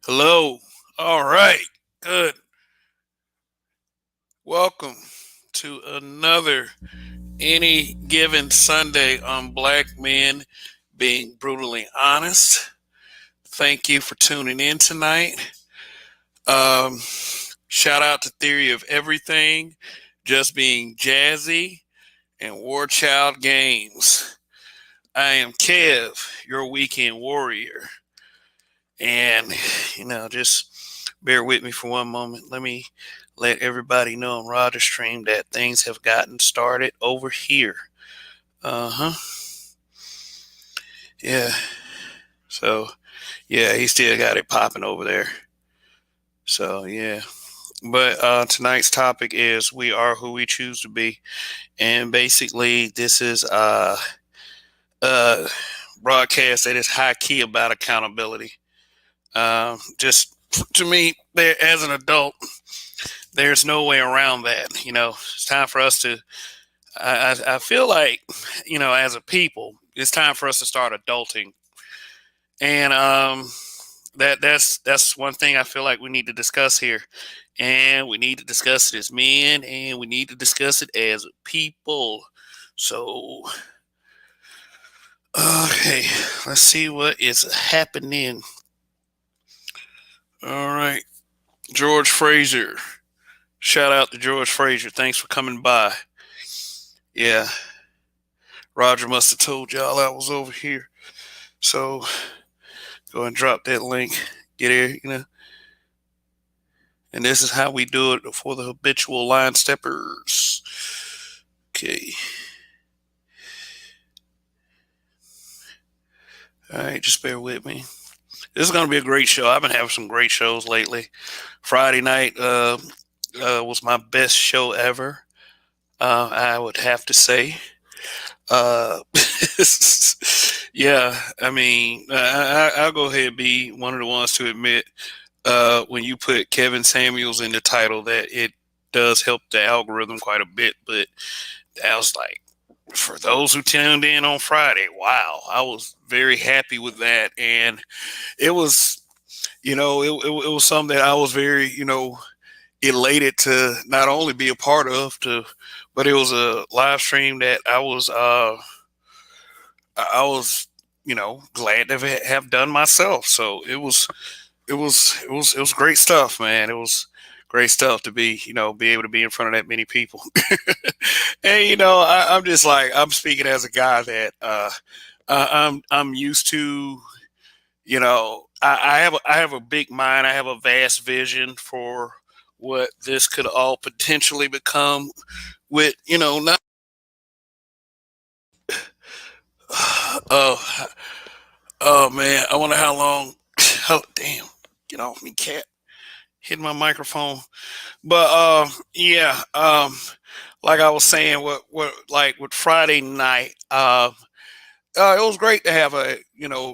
Hello. All right. Good. Welcome to another Any Given Sunday on Black Men Being Brutally Honest. Thank you for tuning in tonight. Um, Shout out to Theory of Everything, Just Being Jazzy, and War Child Games. I am Kev, your weekend warrior. And, just bear with me for one moment. Let me let everybody know on Roger Stream that things have gotten started over here. Uh huh. Yeah. So, yeah, he still got it popping over there. So, yeah. But tonight's topic is we are who we choose to be. And basically, this is uh, broadcast that is high key about accountability. Just to me, there as an adult, there's no way around that. It's time for us to. I feel like, as a people, it's time for us to start adulting, and that's one thing I feel like we need to discuss here, and we need to discuss it as men, and we need to discuss it as people. So, okay, let's see what is happening. All right, George Fraser. Shout out to George Fraser. Thanks for coming by. Yeah, Roger must have told y'all I was over here. So go and drop that link. Get here. And this is how we do it for the habitual line steppers. Okay. All right, just bear with me. This is going to be a great show. I've been having some great shows lately. Friday night was my best show ever. I would have to say. Uh, yeah, I mean, I'll go ahead and be one of the ones to admit when you put Kevin Samuels in the title that it does help the algorithm quite a bit. But I was like, for those who tuned in on Friday, wow, I was very happy with that. And it was, it was something that I was very, elated to not only be a part of, but it was a live stream that I was, glad to have done myself. So it was great stuff, man. It was great stuff to be able to be in front of that many people. And I'm just like, I'm speaking as a guy that I'm used to. I have a big mind. I have a vast vision for what this could all potentially become. With not. Oh, oh man, I wonder how long. Oh damn, get off me, cat! Hit my microphone. But yeah, like I was saying, what like with Friday night, it was great to have a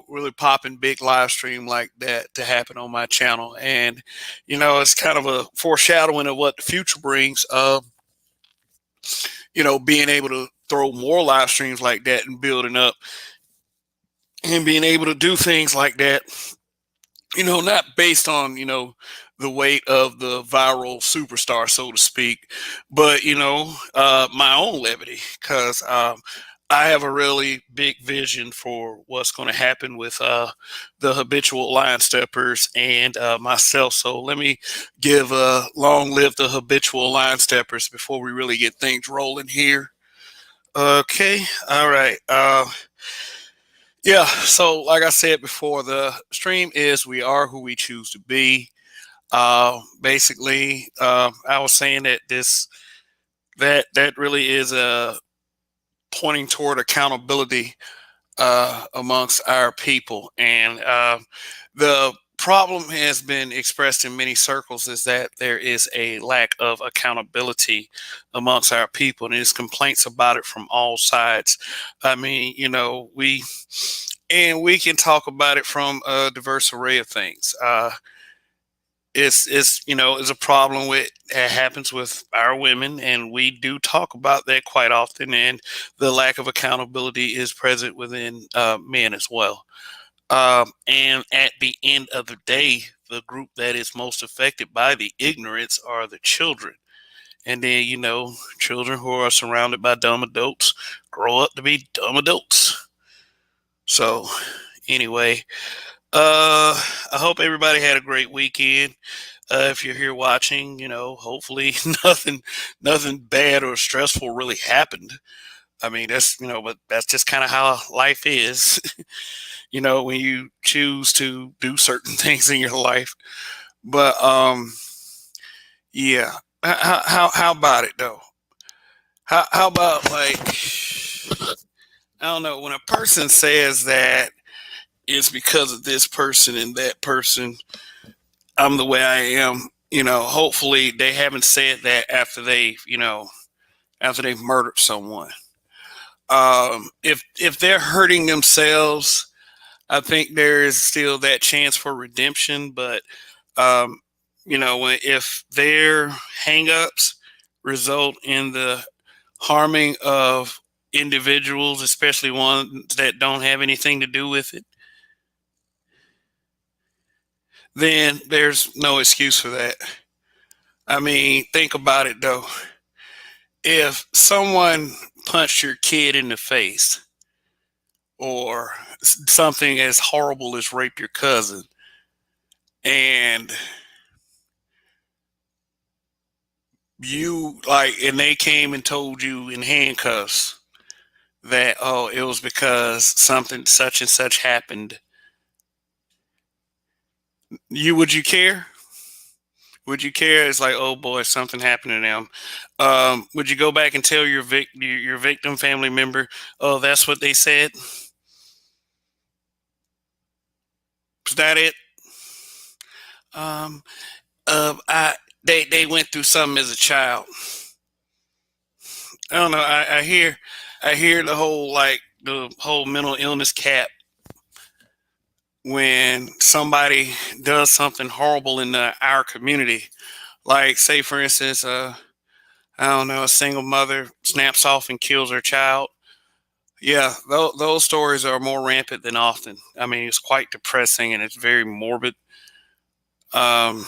really popping big live stream like that to happen on my channel, and it's kind of a foreshadowing of what the future brings. Being able to throw more live streams like that and building up and being able to do things like that. Not based on the weight of the viral superstar, so to speak, but my own levity, because I have a really big vision for what's going to happen with the habitual line steppers and myself. So let me give long live the habitual line steppers before we really get things rolling here. Okay, all right. Yeah, so like I said before, the stream is we are who we choose to be. Basically, I was saying that that really is pointing toward accountability amongst our people, and the problem has been expressed in many circles is that there is a lack of accountability amongst our people, and there's complaints about it from all sides. I mean, we can talk about it from a diverse array of things. It's a problem with that happens with our women, and we do talk about that quite often. And the lack of accountability is present within men as well. And at the end of the day, the group that is most affected by the ignorance are the children. And then, children who are surrounded by dumb adults grow up to be dumb adults. So, anyway, I hope everybody had a great weekend. If you're here watching, hopefully nothing bad or stressful really happened. I mean, but that's just kind of how life is. When you choose to do certain things in your life. But yeah. How about it though? How about, like, I don't know, when a person says that it's because of this person and that person, I'm the way I am. Hopefully they haven't said that after they've murdered someone. If they're hurting themselves, I think there is still that chance for redemption. But um, if their hangups result in the harming of individuals, especially ones that don't have anything to do with it, then there's no excuse for that. I mean, think about it though. If someone punched your kid in the face, or something as horrible as rape your cousin, and and they came and told you in handcuffs that, oh, it was because something such and such happened, would you care? Would you care? It's like, oh boy, something happened to them. Would you go back and tell your victim family member, oh, that's what they said? Is that it? Um, I they went through something as a child. I don't know. I hear the whole mental illness cap when somebody does something horrible in our community. Like, say for instance, I don't know, a single mother snaps off and kills her child. Yeah, those stories are more rampant than often. I mean, it's quite depressing and it's very morbid. Um,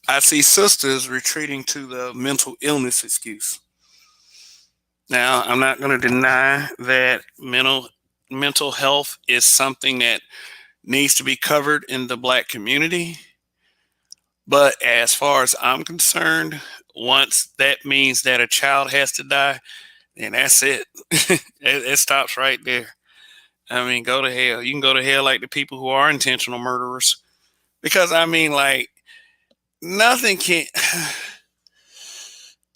I see sisters retreating to the mental illness excuse. Now, I'm not going to deny that mental health is something that needs to be covered in the black community. But as far as I'm concerned, once that means that a child has to die, then that's it. It stops right there. I mean, go to hell. You can go to hell like the people who are intentional murderers. Because, I mean, like, nothing can.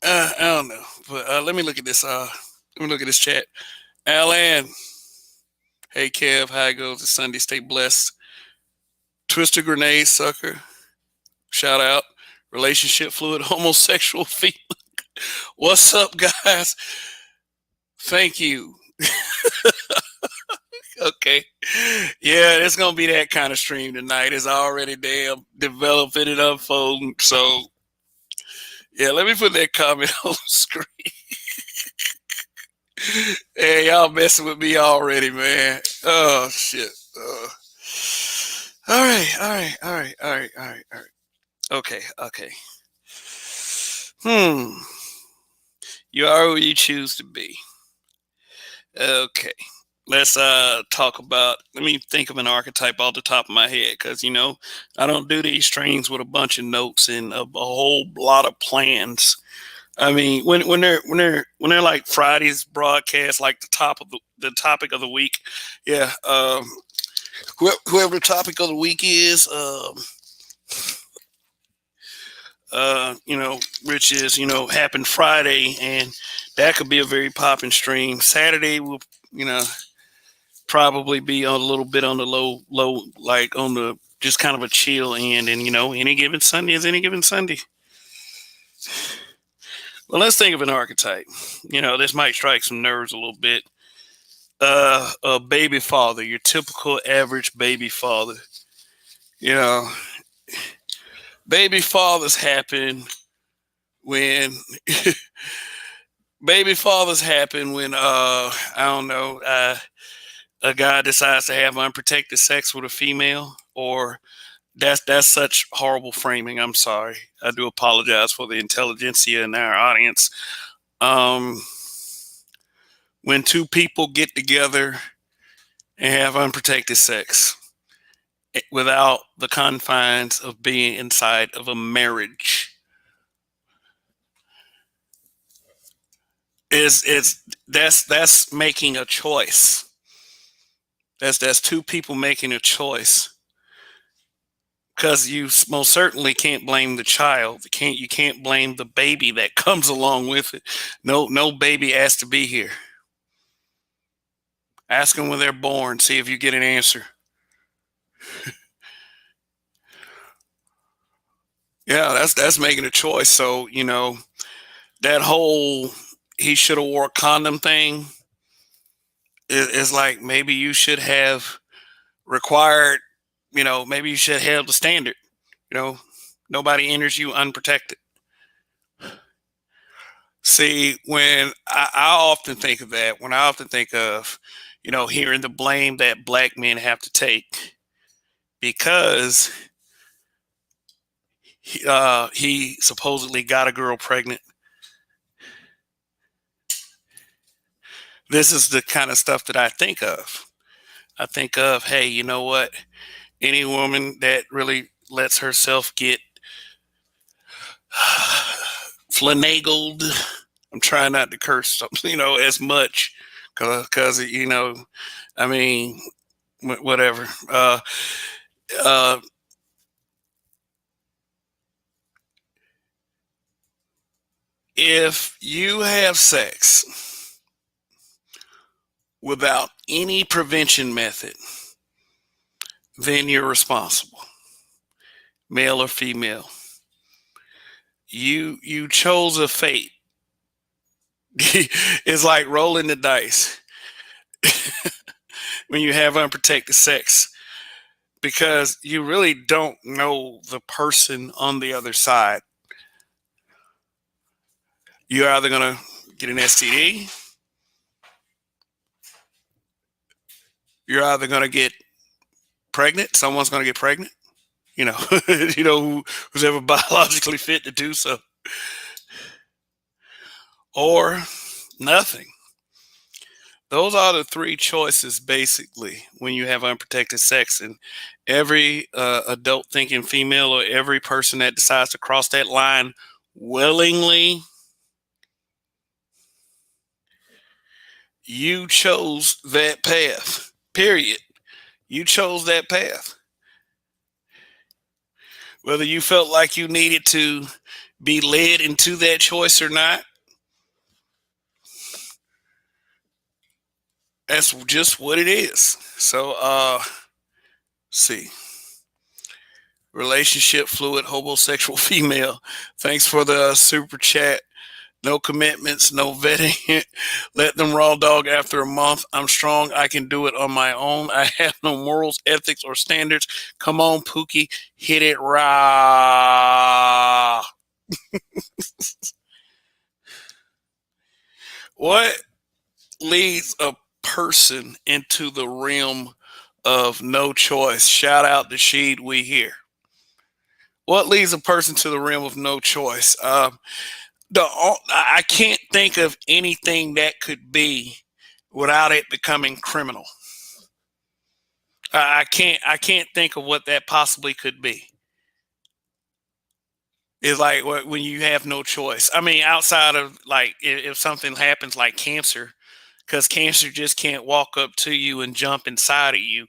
I don't know. But let me look at this. Let me look at this chat. Alan. Hey, Kev. How it goes? It's Sunday. Stay blessed. Twister grenade sucker. Shout out. Relationship fluid homosexual feeling. What's up, guys? Thank you. Okay. Yeah, it's gonna be that kind of stream tonight. It's already damn developing and unfolding. So yeah, let me put that comment on the screen. Hey, y'all messing with me already, man. Oh shit. All right, all right, all right, all right, all right, all right. Okay, okay. Hmm. You are who you choose to be. Okay. Let's talk about, let me think of an archetype off the top of my head, because I don't do these streams with a bunch of notes and a whole lot of plans. I mean, when they're like Friday's broadcast, like the topic of the week, yeah. Whoever the topic of the week is, which is happened Friday, and that could be a very popping stream. Saturday will, probably be a little bit on the low, like on the just kind of a chill end, and any given Sunday is any given Sunday. Well, let's think of an archetype. This might strike some nerves a little bit. A baby father, your typical average baby father. You know, baby fathers happen when baby fathers happen when I don't know, a guy decides to have unprotected sex with a female, or that's such horrible framing. I'm sorry. I do apologize for the intelligentsia in our audience. Um, when two people get together and have unprotected sex without the confines of being inside of a marriage, is that's making a choice. That's two people making a choice, because you most certainly can't blame the child. You can't blame the baby that comes along with it. No baby asked to be here. Ask them when they're born. See if you get an answer. Yeah, that's making a choice. So that whole he should have wore a condom thing is like, maybe you should have required. Maybe you should have the standard. You know, Nobody enters you unprotected. See, when I often think of that, when I often think of, hearing the blame that black men have to take because he supposedly got a girl pregnant. This is the kind of stuff that I think of. I think of, hey, you know what? Any woman that really lets herself get finagled, I'm trying not to curse, as much, because I mean, whatever. Uh, if you have sex without any prevention method, then you're responsible, male or female. You chose a fate. It's like rolling the dice when you have unprotected sex, because you really don't know the person on the other side. You're either going to get an STD, you're either going to get pregnant, someone's going to get pregnant, who's ever biologically fit to do so, or nothing. Those are the three choices, basically, when you have unprotected sex. And every adult thinking female, or every person that decides to cross that line willingly, you chose that path, period. You chose that path. Whether you felt like you needed to be led into that choice or not, that's just what it is. So, see. Relationship fluid homosexual female. Thanks for the super chat. No commitments, no vetting. Let them raw dog after a month. I'm strong. I can do it on my own. I have no morals, ethics, or standards. Come on, Pookie. Hit it raw. What leads a person into the realm of no choice? Shout out to Sheed, we here. What leads a person to the realm of no choice? I can't think of anything that could be without it becoming criminal. I can't think of what that possibly could be. It's like when you have no choice. I mean, outside of, like, if something happens like cancer, because cancer just can't walk up to you and jump inside of you.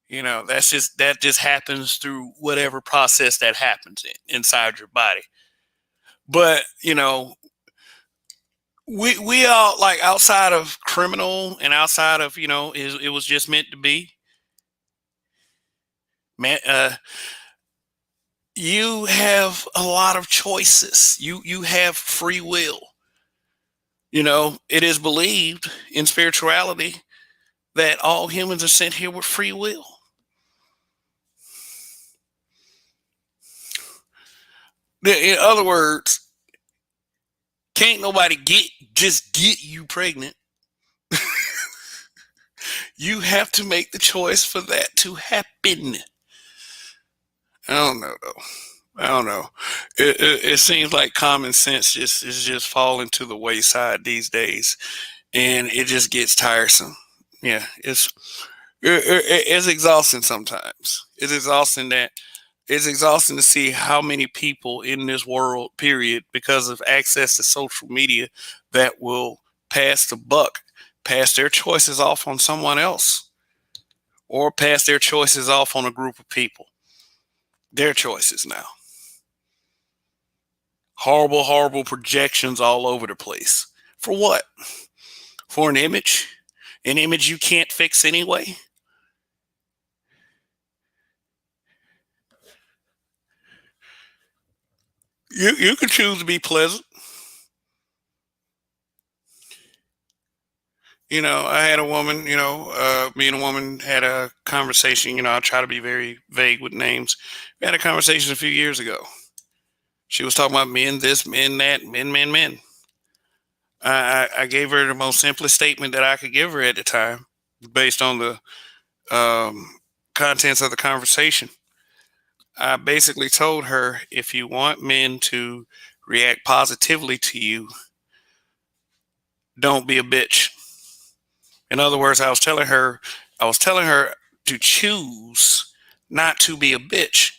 That just happens through whatever process that happens inside your body. But we all, like, outside of criminal and outside of it was just meant to be. Man, you have a lot of choices. You have free will. It is believed in spirituality that all humans are sent here with free will. In other words, can't nobody just get you pregnant. You have to make the choice for that to happen. I don't know though. I don't know. It seems like common sense just is just falling to the wayside these days, and it just gets tiresome. Yeah, it's exhausting sometimes. It's exhausting to see how many people in this world, period, because of access to social media, that will pass the buck, pass their choices off on someone else, or pass their choices off on a group of people. Their choices now. Horrible, horrible projections all over the place. For what? For an image? An image you can't fix anyway? You can choose to be pleasant. I had a woman, me and a woman had a conversation. I try to be very vague with names. We had a conversation a few years ago. She was talking about men this, men that, men. I gave her the most simplest statement that I could give her at the time based on the contents of the conversation. I basically told her, if you want men to react positively to you, don't be a bitch. In other words, I was telling her to choose not to be a bitch.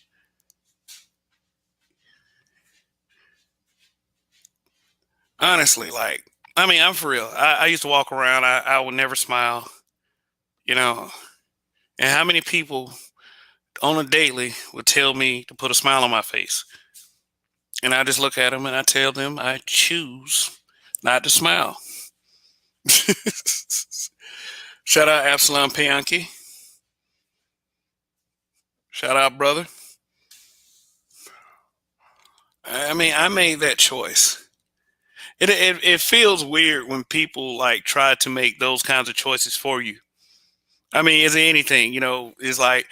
Honestly, I'm for real. I used to walk around, I would never smile, you know. And how many people on a daily would tell me to put a smile on my face? And I just look at them and I tell them I choose not to smile. Shout out Absalom Pianki. Shout out, brother. I made that choice. It feels weird when people like try to make those kinds of choices for you. Is it anything? It's like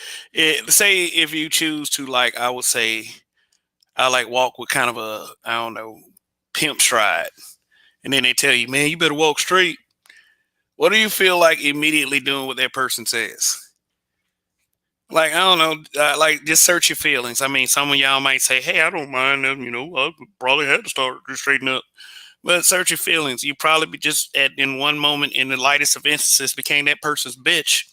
say if you choose to, like, I would say I like walk with kind of a, I don't know, pimp stride, and then they tell you, man, you better walk straight. What do you feel like immediately doing what that person says? Like, I don't know, like, just search your feelings. Some of y'all might say, hey, I don't mind them. I probably had to start to straighten up. But search your feelings. You probably be just in one moment, in the lightest of instances, became that person's bitch.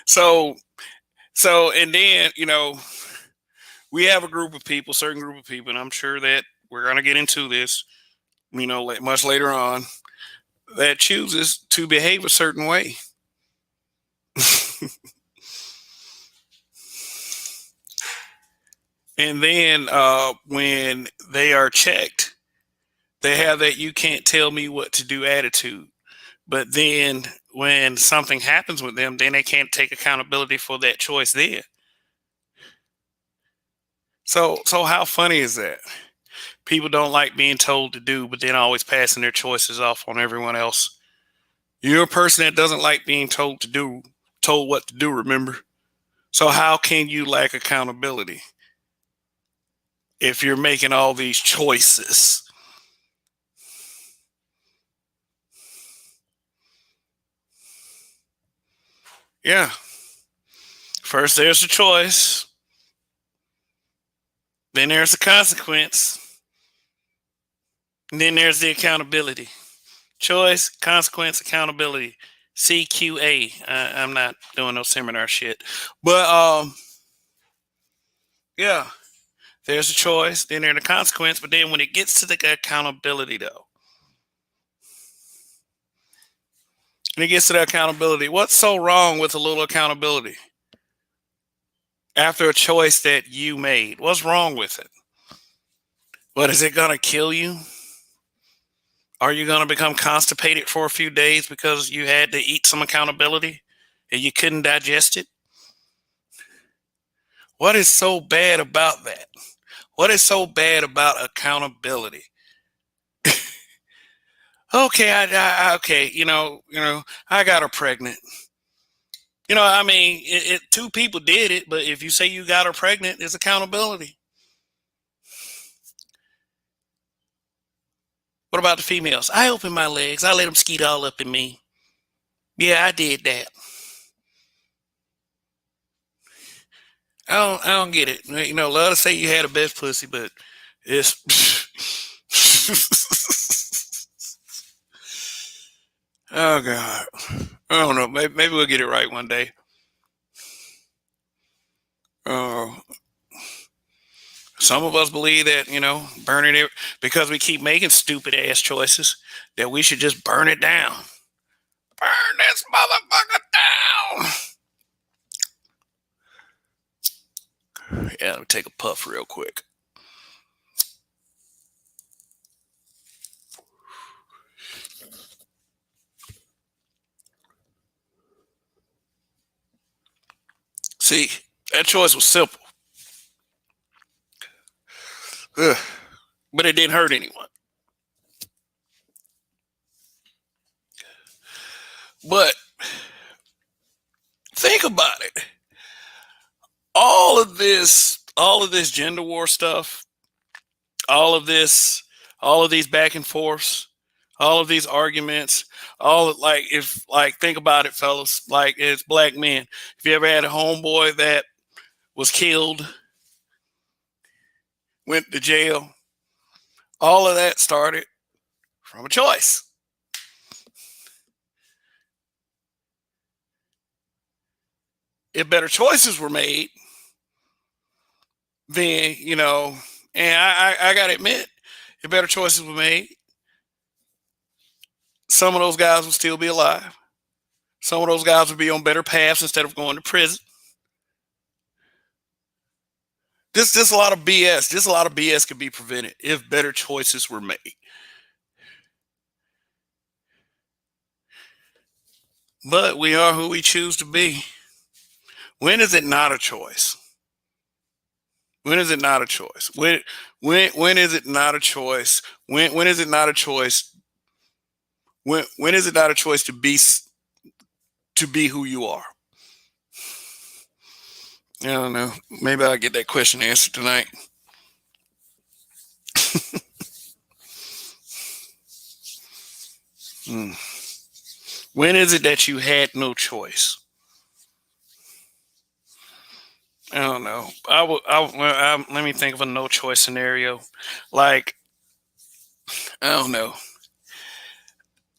So, and then, we have a group of people, certain group of people, and I'm sure that we're going to get into this, much later on, that chooses to behave a certain way. And then when they are checked, they have that "you can't tell me what to do" attitude. But then when something happens with them, then they can't take accountability for that choice then. So how funny is that? People don't like being told to do, but then always passing their choices off on everyone else. You're a person that doesn't like being told what to do, remember? So how can you lack accountability if you're making all these choices? Yeah. First there's the choice, then there's the consequence, and then there's the accountability. Choice, consequence, accountability. CQA. I'm not doing no seminar shit. But yeah, there's a choice, then there's the consequence, but then when it gets to the accountability though, and it gets to the accountability, what's so wrong with a little accountability? After a choice that you made, what's wrong with it? What, is it gonna kill you? Are you gonna become constipated for a few days because you had to eat some accountability and you couldn't digest it? What is so bad about that? What is so bad about accountability? Okay, okay, I got her pregnant. Two people did it, but if you say you got her pregnant, it's accountability. What about the females? I open my legs. I let them skeet all up in me. Yeah, I did that. I don't get it. You know, love to say you had the best pussy, but it's oh god. I don't know. Maybe we'll get it right one day. Uh, some of us believe that burning it because we keep making stupid ass choices that we should just burn it down. Burn this motherfucker down. Yeah, let me take a puff real quick. See, that choice was simple. Ugh. But it didn't hurt anyone. But think about it. All of this gender war stuff, all of this, all of these back and forths, all of these arguments, think about it, fellas. Like it's black men. If you ever had a homeboy that was killed, went to jail, all of that started from a choice. If better choices were made, then and I gotta admit, if better choices were made, some of those guys would still be alive. Some of those guys would be on better paths instead of going to prison. This a lot of BS. Just a lot of BS could be prevented if better choices were made. But we are who we choose to be. When is it not a choice? When is it not a choice? When is it not a choice? When is it not a choice? When is it not a choice to be who you are? I don't know. Maybe I'll get that question answered tonight. Hmm. When is it that you had no choice? I don't know. Let me think of a no choice scenario. Like, I don't know.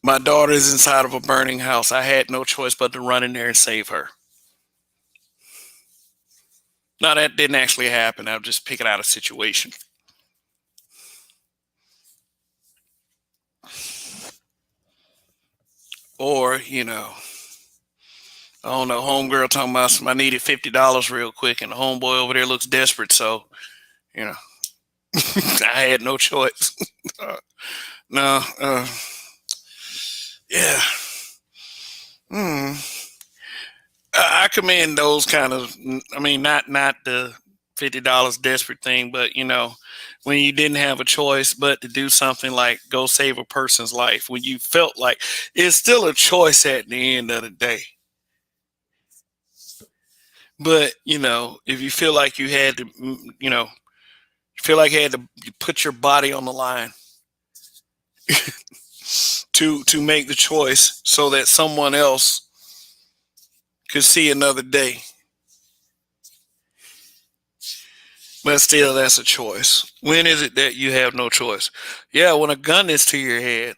My daughter is inside of a burning house. I had no choice but to run in there and save her. Now, that didn't actually happen. I'm just picking out a situation. Or, I don't know, homegirl talking about I needed $50 real quick, and the homeboy over there looks desperate. So, you know, I had no choice. No, yeah. Hmm. I commend those kind of. I mean, not the $50 desperate thing, but when you didn't have a choice but to do something like go save a person's life, when you felt like it's still a choice at the end of the day. But if you feel like you had to, feel like you had to put your body on the line to make the choice so that someone else could see another day. But still, that's a choice. When is it that you have no choice? Yeah, when a gun is to your head.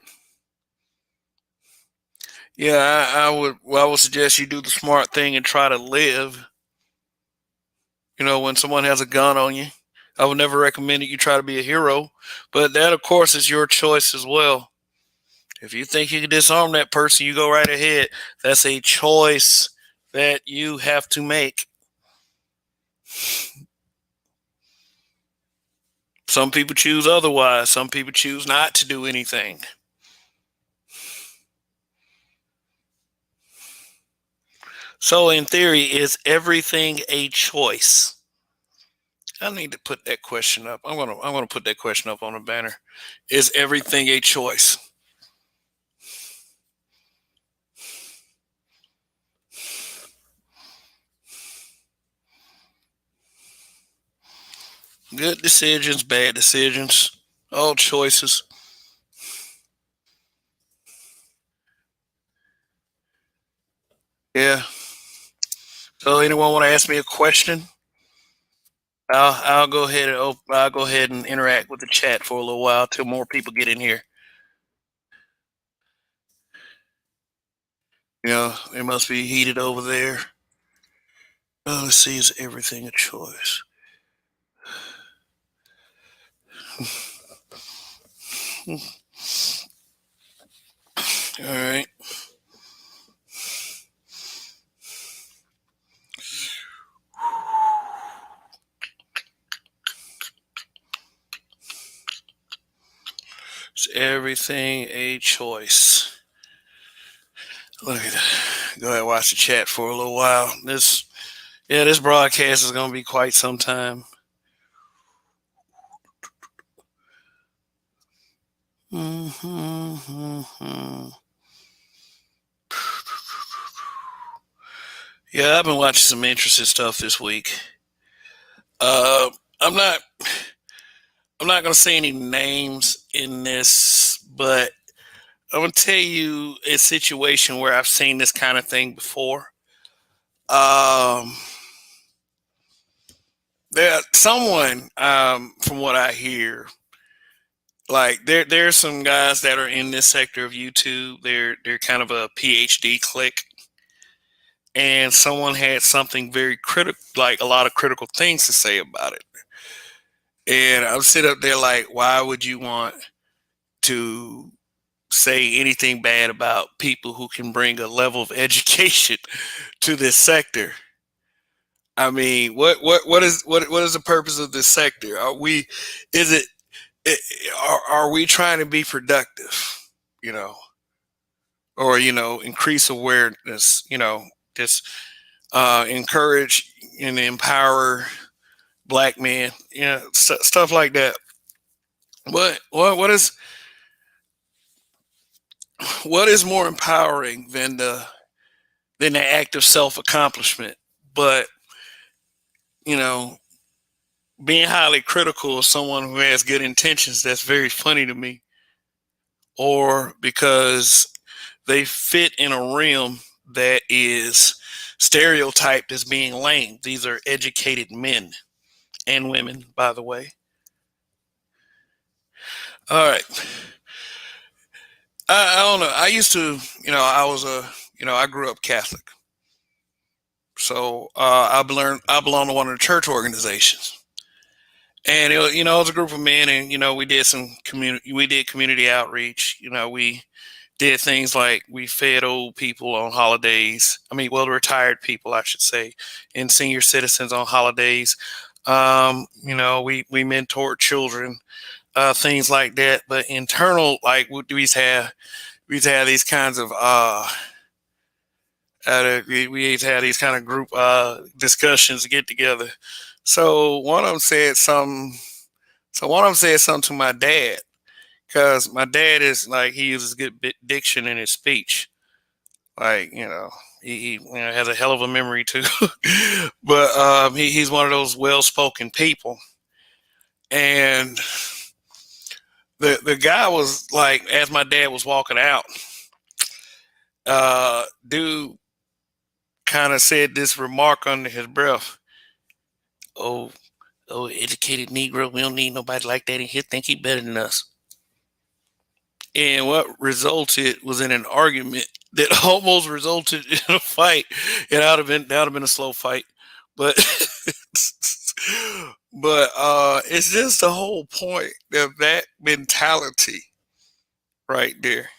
Yeah, I would suggest you do the smart thing and try to live. When someone has a gun on you, I would never recommend that you try to be a hero, but that, of course, is your choice as well. If you think you can disarm that person, you go right ahead. That's a choice that you have to make. Some people choose otherwise. Some people choose not to do anything. So, in theory, is everything a choice? I need to put that question up. I'm gonna put that question up on a banner. Is everything a choice? Good decisions, bad decisions, all choices. Yeah. So anyone want to ask me a question? I'll go ahead and I'll go ahead and interact with the chat for a little while till more people get in here. You know, it must be heated over there. Let's see, is everything a choice? All right. Is everything a choice? Look at that. Go ahead and watch the chat for a little while. This broadcast is going to be quite some time. Mm-hmm. Yeah, I've been watching some interesting stuff this week. Uh, I'm not. I'm not going to say any names in this, but I'm going to tell you a situation where I've seen this kind of thing before. Um, someone, from what I hear, like there's some guys that are in this sector of YouTube. They're kind of a PhD clique, and someone had something very critical, like a lot of critical things to say about it. And I'm sitting up there like, why would you want to say anything bad about people who can bring a level of education to this sector? I mean, what is the purpose of this sector? Is it, are we trying to be productive, you know, or increase awareness, just encourage and empower black men, stuff like that. What is more empowering than the act of self accomplishment? But you know, being highly critical of someone who has good intentions, that's very funny to me. Or because they fit in a realm that is stereotyped as being lame. These are educated men and women, by the way. All right. I don't know. I used to, I grew up Catholic. So I belong to one of the church organizations. And it was a group of men, and we did community outreach. We did things like we fed old people on holidays. I mean, well, retired people, I should say, and senior citizens on holidays. We mentored children, things like that. But internal, like we used to have these kinds of we used to have these kind of group discussions, get together. So one of them said something. So one of them said something to my dad, because my dad is like, he uses good diction in his speech. Like, he has a hell of a memory too. But he's one of those well-spoken people. And the guy was like, as my dad was walking out, dude kind of said this remark under his breath. Oh, educated Negro, we don't need nobody like that in here. Think he better than us. And what resulted was in an argument that almost resulted in a fight. That would have been a slow fight, but it's just the whole point of that mentality right there.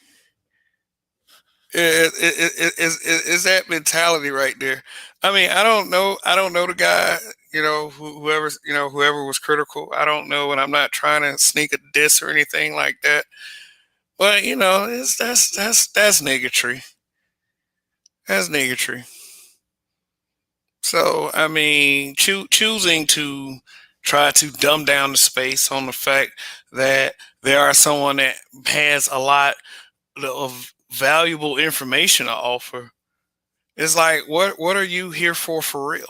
It's that mentality right there. I mean, I don't know. I don't know the guy. Whoever was critical. I don't know, and I'm not trying to sneak a diss or anything like that. But that's negatory. That's negatory. So I mean, choosing to try to dumb down the space on the fact that there are someone that has a lot of valuable information to offer. It's like, what are you here for real?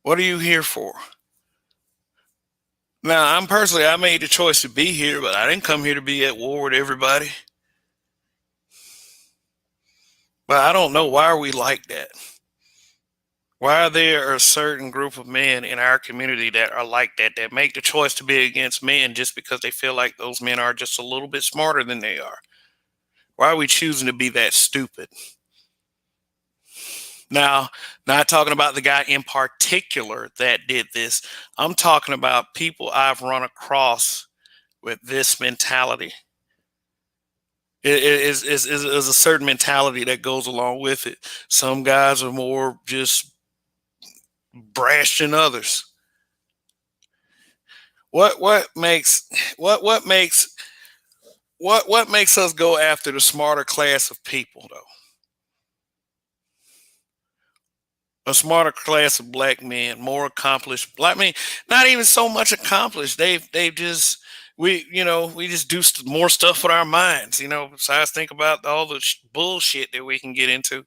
What are you here for? Now, I made the choice to be here, but I didn't come here to be at war with everybody. But I don't know, why are we like that? Why are there a certain group of men in our community that are like that, that make the choice to be against men just because they feel like those men are just a little bit smarter than they are? Why are we choosing to be that stupid? Now, not talking about the guy in particular that did this. I'm talking about people I've run across with this mentality. It is a certain mentality that goes along with it. Some guys are more just brash than others. What makes what makes what makes us go after the smarter class of people though? A smarter class of black men, more accomplished. I mean, not even so much accomplished. They've just we just do more stuff with our minds. Besides think about all the bullshit that we can get into.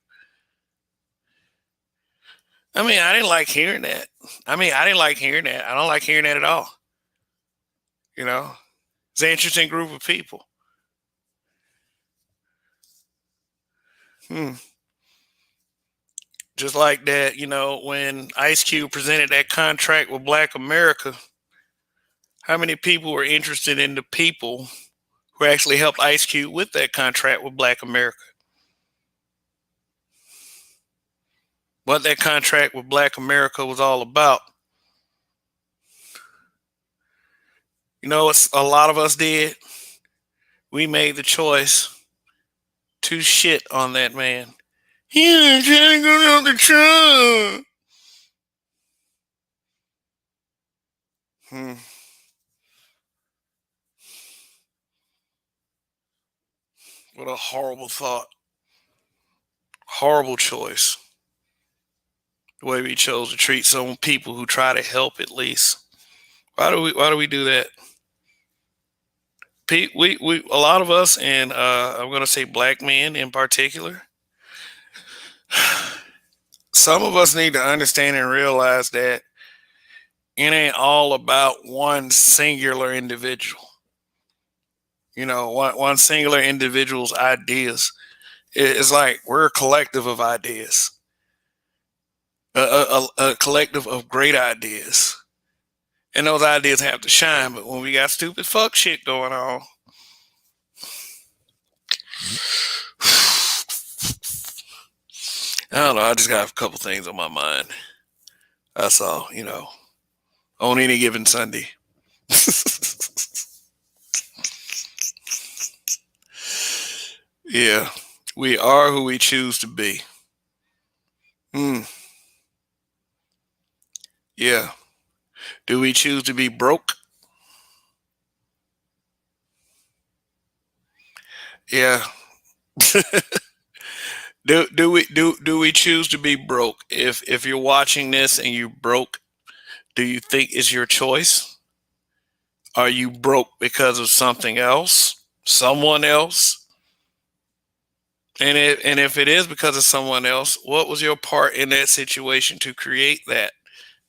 I mean, I didn't like hearing that. I didn't like hearing that. I don't like hearing that at all. You know, it's an interesting group of people. Hmm. Just like that, when Ice Cube presented that contract with Black America, how many people were interested in the people who actually helped Ice Cube with that contract with Black America? What that contract with Black America was all about. You know what a lot of us did? We made the choice to shit on that man. He trying to go down the Trump. Hmm. What a horrible thought. Horrible choice. The way we chose to treat some people who try to help at least. Why do we do that? Pete, we a lot of us, and I'm gonna say black men in particular, some of us need to understand and realize that it ain't all about one singular individual. One singular individual's ideas. It's like we're a collective of ideas, a collective of great ideas, and those ideas have to shine. But when we got stupid fuck shit going on, I don't know. I just got a couple things on my mind. That's all. On any given Sunday. Yeah, we are who we choose to be. Hmm. Yeah. Do we choose to be broke? Yeah. Do we choose to be broke? If you're watching this and you broke, do you think it's your choice? Are you broke because of something else? Someone else? And if it is because of someone else, what was your part in that situation to create that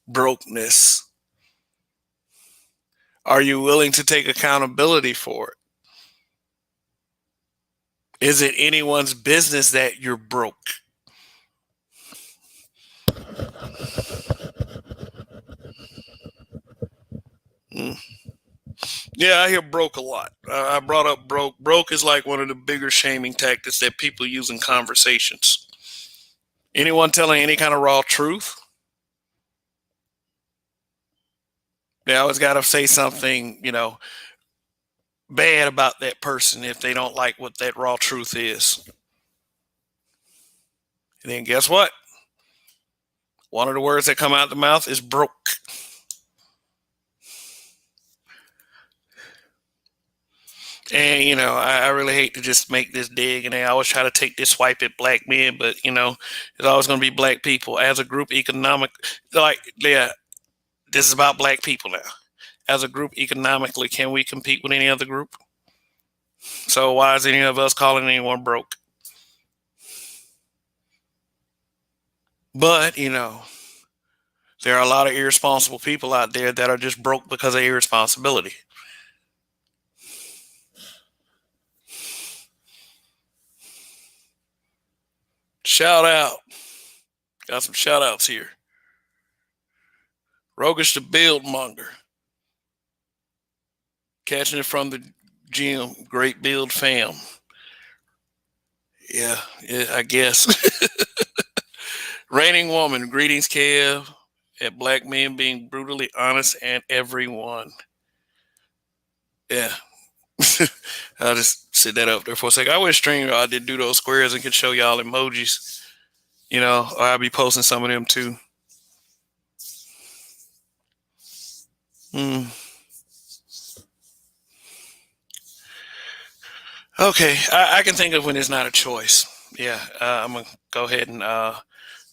brokenness? Are you willing to take accountability for it? Is it anyone's business that you're broke? Mm. Yeah, I hear broke a lot. I brought up broke. Broke is like one of the bigger shaming tactics that people use in conversations. Anyone telling any kind of raw truth, they always got to say something, bad about that person if they don't like what that raw truth is. And then guess what? One of the words that come out of the mouth is broke. And I really hate to just make this dig, and I always try to take this swipe at black men, but it's always going to be black people as a group. Economic, like, yeah, this is about black people now. As a group, economically, can we compete with any other group? So why is any of us calling anyone broke? But there are a lot of irresponsible people out there that are just broke because of irresponsibility. Shout out. Got some shout outs here. Rogish the Build Monger. Catching it from the gym. Great build fam. Yeah, I guess. Raining Woman. Greetings, Kev. At Black Men Being Brutally Honest and Everyone. Yeah. I'll just sit that up there for a second. I wish StreamYard did do those squares and could show y'all emojis. Or I'll be posting some of them too. Okay, I can think of when it's not a choice. Yeah, I'm going to go ahead and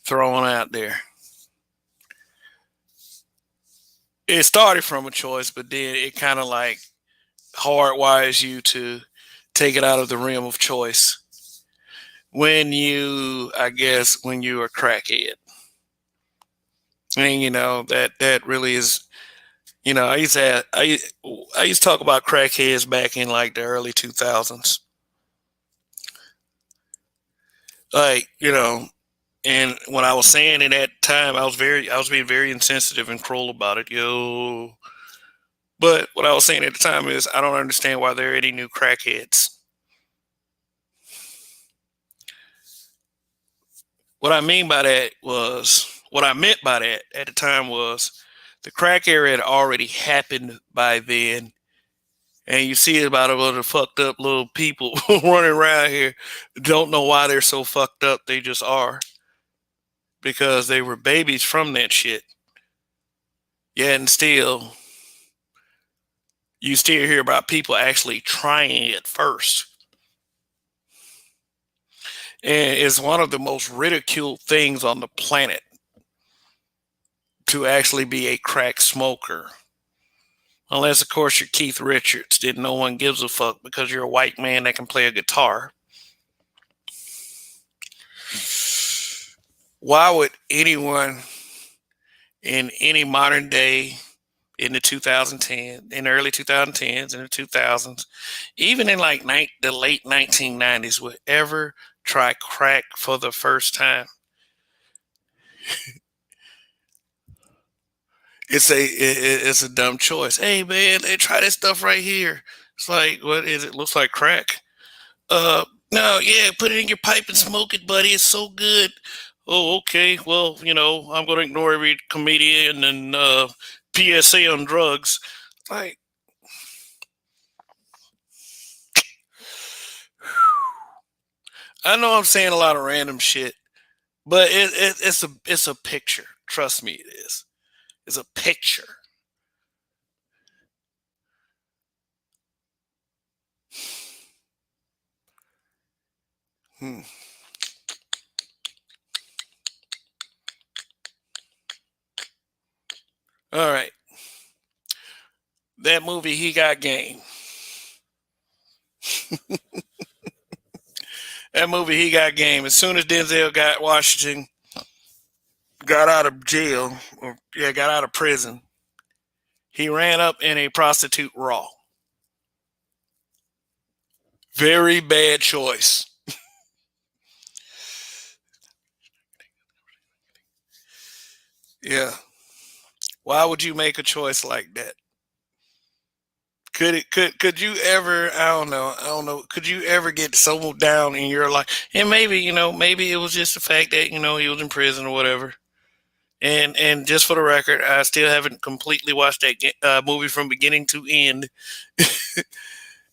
throw one out there. It started from a choice, but then it kind of like hardwires you to take it out of the realm of choice when you are a crackhead. And that really is, I used to talk about crackheads back in like the early 2000s. Like, and when I was saying it at the time, I was being very insensitive and cruel about it, yo. But what I was saying at the time is I don't understand why there are any new crackheads. What I meant by that at the time was the crack era had already happened by then. And you see about a bunch of fucked up little people running around here, don't know why they're so fucked up. They just are. Because they were babies from that shit. Yeah, and still, you still hear about people actually trying it first. And it's one of the most ridiculed things on the planet to actually be a crack smoker. Unless, of course, you're Keith Richards. Then no one gives a fuck because you're a white man that can play a guitar. Why would anyone in any modern day, in the early 2010s, in the 2000s, even in like the late 1990s, would ever try crack for the first time? It's a dumb choice. Hey man, they try this stuff right here. It's like, what is it? Looks like crack. No, yeah, put it in your pipe and smoke it, buddy. It's so good. Oh, okay. Well, I'm gonna ignore every comedian and PSA on drugs. Like, I know I'm saying a lot of random shit, but it's a picture. Trust me, it is. It's a picture. Hmm. All right. That movie, He Got Game. That movie, He Got Game. As soon as Denzel Washington got out of jail, got out of prison, he ran up in a prostitute raw. Very bad choice. Yeah. Why would you make a choice like that? Could you ever, I don't know, could you ever get so down in your life? And maybe it was just the fact that, he was in prison or whatever. And just for the record, I still haven't completely watched that movie from beginning to end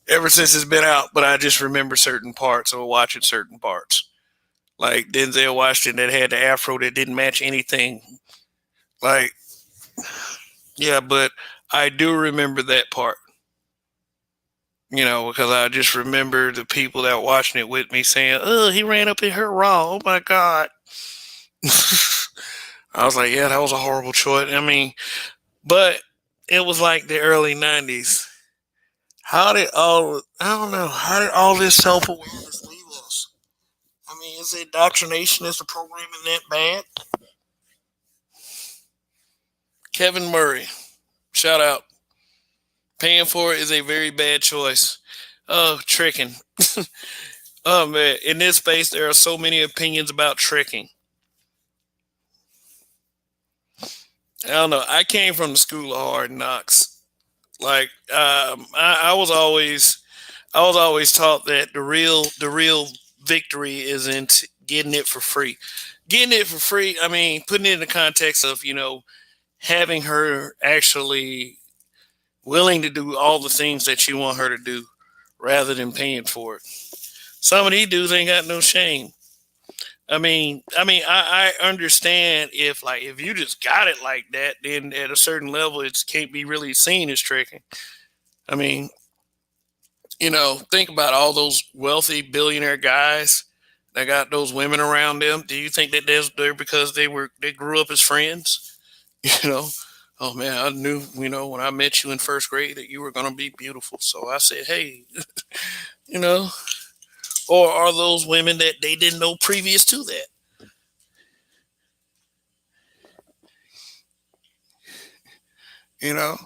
ever since it's been out, but I just remember certain parts or watching certain parts. Like Denzel Washington that had the afro that didn't match anything. Like, yeah, but I do remember that part. Because I just remember the people that were watching it with me saying, "Oh, he ran up in her raw. Oh my god." I was like, "Yeah, that was a horrible choice." I mean, but it was like the early '90s. I don't know, how did all this self awareness leave us? I mean, is indoctrination is the programming that bad? Kevin Murray, shout out. Paying for it is a very bad choice. Oh, tricking. Oh man, in this space there are so many opinions about tricking. I don't know. I came from the school of hard knocks. Like I was always taught that the real victory isn't getting it for free. Getting it for free, I mean, putting it in the context of, having her actually willing to do all the things that you want her to do rather than paying for it. Some of these dudes ain't got no shame. I understand if you just got it like that, then at a certain level it can't be really seen as tricking. I mean, think about all those wealthy billionaire guys that got those women around them. Do you think that they're because they grew up as friends? You know, oh man, I knew when I met you in first grade that you were gonna be beautiful, so I said, hey, you know. Or are those women that they didn't know previous to that? You know,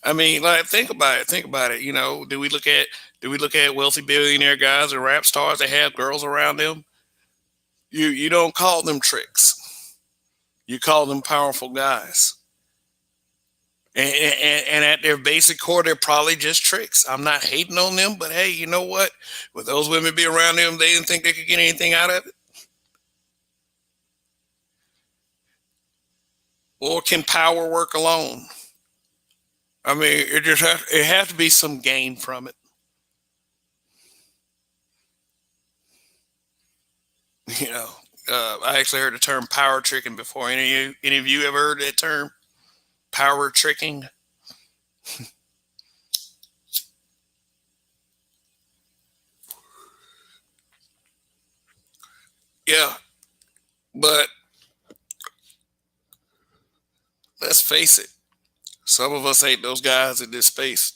I mean, like think about it. Think about it. Do we look at wealthy billionaire guys and rap stars that have girls around them? You don't call them tricks. You call them powerful guys. And at their basic core, they're probably just tricks. I'm not hating on them, but hey, you know what? With those women be around them, they didn't think they could get anything out of it. Or can power work alone? I mean, it has to be some gain from it. You know, I actually heard the term power tricking before. Any of you ever heard that term? Power tricking? Yeah, but let's face it. Some of us ain't those guys in this space.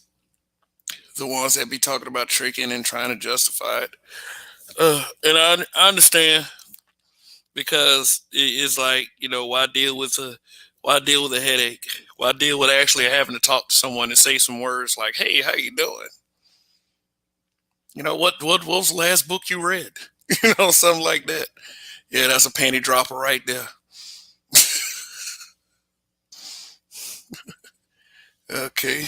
The ones that be talking about tricking and trying to justify it. And I understand because it's like why deal with a headache? Why deal with actually having to talk to someone and say some words like, "Hey, how you doing? What was the last book you read?" Something like that. Yeah, that's a panty dropper right there. Okay.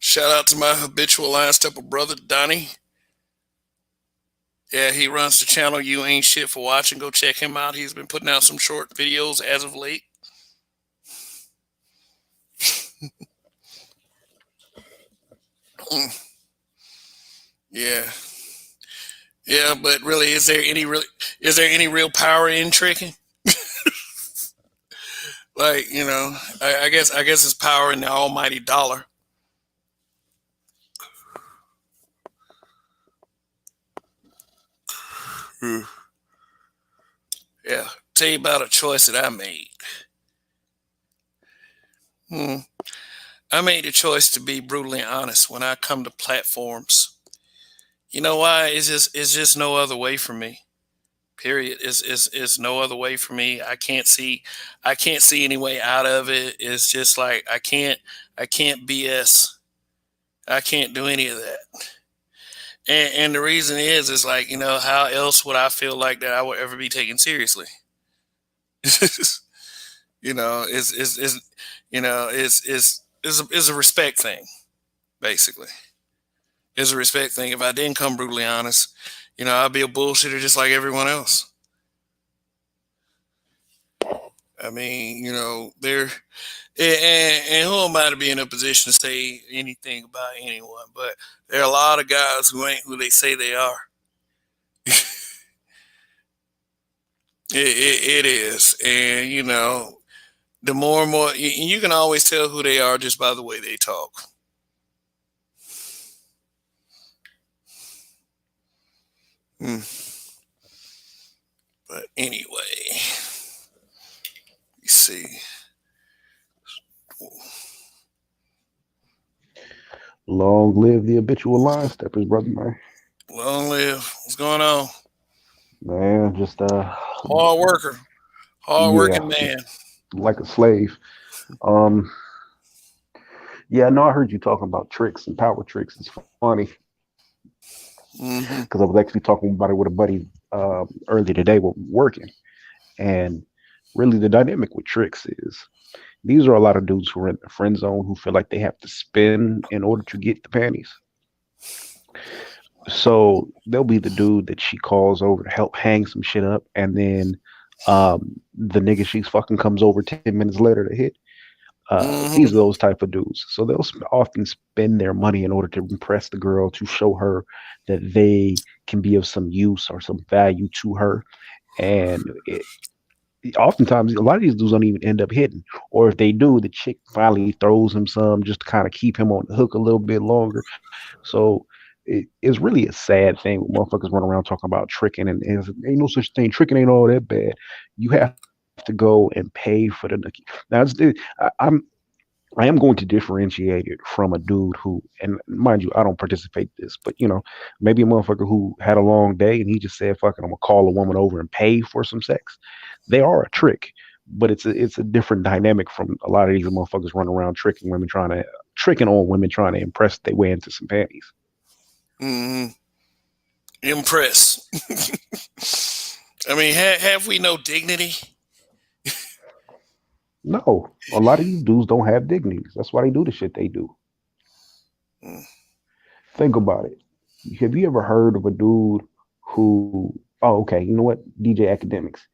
Shout out to my habitual line stepper brother Donnie. Yeah, he runs the channel You Ain't Shit for Watching. Go check him out. He's been putting out some short videos as of late. Mm, yeah. Yeah, but really, is there any real power in tricking? Like, I guess it's power in the almighty dollar. Hmm. Yeah. Tell you about a choice that I made. Hmm. I made the choice to be brutally honest when I come to platforms. You know why? It's just no other way for me. Period. Is no other way for me. I can't see any way out of it. It's just like I can't BS. I can't do any of that. And the reason is like, how else would I feel like that I would ever be taken seriously? It's it's a respect thing, basically. It's a respect thing. If I didn't come brutally honest, I'd be a bullshitter just like everyone else. I mean, there and who am I to be in a position to say anything about anyone? But there are a lot of guys who ain't who they say they are. It is, and the more and more you can always tell who they are just by the way they talk. Hmm. But anyway, you see, Long live the habitual line steppers, brother man. long live. What's going on? Man, just Hard worker, hard yeah, working man. like a slave. Um, yeah, I know I heard you talking about tricks and power tricks. It's funny. Mm-hmm. Because I was actually talking about it with a buddy earlier today while working, and really the dynamic with tricks is these are a lot of dudes who are in the friend zone who feel like they have to spin in order to get the panties. So they'll be the dude that she calls over to help hang some shit up, and then the nigga she's fucking comes over 10 minutes later to hit. These are Mm-hmm. those type of dudes. So they'll often spend their money in order to impress the girl, to show her that they can be of some use or some value to her. And oftentimes, a lot of these dudes don't even end up hitting. Or if they do, the chick finally throws him some just to kind of keep him on the hook a little bit longer. So it's really a sad thing when motherfuckers run around talking about tricking, and ain't no such thing. Tricking ain't all that bad. You have to go and pay for the nookie. Now, I am going to differentiate it from a dude who, and mind you, I don't participate in this, but maybe a motherfucker who had a long day and he just said, "Fuck it, I'm gonna call a woman over and pay for some sex." They are a trick, but it's a different dynamic from a lot of these motherfuckers running around tricking on women trying to impress their way into some panties. Mm-hmm. Impress. I mean, have we no dignity? No, a lot of these dudes don't have dignities. That's why they do the shit they do. Mm. Think about it. Have you ever heard of a dude who? Oh, okay. You know what? DJ Academics.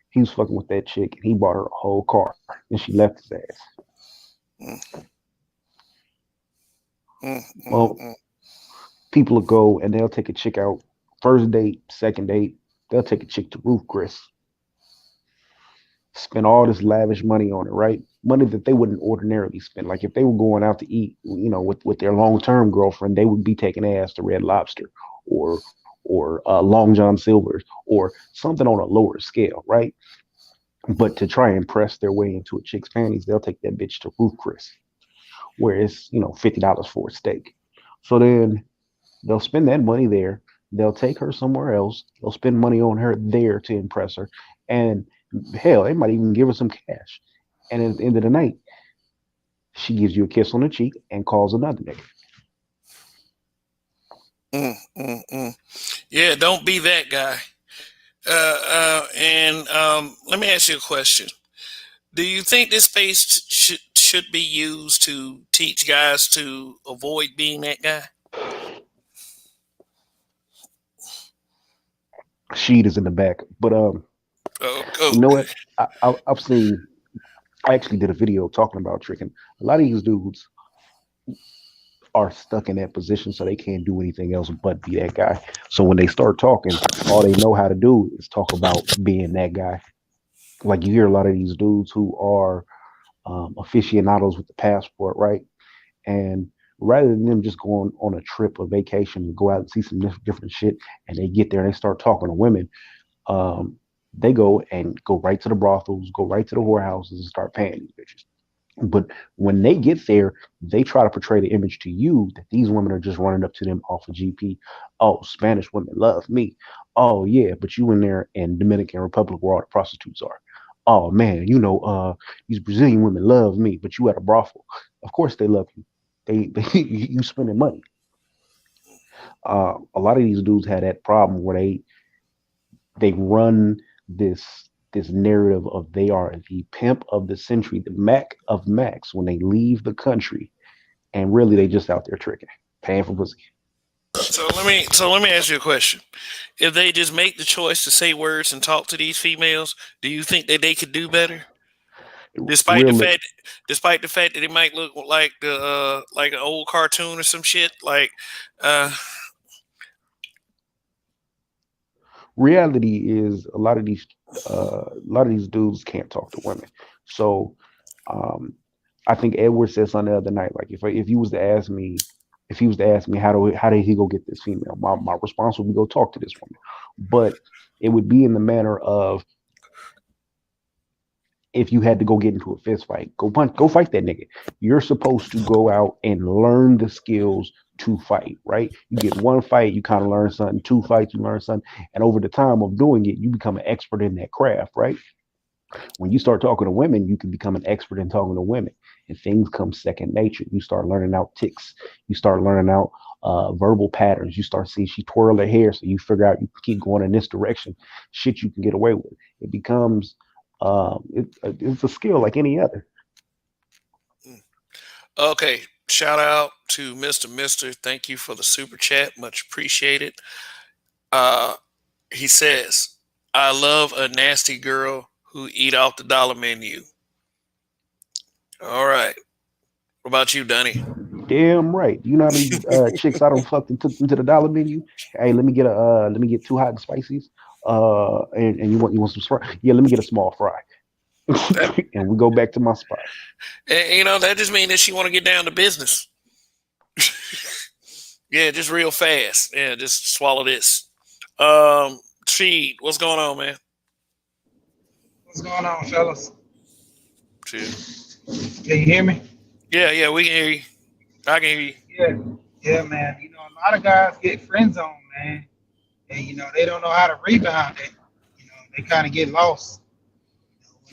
He was fucking with that chick, and he bought her a whole car, and she left his ass. Mm. Mm. Mm. Well, Mm. people will go and they'll take a chick out first date, second date. They'll take a chick to Roof Chris, spend all this lavish money on it, right? Money that they wouldn't ordinarily spend. Like if they were going out to eat, with their long term girlfriend, they would be taking ass to Red Lobster or Long John Silver's or something on a lower scale, right? But to try and press their way into a chick's panties, they'll take that bitch to Roof Chris, where it's $50 for a steak. So then they'll spend that money there. They'll take her somewhere else. They'll spend money on her there to impress her, and hell, they might even give her some cash. And at the end of the night, she gives you a kiss on the cheek and calls another nigga. Mm. Mm. Mm. Yeah, don't be that guy. And let me ask you a question. Do you think this space should be used to teach guys to avoid being that guy? Sheet is in the back, but Oh, you oh. know what? I've seen. I actually did a video talking about tricking. A lot of these dudes are stuck in that position, so they can't do anything else but be that guy. So when they start talking, all they know how to do is talk about being that guy. Like you hear a lot of these dudes who are aficionados with the passport, right? And rather than them just going on a trip, a vacation, and go out and see some different shit, and they get there and they start talking to women, um, they go right to the brothels, go right to the whorehouses, and start paying these bitches. But when they get there, they try to portray the image to you that these women are just running up to them off of GP. Oh, Spanish women love me. Oh yeah, but you in there in Dominican Republic where all the prostitutes are. Oh man, these Brazilian women love me, but you at a brothel. Of course they love you. They you spending money. A lot of these dudes had that problem where they run this narrative of they are the pimp of the century, the Mac of Macs when they leave the country, and really they just out there tricking, paying for pussy. So let me ask you a question. If they just make the choice to say words and talk to these females, do you think that they could do better? Despite the Real fact, that it might look like an old cartoon or some shit, uh, reality is a lot of these dudes can't talk to women. So um, I think Edward said something the other night. Like if he was to ask me, how did he go get this female, my response would be go talk to this woman, but it would be in the manner of if you had to go get into a fist fight, go fight that nigga. You're supposed to go out and learn the skills to fight, right? You get one fight, you kind of learn something, two fights, you learn something, and over the time of doing it, you become an expert in that craft, right? When you start talking to women, you can become an expert in talking to women, and things come second nature. You start learning out ticks. You start learning out verbal patterns. You start seeing she twirl her hair, so you figure out you can keep going in this direction. Shit, you can get away with. It becomes it's a skill like any other. Okay. Shout out to Mr. Mister. Thank you for the super chat. Much appreciated. Uh, he says, I love a nasty girl who eat off the dollar menu. All right. What about you, Dunny? Damn right. You know how many chicks I don't fucking took them to the dollar menu? Hey, let me get two hot and spices. And you want some fry? Yeah, let me get a small fry. And we go back to my spot. You know, that just means that she want to get down to business. Yeah, just real fast. Yeah, just swallow this. Cheat, what's going on, man? What's going on, fellas? Cheat. Can you hear me? Yeah, we can hear you. I can hear you. Yeah, man. You know, a lot of guys get friend zone, man, and you know they don't know how to rebound it. You know, they kind of get lost.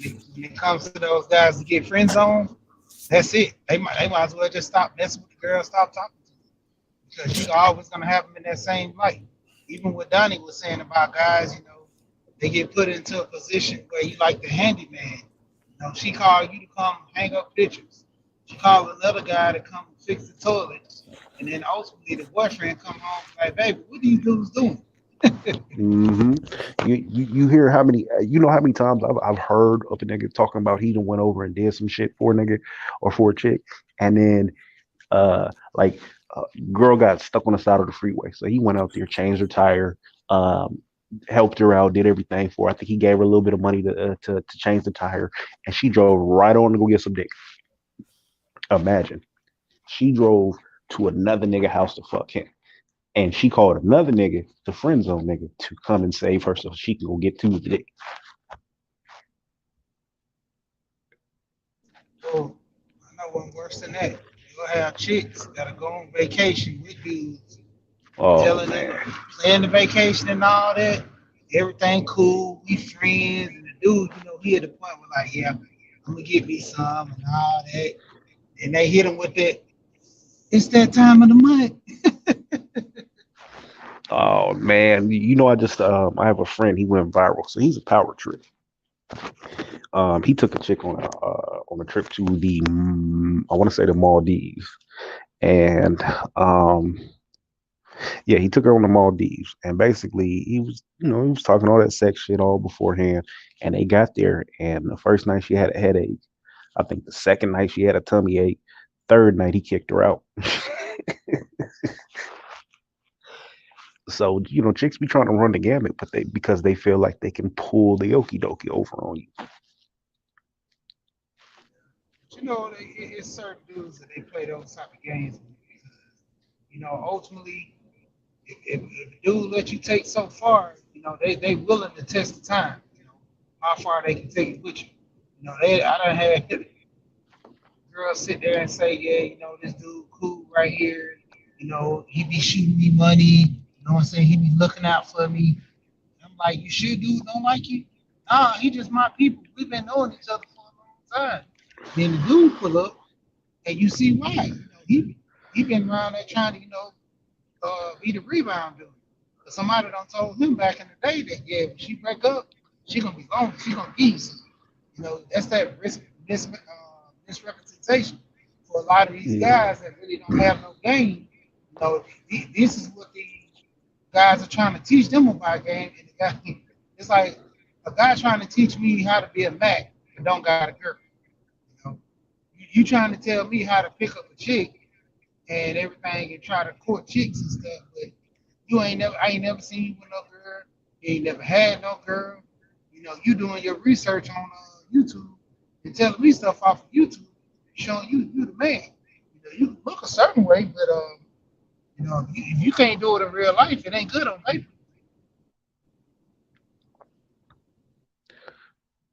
When it comes to those guys that get friend zone, that's it. They might as well just stop messing with the girl, stop talking to them, because you're always gonna have them in that same light. Even what Donnie was saying about guys, you know, they get put into a position where you like the handyman. You know, she called you to come hang up pictures. She called another guy to come fix the toilet. And then ultimately the boyfriend come home like, baby, what these dudes doing? hmm you hear how many you know how many times I've heard of a nigga talking about he done went over and did some shit for a nigga or for a chick, and then like girl got stuck on the side of the freeway, so he went out there, changed her tire, um, helped her out, did everything for her. I think he gave her a little bit of money to change the tire, and she drove right on to go get some dick. Imagine she drove to another nigga house to fuck him. And she called another nigga, the friend zone nigga, to come and save her so she can go get to the dick. Oh, I know one worse than that. You'll have chicks that'll go on vacation with dudes, Oh telling them, man. plan the vacation and all that. Everything cool, we friends. And the dude, you know, he at the point where like, yeah, I'm gonna get me some and all that. And they hit him with that, it's that time of the month. Oh man. You know, I have a friend, he went viral. So he's a power trip. He took a chick on a trip to the I want to say the Maldives. And yeah, he took her on the Maldives, and basically he was talking all that sex shit all beforehand, and they got there, and the first night she had a headache. I think the second night she had a tummy ache. Third night he kicked her out. So chicks be trying to run the gamut, but because they feel like they can pull the okie dokie over on you. You know, it's certain dudes that they play those type of games with because, you know, ultimately, if a dude let you take so far, you know, they willing to test the time, you know, how far they can take it with you. You know, I done had girls sit there and say, yeah, you know, this dude cool right here. You know, he be shooting me money. You know what I'm saying? He be looking out for me. And I'm like, you sure dude don't like you? Nah, he just my people. We've been knowing each other for a long time. Then the dude pull up and you see why. You know, he been around there trying to, you know, be the rebound dude. But somebody done told him back in the day that yeah, when she break up, she gonna be gone. She gonna be some. You know, that's that misrepresentation for a lot of these Yeah. guys that really don't have no game. You know, this is what the guys are trying to teach them about game. And the guy, it's like a guy trying to teach me how to be a Mac and don't got a girl. You know, you trying to tell me how to pick up a chick and everything and try to court chicks and stuff, but I ain't never seen you with no girl. You ain't never had no girl. You know, you doing your research on YouTube and telling me stuff off of YouTube, showing you the man. You know, you can look a certain way, but you know, if you can't do it in real life, it ain't good on paper.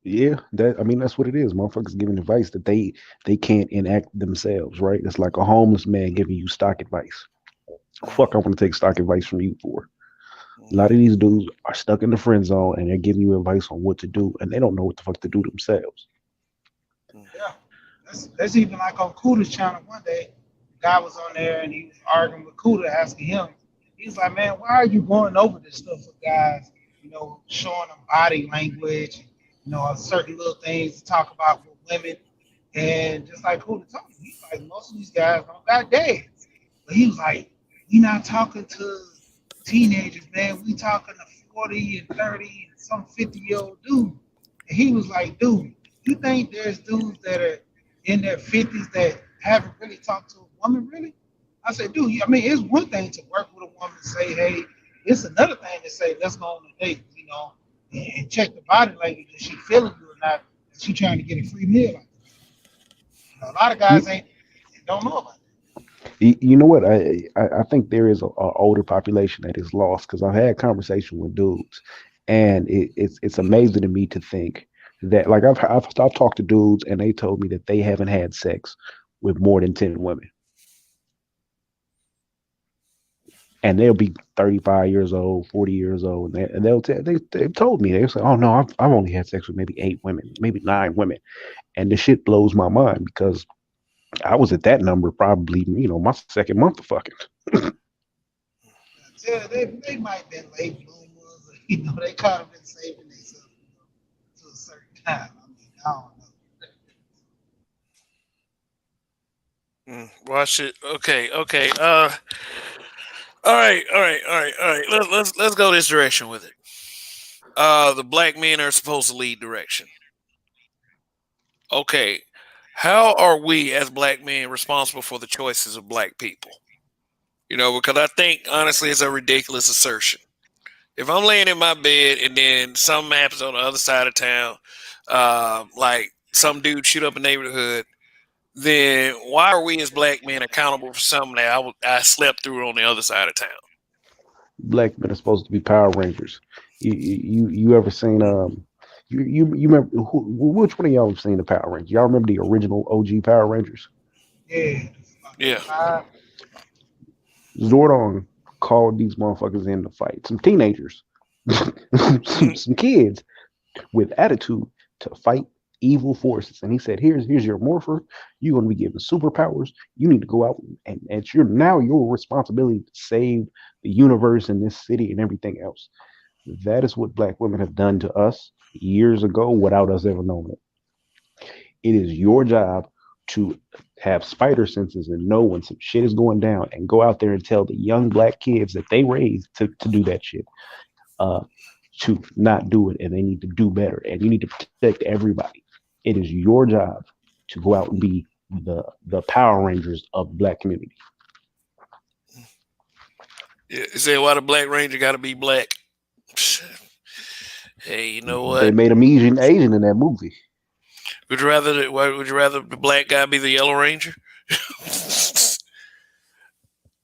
Yeah, that's what it is. Motherfuckers giving advice that they can't enact themselves, right? It's like a homeless man giving you stock advice. Fuck, I want to take stock advice from you for. A lot of these dudes are stuck in the friend zone and they're giving you advice on what to do, and they don't know what the fuck to do themselves. Yeah, that's even like on Cooter's channel one day. The guy was on there and he was arguing with Kuda, asking him. He's like, man, why are you going over this stuff with guys? You know, showing them body language, you know, certain little things to talk about with women. And just like Kuda told me, he's like, most of these guys don't got dads. But he was like, we not talking to teenagers, man. We talking to 40 and 30 and some 50-year-old dude. And he was like, dude, you think there's dudes that are in their 50s that haven't really talked to a woman, really? I said, dude, I mean, it's one thing to work with a woman and say, hey, it's another thing to say, let's go on a date, you know, and check the body language. Is she feeling you or not? Is she trying to get a free meal? You know, a lot of guys don't know about it. You know what? I think there is a older population that is lost because I've had conversation with dudes, and it's amazing to me to think that like I've talked to dudes and they told me that they haven't had sex with more than 10 women, and they'll be 35 years old, 40 years old, and they've told me they say, oh no, I've only had sex with maybe 8 women, maybe 9 women, and the shit blows my mind because I was at that number probably, you know, my second month of fucking. Yeah, they might have been late bloomers, or, you know, they kind of been saving themselves, you know, to a certain time. I mean, I don't know. Watch it. Okay. All right. Let's go this direction with it. The black men are supposed to lead direction. Okay. How are we as black men responsible for the choices of black people? You know, because I think honestly it's a ridiculous assertion. If I'm laying in my bed and then something happens on the other side of town, like some dude shoot up a neighborhood, then why are we as black men accountable for something that I slept through on the other side of town? Black men are supposed to be Power Rangers. You ever seen you remember which one of y'all have seen the Power Rangers? Y'all remember the original OG Power Rangers? Yeah. Zordon called these motherfuckers in to fight some teenagers, some kids with attitude to fight evil forces. And he said, here's your morpher. You're going to be given superpowers. You need to go out and it's now your responsibility to save the universe and this city and everything else. That is what black women have done to us years ago without us ever knowing it. It is your job to have spider senses and know when some shit is going down and go out there and tell the young black kids that they raised to do that shit, to not do it, and they need to do better, and you need to protect everybody. It is your job to go out and be the Power Rangers of the black community. Yeah, you say why the Black Ranger got to be black? Hey, you know what? They made him Asian in that movie. Would you rather the black guy be the Yellow Ranger?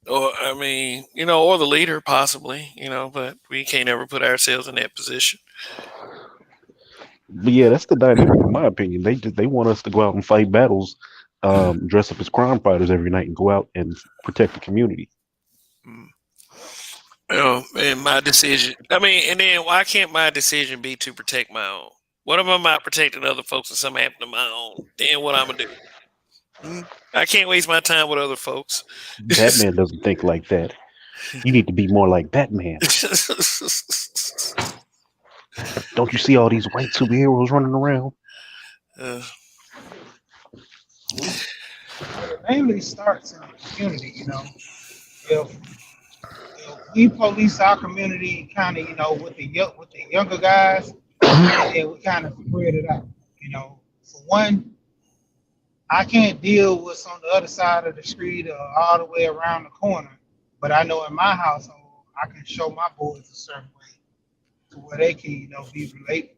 Or I mean, you know, or the leader possibly, you know, but we can't ever put ourselves in that position. But yeah, that's the dynamic in my opinion. They want us to go out and fight battles, dress up as crime fighters every night and go out and protect the community. And my decision. I mean, and then why can't my decision be to protect my own? What if I'm not protecting other folks and something happened to my own? Then what I'm gonna do? I can't waste my time with other folks. Batman doesn't think like that. You need to be more like Batman. Don't you see all these white superheroes running around? It mainly starts in the community, you know. If we police our community kind of, you know, with the younger guys, and we kind of spread it out, you know. For one, I can't deal with what's on the other side of the street or all the way around the corner, but I know in my household, I can show my boys a certain way to where they can, you know, be related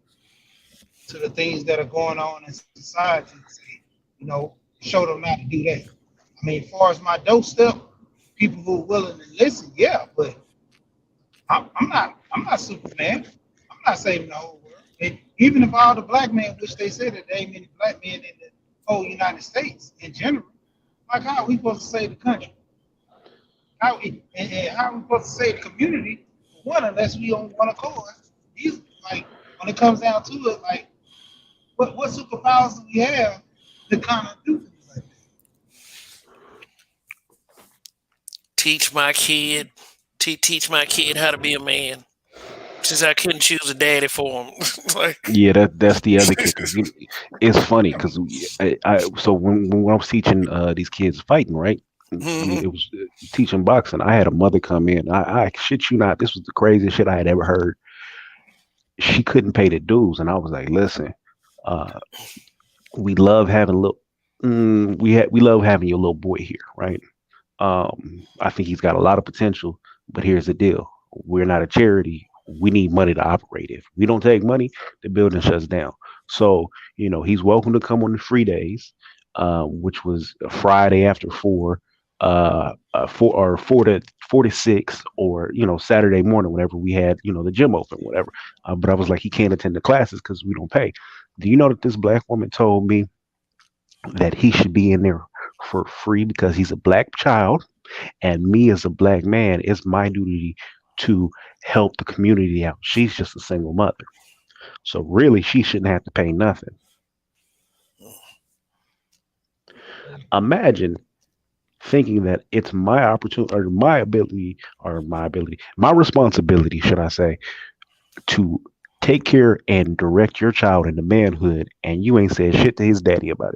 to the things that are going on in society. Say, you know, show them how to do that. I mean, as far as my doorstep, people who are willing to listen, yeah, but I'm not Superman. I'm not saving the whole world. And even if all the black men, which they said that there ain't many black men in the whole United States in general, like how are we supposed to save the country? How are we supposed to save the community? For one, unless we on one accord. Like when it comes down to it, like what superpowers do we have to kind of do things like teach my kid how to be a man, since I couldn't choose a daddy for him. Like, Yeah, that's the other kicker. It's funny because so when I was teaching these kids fighting, right? mhm. It was teaching boxing. I had a mother come in. I shit you not, this was the craziest shit I had ever heard. She couldn't pay the dues, and I was like, listen, uh, we love having little, we love having your little boy here, right? I think he's got a lot of potential, but here's the deal: we're not a charity. We need money to operate. If we don't take money, the building shuts down. So he's welcome to come on the free days, which was a Friday after 4, 4 to 6, or Saturday morning whenever we had the gym open, whatever. But I was like, he can't attend the classes because we don't pay. Do you know that this black woman told me that he should be in there for free because he's a black child, and me as a black man, it's my duty to help the community out. She's just a single mother, so really she shouldn't have to pay nothing. Imagine thinking that it's my opportunity or my responsibility, should I say, to take care and direct your child into manhood, and you ain't said shit to his daddy about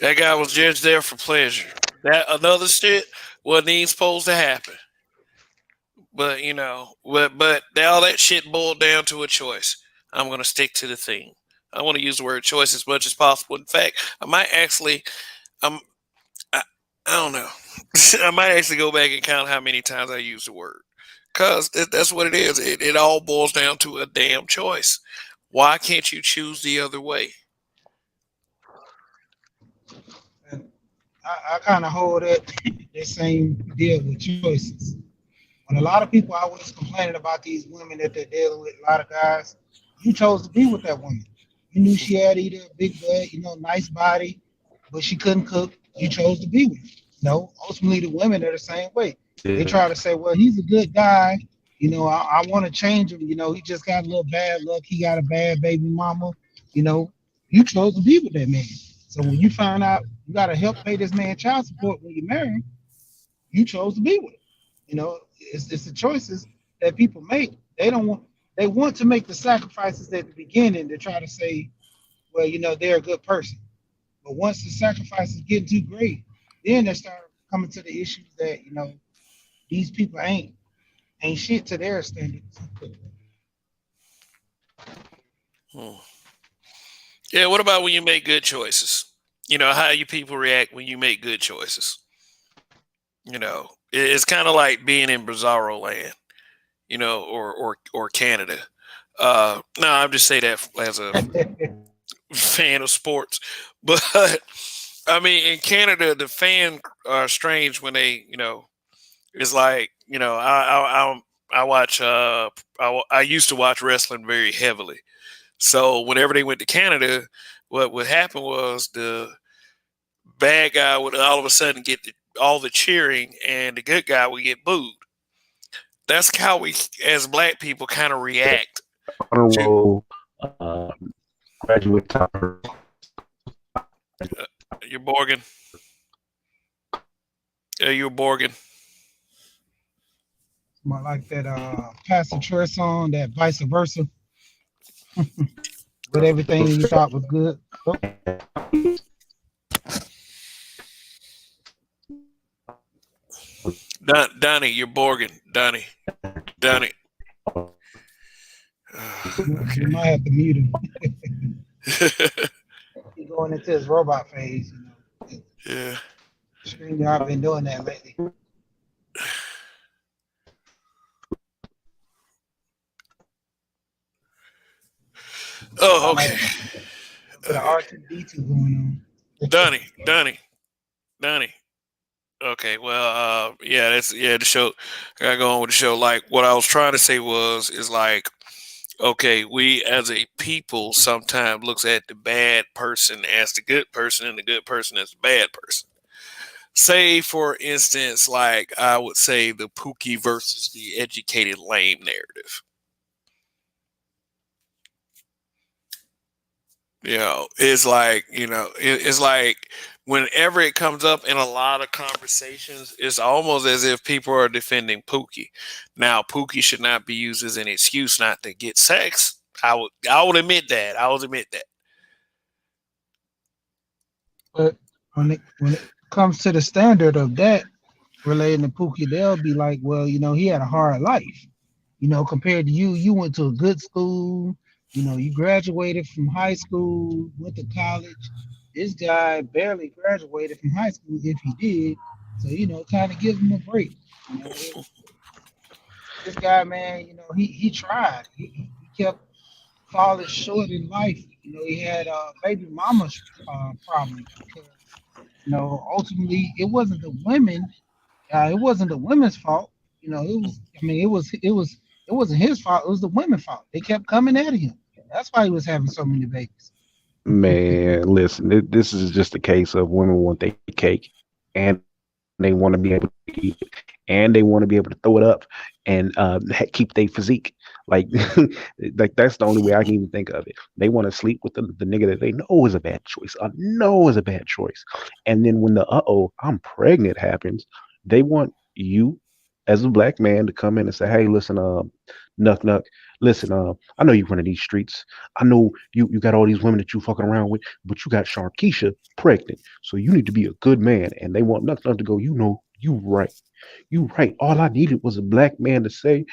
That guy was just there for pleasure. That another shit wasn't even supposed to happen. But but all that shit boiled down to a choice. I'm gonna stick to the theme. I want to use the word choice as much as possible. In fact, I might actually, I'm, I don't know. I might actually go back and count how many times I use the word, because that's what it is. It all boils down to a damn choice. Why can't you choose the other way? And I kind of hold that same deal with choices. When a lot of people always complaining about these women that they're dealing with, a lot of guys, you chose to be with that woman. You knew she had either a big butt, nice body, but she couldn't cook. You chose to be with her. No, ultimately the women are the same way. They it. try to say, well, he's a good guy. I want to change him. He just got a little bad luck. He got a bad baby mama. You know, you chose to be with that man. So when you find out you got to help pay this man child support when you marry him, you chose to be with him. It's the choices that people make. They want to make the sacrifices at the beginning to try to say, well, they're a good person. But once the sacrifices get too great, then they start coming to the issues that these people ain't shit to their standards. Hmm. Yeah. What about when you make good choices? How you people react when you make good choices. It's kind of like being in Bizarro Land, or Canada. No, I'm just say that as a fan of sports, but I mean, in Canada, the fan are strange when they, it's like, I watch, I used to watch wrestling very heavily. So whenever they went to Canada, what would happen was the bad guy would all of a sudden get all the cheering, and the good guy would get booed. That's how we, as black people, kind of react Honor to roll, uh, graduate time. your Borgin. Your Borgin. More like that Pastor Troy song, that vice versa, with everything you thought was good. Oh, Donnie, you're Borgin. Donnie. you might have to mute him. He's going into his robot phase. Yeah. Screen, I've been doing that lately. Oh, I might okay. have a bit of R2D2 going on. Donnie. Okay, well, yeah, the show. I gotta go on with the show. Like what I was trying to say is like, okay, we as a people sometimes looks at the bad person as the good person and the good person as the bad person. Say, for instance, like I would say the Pookie versus the educated lame narrative. It's like, it's like whenever it comes up in a lot of conversations, it's almost as if people are defending Pookie. Now, Pookie should not be used as an excuse not to get sex. I would admit that. I would admit that. But when it comes to the standard of that relating to Pookie, they'll be like, well, he had a hard life. Compared to you, you went to a good school. You graduated from high school, went to college. This guy barely graduated from high school, if he did. So, kind of give him a break. This guy, man, he tried. He kept falling short in life. He had baby mama problems because, ultimately it wasn't the women. It wasn't the women's fault. It was. I mean, it wasn't his fault. It was the women's fault. They kept coming at him. That's why he was having so many babies. Man, listen, this is just a case of women want their cake and they want to be able to eat it and they want to be able to throw it up and keep their physique. Like, like that's the only way I can even think of it. They want to sleep with the nigga that they know is a bad choice. I know is a bad choice. And then when the I'm pregnant happens, they want you as a black man to come in and say, hey, listen, Nuck Nuck, listen, I know you run these streets. I know you got all these women that you fucking around with, but you got Sharkeisha pregnant. So you need to be a good man. And they want Nuck Nuck to go, you right. You right. All I needed was a black man to say,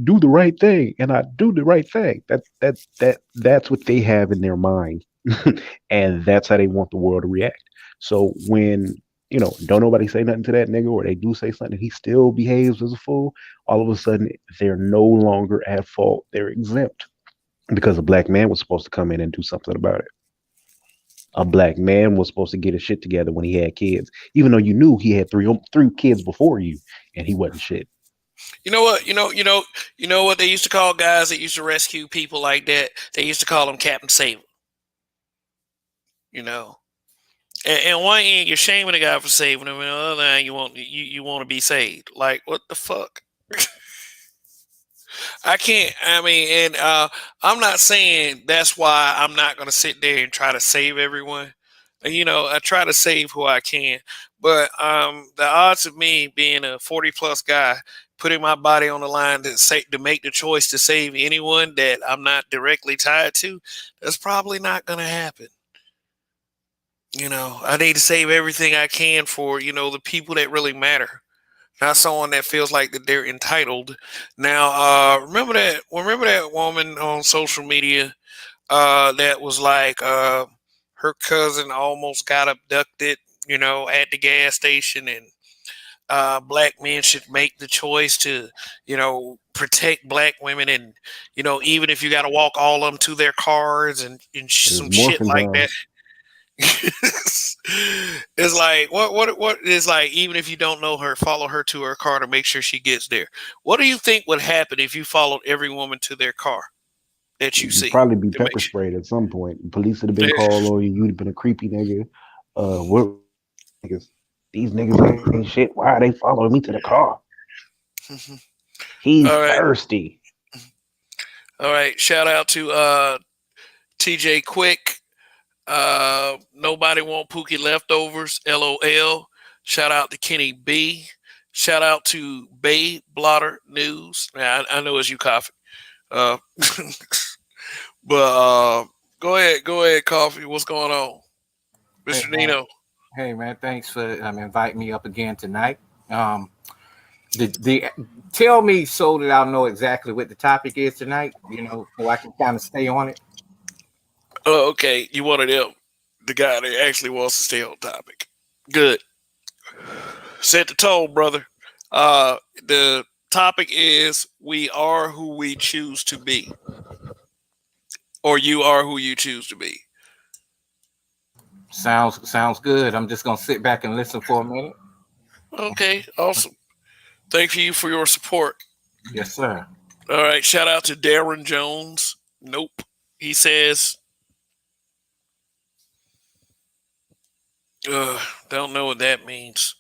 do the right thing. And I do the right thing. That's what they have in their mind. And that's how they want the world to react. So when don't nobody say nothing to that nigga, or they do say something, he still behaves as a fool. All of a sudden, they're no longer at fault. They're exempt because a black man was supposed to come in and do something about it. A black man was supposed to get his shit together when he had kids, even though you knew he had three kids before you, and he wasn't shit. You know what? You know what they used to call guys that used to rescue people like that? They used to call them Captain Saver. And one end you're shaming the guy for saving him, and the other end you want to be saved. Like, what the fuck? I can't. I mean, and I'm not saying that's why I'm not going to sit there and try to save everyone. I try to save who I can, but the odds of me being a 40+ guy, putting my body on the line to make the choice to save anyone that I'm not directly tied to, that's probably not going to happen. I need to save everything I can for, the people that really matter, not someone that feels like that they're entitled. Now, remember that woman on social media that was like her cousin almost got abducted, at the gas station, and black men should make the choice to, protect black women, and even if you got to walk all of them to their cars and some shit like that. It's like what is like, even if you don't know her, follow her to her car to make sure she gets there. What do you think would happen if you followed every woman to their car that you see? You'd probably be pepper sprayed at some point. Police would have been called on you. You'd have been a creepy nigga. What niggas? These niggas ain't shit. Why are they following me to the car? He's thirsty. All right. Shout out to TJ Quick. Nobody want Pookie leftovers. LOL. Shout out to Kenny B. Shout out to Bay Blotter News. I know it's you, Coffee. But go ahead, Coffee. What's going on, Mr. Nino? Hey man, thanks for inviting me up again tonight. Tell me so that I'll know exactly what the topic is tonight. So I can kind of stay on it. Oh, okay. You wanted him, the guy that actually wants to stay on topic. Good. Set the tone, brother. The topic is we are who we choose to be. Or you are who you choose to be. Sounds good. I'm just gonna sit back and listen for a minute. Okay, awesome. Thank you for your support. Yes, sir. All right, shout out to Darren Jones. Nope. He says, don't know what that means.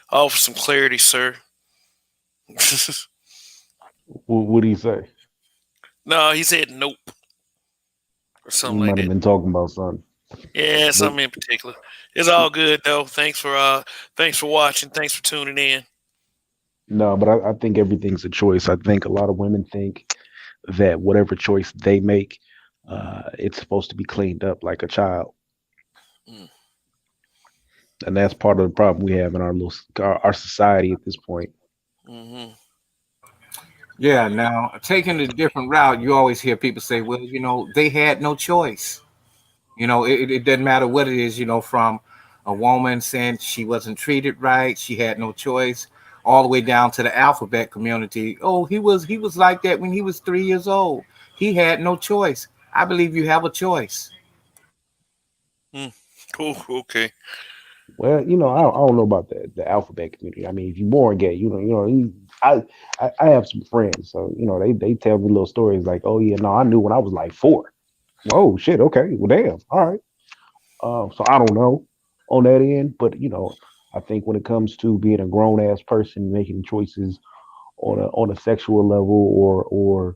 Offer some clarity, sir. What do you say? No, he said nope. Or something He like might that. have been talking about something. Yeah, But something in particular. It's all good though. Thanks for watching. Thanks for tuning in. no, but I think everything's a choice. I think a lot of women think that whatever choice they make, it's supposed to be cleaned up like a child, Mm. and that's part of the problem we have in our society at this point. Hmm. Yeah, now taking a different route, you always hear people say, well, they had no choice. It doesn't matter what it is, from a woman saying she wasn't treated right, she had no choice, all the way down to the alphabet community. Oh, he was like that when he was 3 years old. He had no choice. I believe you have a choice. Mm. Cool. Okay. Well, I don't know about the alphabet community. I mean, if you're born gay, I have some friends, so they tell me little stories like, oh yeah, no, I knew when I was like 4. Oh shit, okay, well damn, all right. So I don't know on that end, but I think when it comes to being a grown ass person making choices on a sexual level or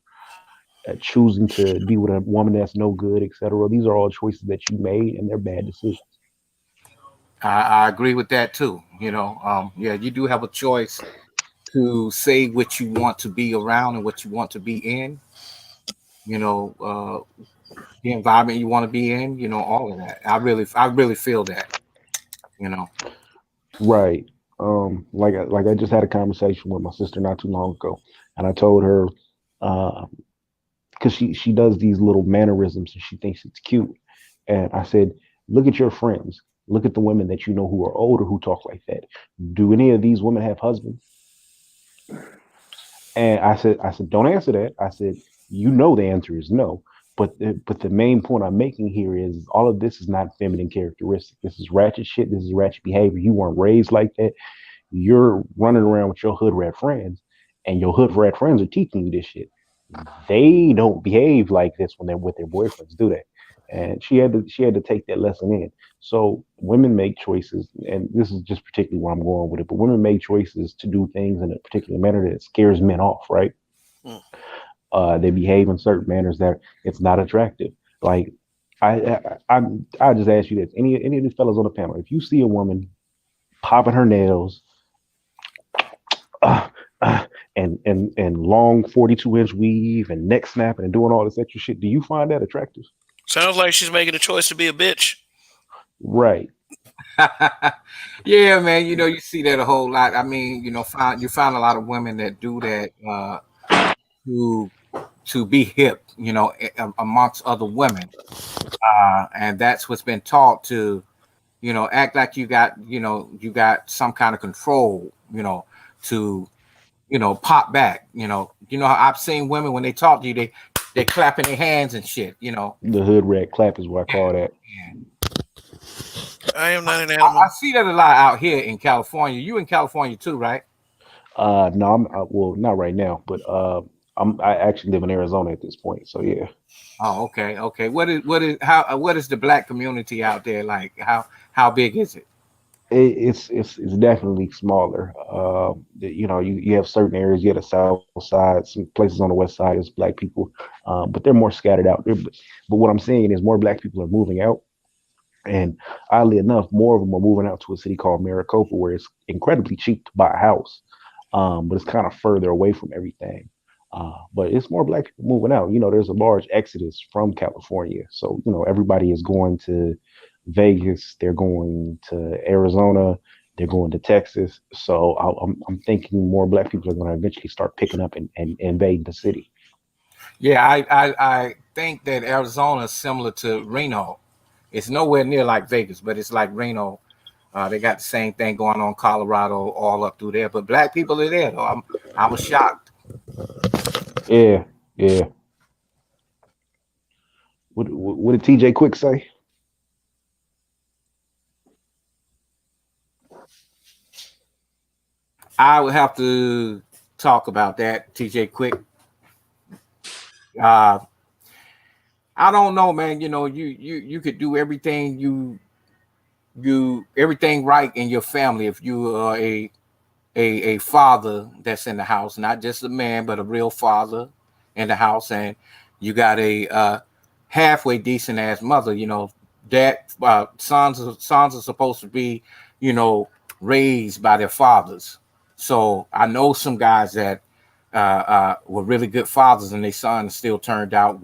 choosing to be with a woman that's no good, etc. These are all choices that you made, and they're bad decisions. I agree with that too. Yeah, you do have a choice to say what you want to be around and what you want to be in. The environment you want to be in. All of that. I really feel that. You know. Right. Like I just had a conversation with my sister not too long ago, and I told her, because she does these little mannerisms and she thinks it's cute, and I said, look at your friends, look at the women that you know who are older who talk like that. Do any of these women have husbands? And I said, don't answer that. I said, the answer is no. But the main point I'm making here is all of this is not feminine characteristic. This is ratchet shit. This is ratchet behavior. You weren't raised like that. You're running around with your hood rat friends, and your hood rat friends are teaching you this shit. They don't behave like this when they're with their boyfriends, do they? And she had to take that lesson in. So women make choices, and this is just particularly where I'm going with it. But women make choices to do things in a particular manner that scares men off, right? Mm. They behave in certain manners that it's not attractive. Like I just ask you this: any of these fellas on the panel, if you see a woman popping her nails, uh, and long 42-inch weave and neck snapping and doing all this extra shit, do you find that attractive? Sounds like she's making a choice to be a bitch. Right. Yeah, man. You see that a whole lot. I mean, you find a lot of women that do that to to be hip. Amongst other women, and that's what's been taught to act like you got some kind of control. To pop back. How I've seen women when they talk to you, they clapping their hands and shit. The hood rat clap is what I call that. I am not an I animal. see that a lot out here in California. You in California too, right? No, well, not right now, but I actually live in Arizona at this point. So yeah. Oh, okay, okay. What is the black community out there like? How big is it? It's definitely smaller. You have certain areas. You have the south side, some places on the west side is black people, but they're more scattered out. But what I'm saying is more black people are moving out, and oddly enough, more of them are moving out to a city called Maricopa, where it's incredibly cheap to buy a house, but it's kind of further away from everything. But it's more black people moving out. There's a large exodus from California, so everybody is going to Vegas, they're going to Arizona, they're going to Texas. So I'm thinking more black people are going to eventually start picking up and invading the city. Yeah, I think that Arizona is similar to Reno. It's nowhere near like Vegas, but it's like Reno. They got the same thing going on, Colorado, all up through there. But black people are there. Though. I was shocked. Yeah, yeah. What did TJ Quick say? I would have to talk about that, TJ Quick. Uh, I don't know, man. You could do everything everything right in your family if you are a father that's in the house, not just a man, but a real father in the house, and you got a halfway decent ass mother. sons are supposed to be, raised by their fathers. So I know some guys that were really good fathers, and their sons still turned out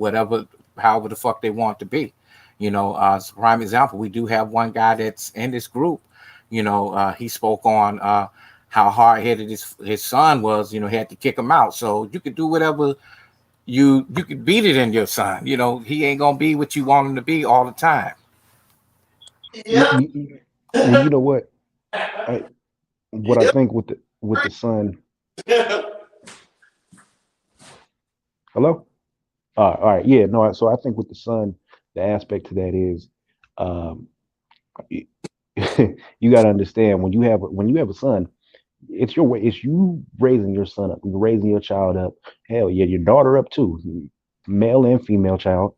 however the fuck they want to be. As a prime example, we do have one guy that's in this group. He spoke on how hard-headed his son was. He had to kick him out. So you could do whatever you could beat it in your son. He ain't gonna be what you want him to be all the time. Well, you know what? What I think with the son. Hello. All right. Yeah. No. So I think with the son, the aspect to that is, you got to understand when you have a son, it's your way. It's you raising your son up. You're raising your child up. Hell yeah, your daughter up too. Male and female child.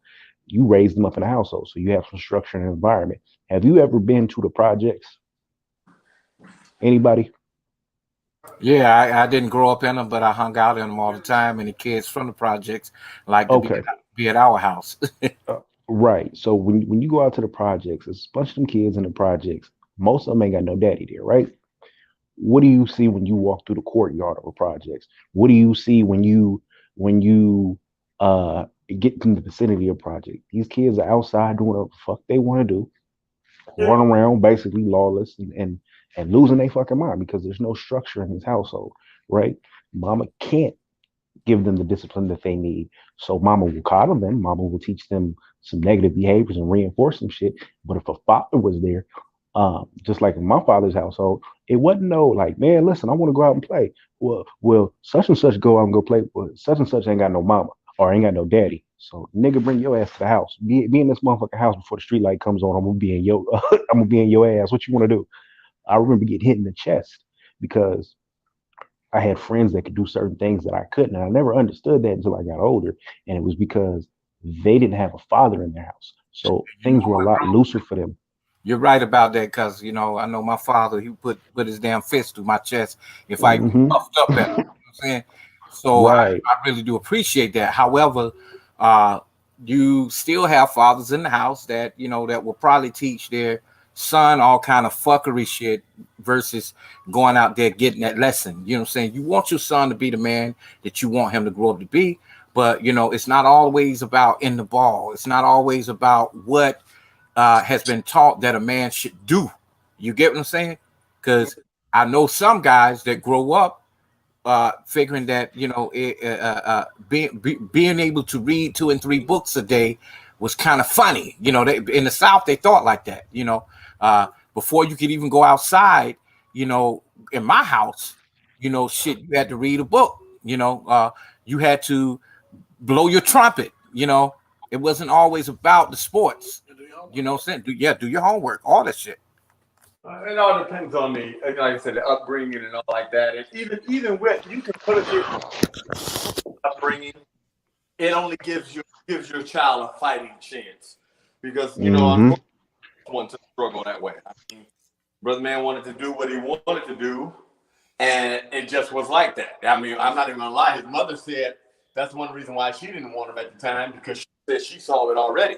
You raise them up in a household, so you have some structure and environment. Have you ever been to the projects? Anybody? Yeah, I didn't grow up in them, but I hung out in them all the time. And the kids from the projects like to be at our house. Right. So when you go out to the projects, there's a bunch of them kids in the projects. Most of them ain't got no daddy there, right? What do you see when you walk through the courtyard of a projects? What do you see when you get in the vicinity of project? These kids are outside doing what the fuck they want to do, running around basically lawless and losing their fucking mind because there's no structure in his household, right? Mama can't give them the discipline that they need. So mama will coddle them, mama will teach them some negative behaviors and reinforce some shit. But if a father was there, just like in my father's household, it wasn't no like, man, listen, I want to go out and play. Well, such and such go out and go play. Well, such and such ain't got no mama or ain't got no daddy. So nigga, bring your ass to the house. Be in this motherfucking house before the street light comes on. I'm gonna be in your ass. What you want to do? I remember getting hit in the chest because I had friends that could do certain things that I couldn't. And I never understood that until I got older. And it was because they didn't have a father in their house. So things were a lot looser for them. You're right about that because, I know my father, he put his damn fist through my chest if I puffed up at him. You know what I'm saying? So right. I really do appreciate that. However, you still have fathers in the house that, that will probably teach their son all kind of fuckery shit versus going out there getting that lesson. You know what I'm saying? You want your son to be the man that you want him to grow up to be, but it's not always about in the ball. It's not always about what has been taught that a man should do. You get what I'm saying? Because I know some guys that grow up figuring that being able to read 2 and 3 books a day was kind of funny. In the South they thought like that. Before you could even go outside, in my house, shit, you had to read a book. You had to blow your trumpet. It wasn't always about the sports. You know what I'm saying? Do your homework, all that shit. It all depends on like I said, the upbringing and all like that. And even with you can put it upbringing, it only gives your child a fighting chance because I'm one to struggle that way. I mean, brother man wanted to do what he wanted to do, and it just was like that. I mean, I'm not even gonna lie. His mother said that's one reason why she didn't want him at the time because she said she saw it already.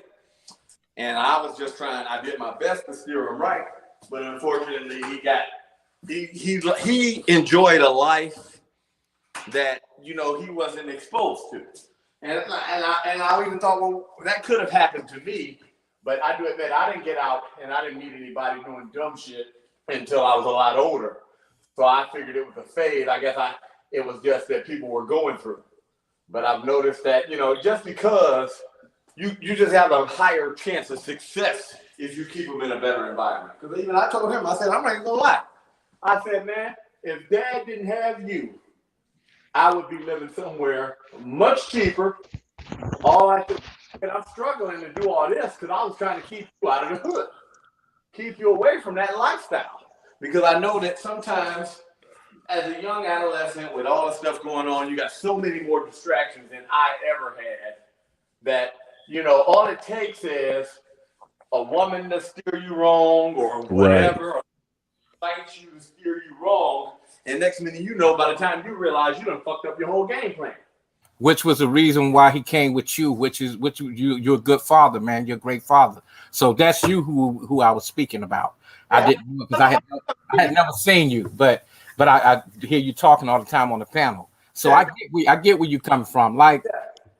And I was just I did my best to steer him right. But unfortunately, he enjoyed a life that, he wasn't exposed to. And I even thought, well, that could have happened to me. But I do admit, I didn't get out and I didn't meet anybody doing dumb shit until I was a lot older. So I figured it was a phase. I guess it was just that people were going through. But I've noticed that, just because you just have a higher chance of success if you keep them in a better environment. Because even I told him, I said, I'm not even gonna lie. I said, man, if dad didn't have you, I would be living somewhere much cheaper. And I'm struggling to do all this because I was trying to keep you out of the hood, keep you away from that lifestyle. Because I know that sometimes as a young adolescent with all the stuff going on, you got so many more distractions than I ever had that, all it takes is a woman to steer you wrong or whatever, or fight you to steer you wrong. And next minute, by the time you realize you done fucked up your whole game plan. which was the reason why he came with you, you're a good father, man. You're a great father. So that's you who I was speaking about. I didn't, because I had never seen you, but I hear you talking all the time on the panel. So I get where you come from. Like,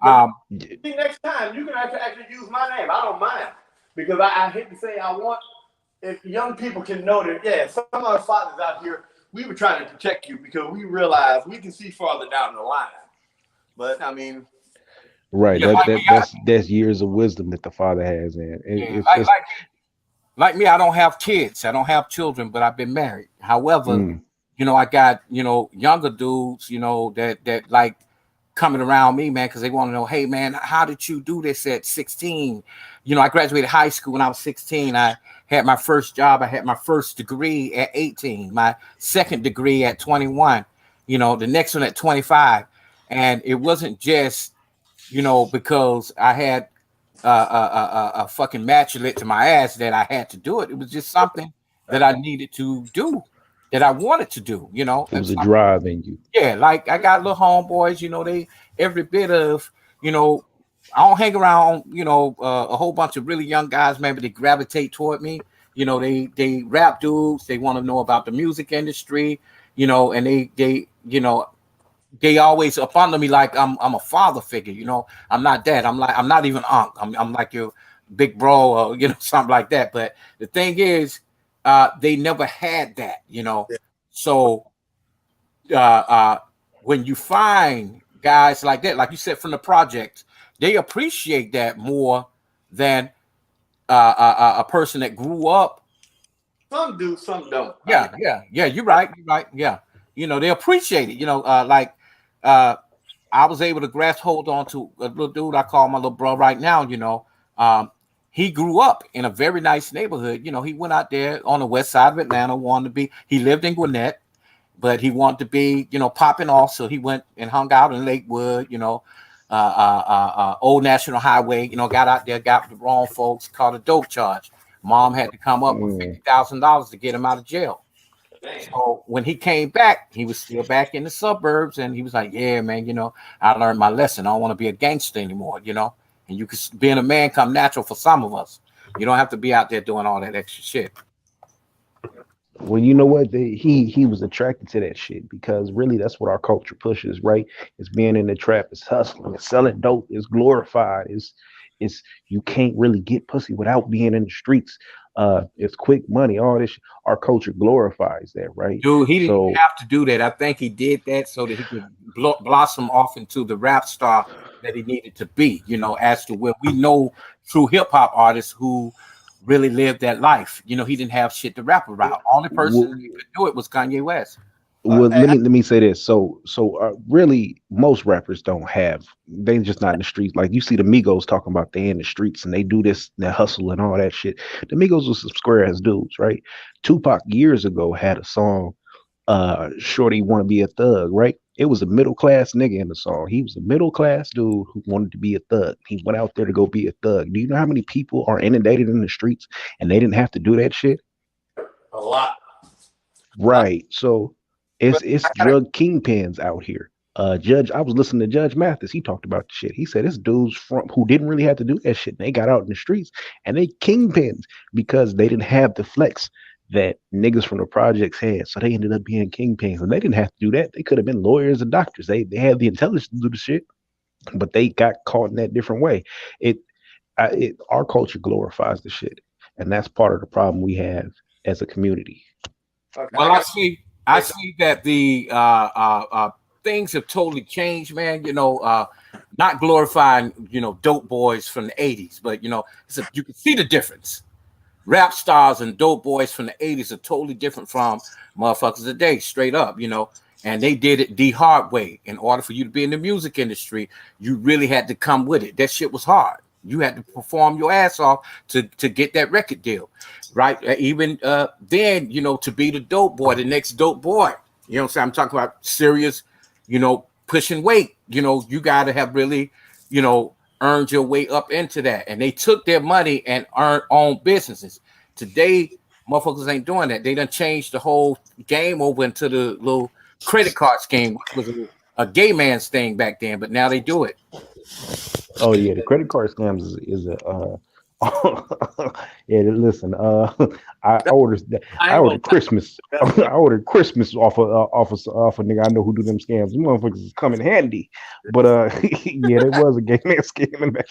next time you can actually use my name. I don't mind, because I hate to say, I want, if young people can know that, yeah, some of our fathers out here, we were trying to protect you because we realize we can see farther down the line. But I mean, right. Yeah, That's years of wisdom that the father has, and it's like, just like me, I don't have kids. I don't have children, but I've been married. However, you know, I got, you know, younger dudes, you know, that like coming around me, man, because they want to know, hey, man, how did you do this at 16? You know, I graduated high school when I was 16. I had my first job. I had my first degree at 18, my second degree at 21, you know, the next one at 25. And it wasn't just, you know, because I had a fucking matchlet to my ass that I had to do it. It was just something that I needed to do, that I wanted to do, you know. it was a drive in you. Yeah, like I got little homeboys, you know, they every bit of, you know, I don't hang around, you know, a whole bunch of really young guys, man, but they gravitate toward me. You know, they rap dudes, they want to know about the music industry, you know, and they you know, they always up under me like I'm a father figure, you know. I'm not that. I'm not even unc. I'm like your big bro or you know, something like that. But the thing is, they never had that, you know. So when you find guys like that, like you said from the project, they appreciate that more than a person that grew up. some do, some don't. Yeah. You're right. Yeah, you know, they appreciate it. You know, like I was able to hold on to a little dude I call my little bro right now. You know, he grew up in a very nice neighborhood. You know, he went out there on the west side of Atlanta, wanted to be. He lived in Gwinnett, but he wanted to be, you know, popping off. So he went and hung out in Lakewood. You know, Old National Highway. You know, got out there, got the wrong folks, caught a dope charge. Mom had to come up with $50,000 to get him out of jail. So when he came back, he was still back in the suburbs, and he was like, "Yeah, man, you know, I learned my lesson. I don't want to be a gangster anymore, you know." And you can being a man come natural for some of us. You don't have to be out there doing all that extra shit. Well, you know what? He was attracted to that shit because really that's what our culture pushes, right? It's being in the trap, it's hustling, it's selling dope, it's glorified, it's you can't really get pussy without being in the streets. It's quick money, all this. Our culture glorifies that, right? Dude, he didn't have to do that. I think he did that so that he could blossom off into the rap star that he needed to be, you know, as to where we know true hip hop artists who really lived that life. You know, he didn't have shit to rap about. Only person who could do it was Kanye West. Well, let me say this. So really, most rappers don't have. They just not in the streets. Like you see the Migos talking about they in the streets and they do this, they hustle and all that shit. The Migos was some square ass dudes, right? Tupac years ago had a song, "Shorty Want to Be a Thug," right? It was a middle class nigga in the song. He was a middle class dude who wanted to be a thug. He went out there to go be a thug. Do you know how many people are inundated in the streets and they didn't have to do that shit? A lot. Right. So it's drug kingpins out here. I was listening to Judge Mathis. He talked about the shit. He said it's dudes from who didn't really have to do that shit. And they got out in the streets and they kingpins because they didn't have the flex that niggas from the projects had. So they ended up being kingpins. And they didn't have to do that. They could have been lawyers and doctors. They had the intelligence to do the shit, but they got caught in that different way. Our culture glorifies the shit. And that's part of the problem we have as a community. Okay. Well, I see that the things have totally changed, man. You know, not glorifying, you know, dope boys from the 80s, but you know, you can see the difference. Rap stars and dope boys from the 80s are totally different from motherfuckers today, straight up, you know. And they did it the hard way. In order for you to be in the music industry, you really had to come with it. That shit was hard. You had to perform your ass off to get that record deal, right? Even then, you know, to be the dope boy, the next dope boy. You know what I'm saying? I'm talking about serious, you know, pushing weight. You know, you got to have really, you know, earned your way up into that. And they took their money and owned businesses. Today, motherfuckers ain't doing that. They done changed the whole game over into the little credit card scheme, which was a gay man's thing back then, but now they do it. Oh yeah, the credit card scams is a yeah. Listen, I ordered I I ain't gonna ordered Christmas. I ordered Christmas off a nigga I know who do them scams. Them motherfuckers is come in handy. But yeah, there was a gay man scamming back.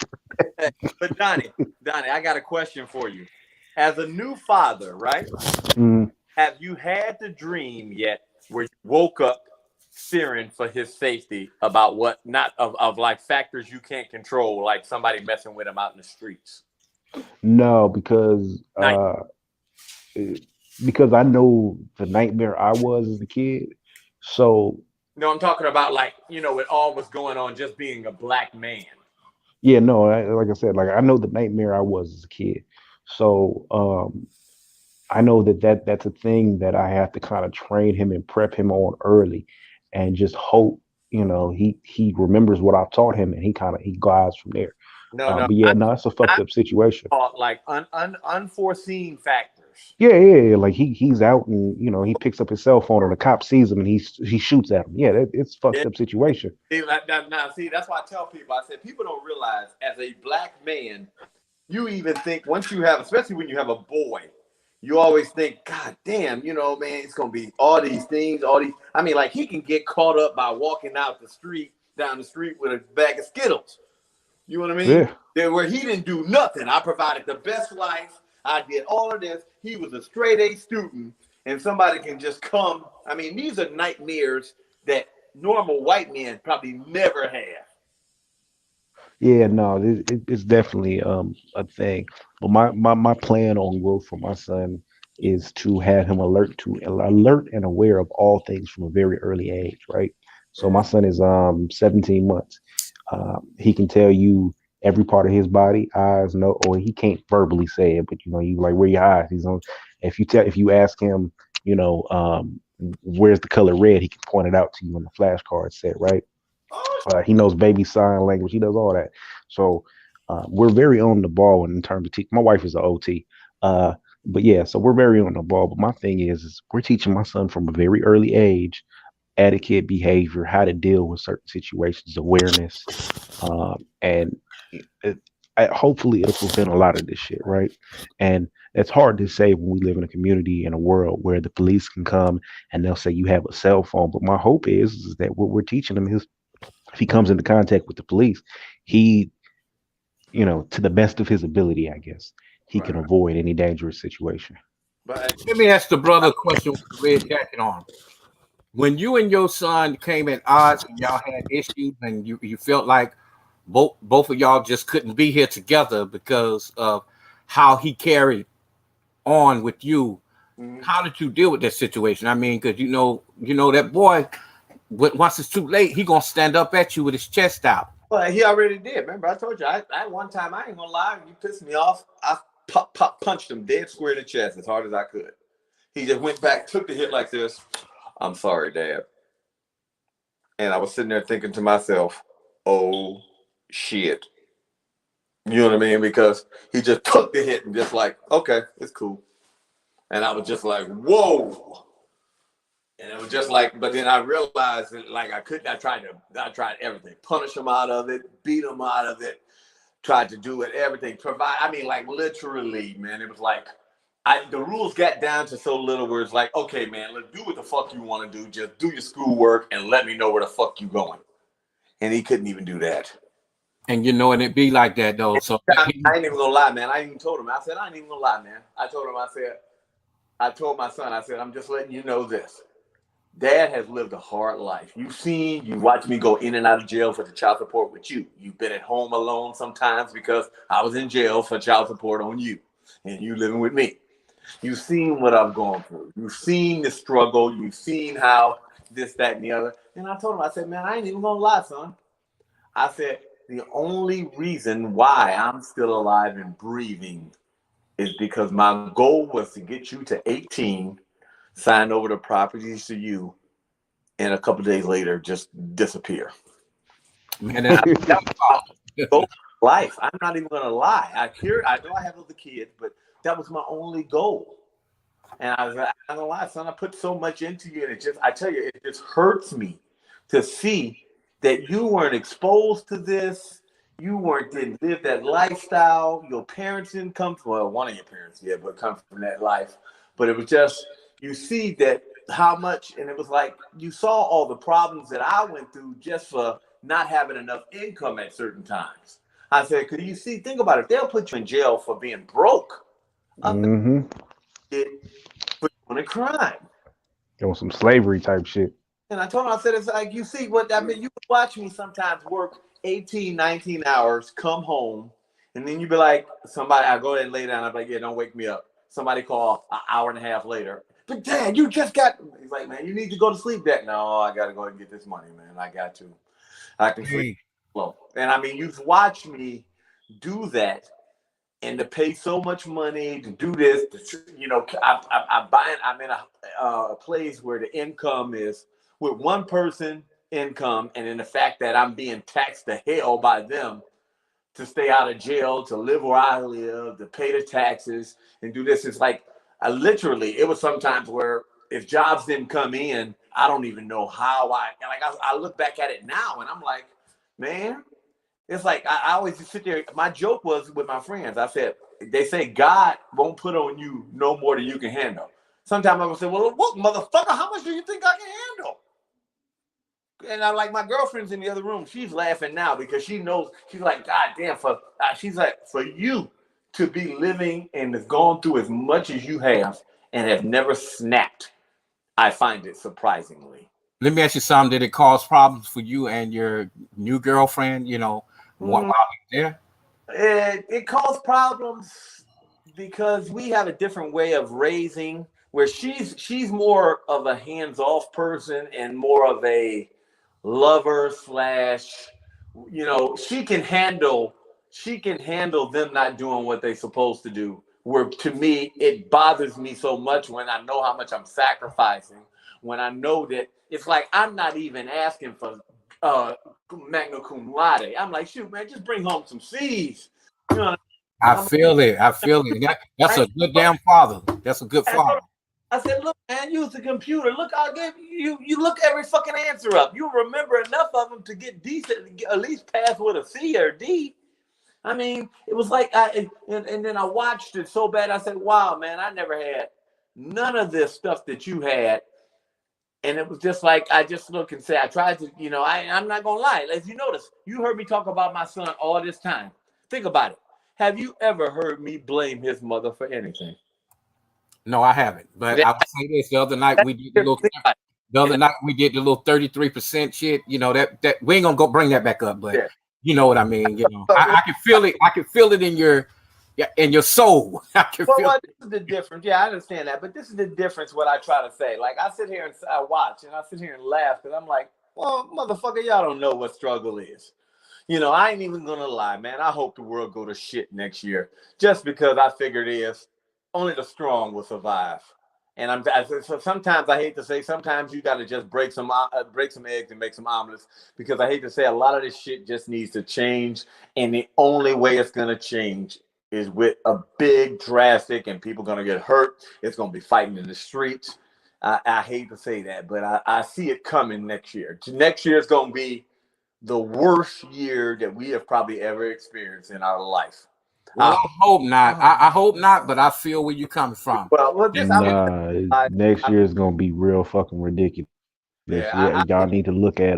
lie. But Donnie, I got a question for you. As a new father, right? Mm, Have you had the dream yet where you woke up fearing for his safety about what not of like factors you can't control, like somebody messing with him out in the streets? no, because Night. because I know the nightmare I was as a kid. So No, I'm talking about like, it all was going on just being a black man. yeah, no, like I said, like I know the nightmare I was as a kid. So I know that's a thing that I have to kind of train him and prep him on early, and just hope he remembers what I taught him and he glides from there. No, But yeah, no, it's a fucked I up situation. thought like unforeseen factors. Yeah. Like he's out and he picks up his cell phone and the cop sees him and he shoots at him. Yeah, it's Yeah. fucked up situation. See, now, see, that's why I tell people. I said people don't realize as a black man, you even think once you have, especially when you have a boy, you always think, God damn, man, it's gonna be all these things, all these. I mean, like he can get caught up by walking down the street with a bag of Skittles. You know what I mean? Yeah. There where he didn't do nothing. I provided the best life. I did all of this. He was a straight A student, and somebody can just come. I mean, these are nightmares that normal white men probably never have. Yeah, no, it's definitely a thing. But my plan on growth for my son is to have him alert and aware of all things from a very early age, right? So my son is 17 months. He can tell you every part of his body, eyes, no, or he can't verbally say it, but you like where your eyes. He's on. If you ask him, where's the color red, he can point it out to you on the flashcard set, right? He knows baby sign language. He does all that. So we're very on the ball in terms of my wife is an OT. But yeah, so we're very on the ball. But my thing is we're teaching my son from a very early age etiquette, behavior, how to deal with certain situations, awareness, and it, hopefully it'll prevent a lot of this shit, right? And it's hard to say when we live in a community in a world where the police can come and they'll say you have a cell phone. But my hope is that what we're teaching him is if he comes into contact with the police, he, to the best of his ability, I guess, he can avoid any dangerous situation. But Let me ask the brother a question with the red jacket on. When you and your son came at odds and y'all had issues and you felt like both of y'all just couldn't be here together because of how he carried on with you, how did you deal with that situation? I mean, because you know that boy, once it's too late, he gonna stand up at you with his chest out. well, he already did. Remember, I told you. I one time, I ain't gonna lie. You pissed me off. I punched him dead square in the chest as hard as I could. He just went back, took the hit like this. I'm sorry, Dad. And I was sitting there thinking to myself, oh shit. You know what I mean? Because he just took the hit and just like, okay, it's cool. And I was just like, whoa. And it was just like, but then I realized that like I tried everything. Punish him out of it, beat him out of it, tried to do it, everything. I mean, like literally, man, it was like the rules got down to so little where it's like, okay, man, let's do what the fuck you want to do. Just do your schoolwork and let me know where the fuck you going. And he couldn't even do that. And and it be like that though. So I ain't even gonna lie, man. I even told him. I said, I ain't even gonna lie, man. I told told my son, I said, I'm just letting you know this. Dad has lived a hard life. You watched me go in and out of jail for the child support with you. You've been at home alone sometimes because I was in jail for child support on you and you living with me. You've seen what I've gone through. You've seen the struggle. You've seen how this, that, and the other. And I told him, I said, man, I ain't even gonna lie, son. I said, the only reason why I'm still alive and breathing is because my goal was to get you to 18, sign over the properties to you, and a couple of days later just disappear. man, Life. I'm not even gonna lie. I know I have other kids, but that was my only goal. And I was like, I'm not gonna lie, son, I put so much into you, and I tell you, it just hurts me to see that you weren't exposed to this. You didn't live that lifestyle. Your parents didn't come from, well, one of your parents, yeah, but come from that life. But it was just, you see that how much, and it was like, you saw all the problems that I went through just for not having enough income at certain times. I said, could you see, think about it. They'll put you in jail for being broke. Mm-hmm. For doing a crime. Doing some slavery type shit. And I told him, I said, it's like, you see what, I mean, you can watch me sometimes work 18, 19 hours, come home, and then you be like, somebody, I go ahead and lay down. I'm like, yeah, don't wake me up. Somebody call an hour and a half later. But Dad, you just got, he's like, man, you need to go to sleep, Dad. No, I got to go and get this money, man. I got to. I can sleep slow. And I mean, you've watched me do that. And to pay so much money to do this, you know, I'm in a place where the income is with one person income, and in the fact that I'm being taxed to hell by them to stay out of jail, to live where I live, to pay the taxes and do this. It's like, it was sometimes where if jobs didn't come in, I don't even know how I look back at it now and I'm like, man, it's like I always sit there. My joke was with my friends. I said, they say God won't put on you no more than you can handle. Sometimes I would say, well, what, motherfucker, how much do you think I can handle? And I'm like, my girlfriend's in the other room. She's laughing now because she knows. She's like, God damn, she's like, for you to be living and have gone through as much as you have and have never snapped, I find it surprisingly. Let me ask you something. Did it cause problems for you and your new girlfriend, you know, while you're there? It caused problems because we have a different way of raising, where she's more of a hands-off person and more of a lover / you know, she can handle them not doing what they're supposed to do. Where to me, it bothers me so much when I know how much I'm sacrificing, when I know that it's like I'm not even asking for magna cum laude. I'm like, shoot, man, just bring home some C's. You know, I feel it. That's a good damn father. That's a good father. I said, look, man, use the computer. Look, I'll give you. You look every fucking answer up. You remember enough of them to get decent, at least pass with a C or D. I mean, it was like and then I watched it so bad. I said, wow, man, I never had none of this stuff that you had. And it was just like, I just look and say, I tried to, you know, I'm not going to lie. As you notice, you heard me talk about my son all this time. Think about it. Have you ever heard me blame his mother for anything? No, I haven't. But I would say this: the other night we did the little 33% shit. You know that we ain't gonna go bring that back up, but you know what I mean. You know, I can feel it. I can feel it in your soul. I can feel it. This is the difference. Yeah, I understand that, but this is the difference. What I try to say, like I sit here and I watch and I sit here and laugh because I'm like, well, motherfucker, y'all don't know what struggle is. You know, I ain't even gonna lie, man. I hope the world go to shit next year, just because I figured is only the strong will survive. And so sometimes I hate to say, sometimes you got to just break some eggs and make some omelets, because I hate to say a lot of this shit just needs to change. And the only way it's going to change is with a big drastic, and people going to get hurt. It's going to be fighting in the streets. I hate to say that, but I see it coming next year. Next year is going to be the worst year that we have probably ever experienced in our life. Well, I hope not. I hope not, but I feel where you're coming from. Next year is gonna be real fucking ridiculous. Y'all need to look at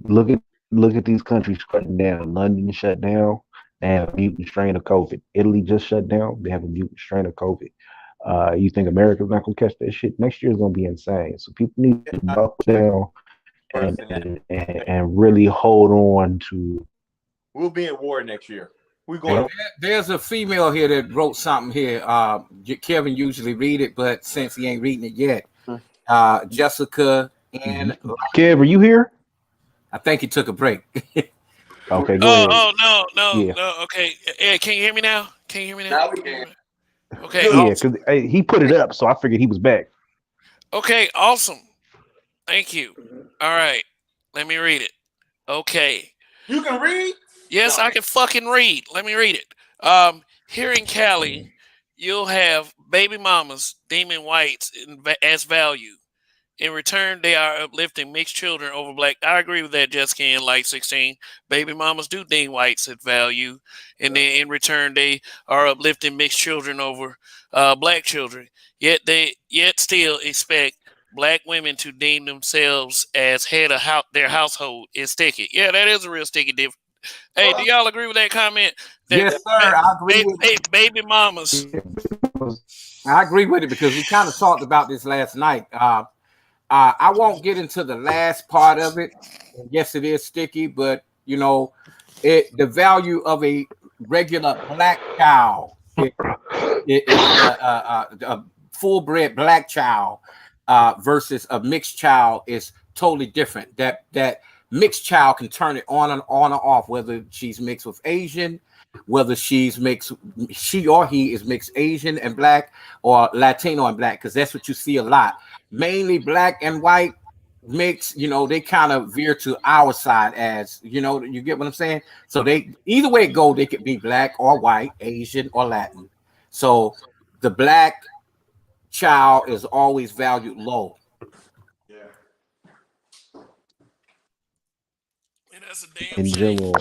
look at these countries shutting down. London shut down. They have a mutant strain of COVID. Italy just shut down. They have a mutant strain of COVID. You think America's not gonna catch that shit? Next year is gonna be insane. So people need to buckle down and really hold on to. We'll be in war next year. There's a female here that wrote something here. Kevin usually read it, but since he ain't reading it yet, Jessica and Kev, are you here? I think he took a break. Okay, go ahead. No. Okay, Ed, can you hear me now? Now we can. Okay, yeah, because he put it up, so I figured he was back. Okay, awesome. Thank you. All right, let me read it. Okay. You can read? Yes, no. I can fucking read. Let me read it. Here in Cali, you'll have baby mamas deeming whites as value. in return, they are uplifting mixed children over black. I agree with that, Jessica and Light 16. Baby mamas do deem whites at value, and then in return, they are uplifting mixed children over black children. Yet still expect black women to deem themselves as head of their household is sticky. Yeah, that is a real sticky difference. Hey, do y'all agree with that comment? That Yes, sir. I agree with baby mamas. I agree with it because we kind of talked about this last night. I won't get into the last part of it. Yes, it is sticky, but you know, the value of a regular black cow, a full-bred black child versus a mixed child is totally different. That mixed child can turn it on or off, whether she's mixed with Asian, whether she or he is mixed Asian and black or Latino and black, because that's what you see a lot. Mainly black and white mix, you know, they kind of veer to our side, as you know, you get what I'm saying? So they either way it go, they could be black or white, Asian or Latin. So the black child is always valued low. That's a damn In shame. general,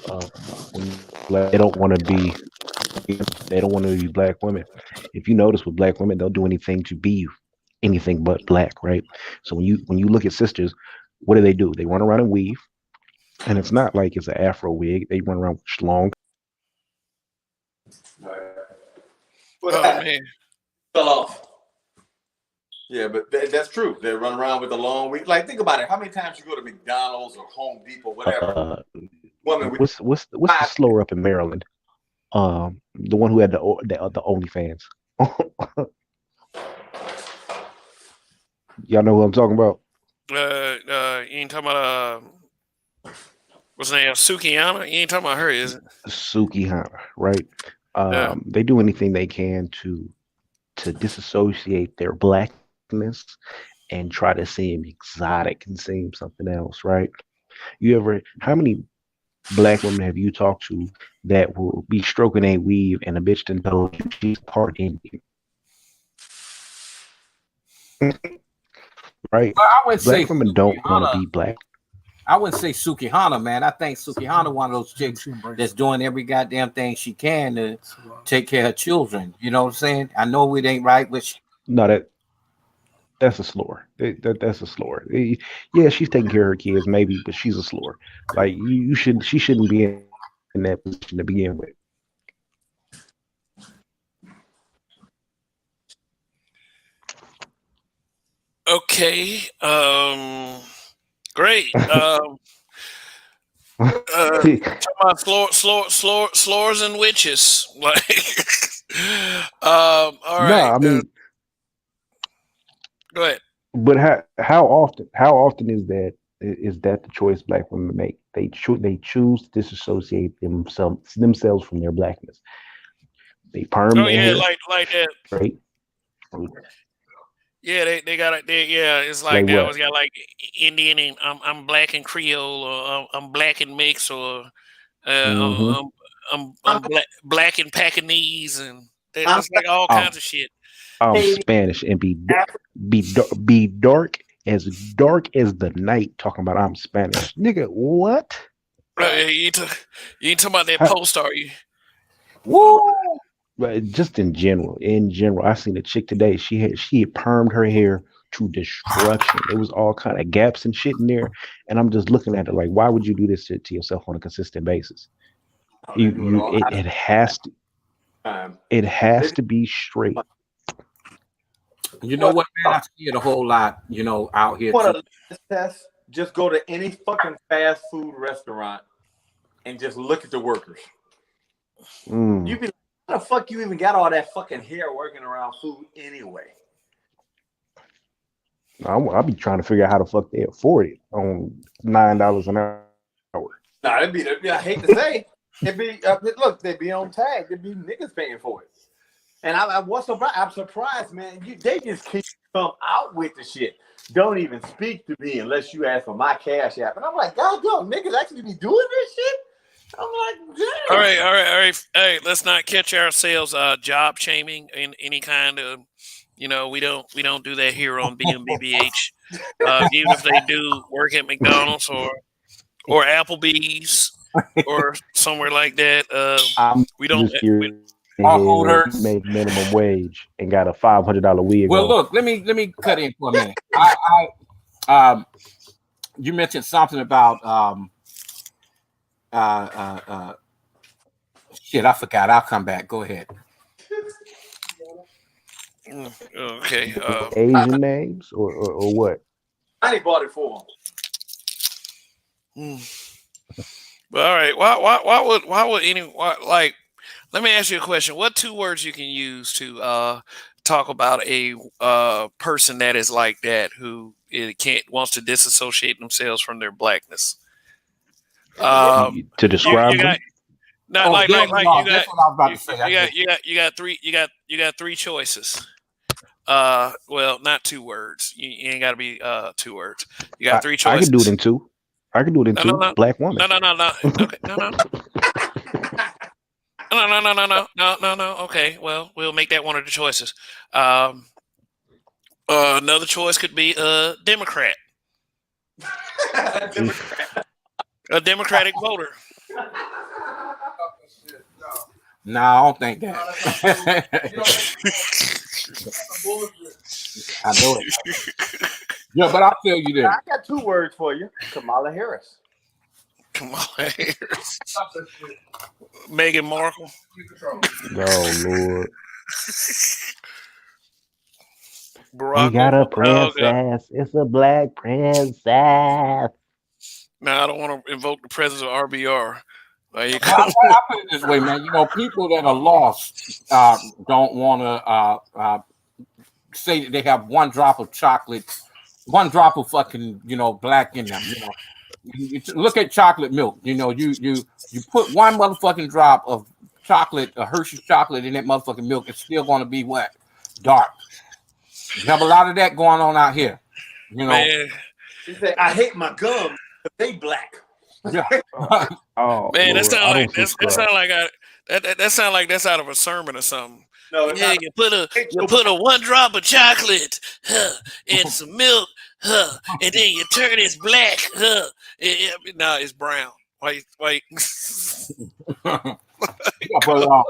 they don't want to be. They don't want to be black women. If you notice with black women, they'll do anything to be anything but black, right? So when you look at sisters, what do? They run around and weave, and it's not like it's an afro wig. They run around with long. Oh man. Fell off. Yeah, but that's true. They run around with a long week. Like, think about it. How many times you go to McDonald's or Home Depot, whatever? What's the slower up in Maryland? The one who had the OnlyFans. Y'all know who I'm talking about? You ain't talking about what's her name? Sukihana? You ain't talking about her, is it? Sukihana, right? Yeah. They do anything they can to disassociate their blackness and try to seem exotic and seem something else, right? How many black women have you talked to that will be stroking a weave and a bitch done told you she's part Indian? Right? Well, I wouldn't say Black women don't want to Sukihana. be black. I wouldn't say Sukihana, man. I think Sukihana one of those chicks that's doing every goddamn thing she can to take care of children. You know what I'm saying? I know it ain't right, but No, that's a slur. That's a slur. Yeah, she's taking care of her kids, maybe, but she's a slur. Like she shouldn't be in that position to begin with. Okay. Great. Talking about slurs and witches. Like, all right. No, I mean, go ahead. but how often is that the choice black women make? They choose to disassociate themselves from their blackness. They perm Oh their yeah, hair, like that. right? Yeah, they got it. Yeah, it's like Like they what? always got like Indian and I'm black and Creole, or I'm black and mix, or Mm-hmm. I'm black and Pakinese, and that's like all kinds of shit. I'm Spanish and be dark as the night. Talking about I'm Spanish, nigga. What? You ain't talking about that How- post, are you? woo! But just in general, I seen a chick today. She had permed her hair to destruction. There was all kind of gaps and shit in there, and I'm just looking at it like, why would you do this to yourself on a consistent basis? It has to be straight. You know what, man? I see it a whole lot, you know, out here. Want Too. to test? Just go to any fucking fast food restaurant and just look at the workers. Mm. You be like, how the fuck you even got all that fucking hair working around food anyway? I'll be trying to figure out how the fuck they afford it on $9 an hour. Nah, it'd be I hate to say, it'd be look, they'd be on tag. There'd be niggas paying for it. And I'm surprised, man. They just keep come out with the shit. Don't even speak to me unless you ask for my cash app. And I'm like, God, niggas actually be doing this shit? I'm like, damn. All right. Hey, let's not catch ourselves job shaming in any kind of, You know, we don't do that here on BMBBH. Even if they do work at McDonald's or Applebee's or somewhere like that, I'm we don't. just curious. Our holders. He made minimum wage and got a $500 wig. Well, on. look, let me cut in for a minute. You mentioned something about shit. I forgot. I'll come back. Go ahead. Okay. Asian names or what? I ain't bought it for him. But all right. Why would like? Let me ask you a question. What 2 words you can use to talk about a person that is like that, who wants to disassociate themselves from their blackness? To describe them? Not like that's what I was about to say. You got 3 choices. Well, not 2 words. You ain't got to be 2 words. You got 3 choices. I can do it in 2. I can do it in 2. No. Black woman. No. Okay, no. Okay, well, we'll make that one of the choices. Another choice could be a Democrat. A Democratic voter. No, I don't think that. I know it. Yeah, but I'll tell you this. I got 2 words for you. Kamala Harris. Kamala Harris. Meghan Markle. Oh Lord. Barack We got a Obama. princess. It's a black princess. No, I don't want to invoke the presence of RBR. There you go. I put it this way, man. You know, people that are lost don't want to say that they have 1 drop of chocolate, 1 drop of fucking, black in them. You know, you look at chocolate milk. You know, you put 1 motherfucking drop of chocolate, a Hershey's chocolate in that motherfucking milk. It's still going to be what? Dark. You have a lot of that going on out here. You know, Man. She said, "I hate my gum, but they black." Yeah. Oh Man, Lord, that sound like that's out of a sermon or something. No, Yeah, you put a 1 drop of chocolate in some milk, and then you turn it black. No, it's brown. Wait. Yeah, but,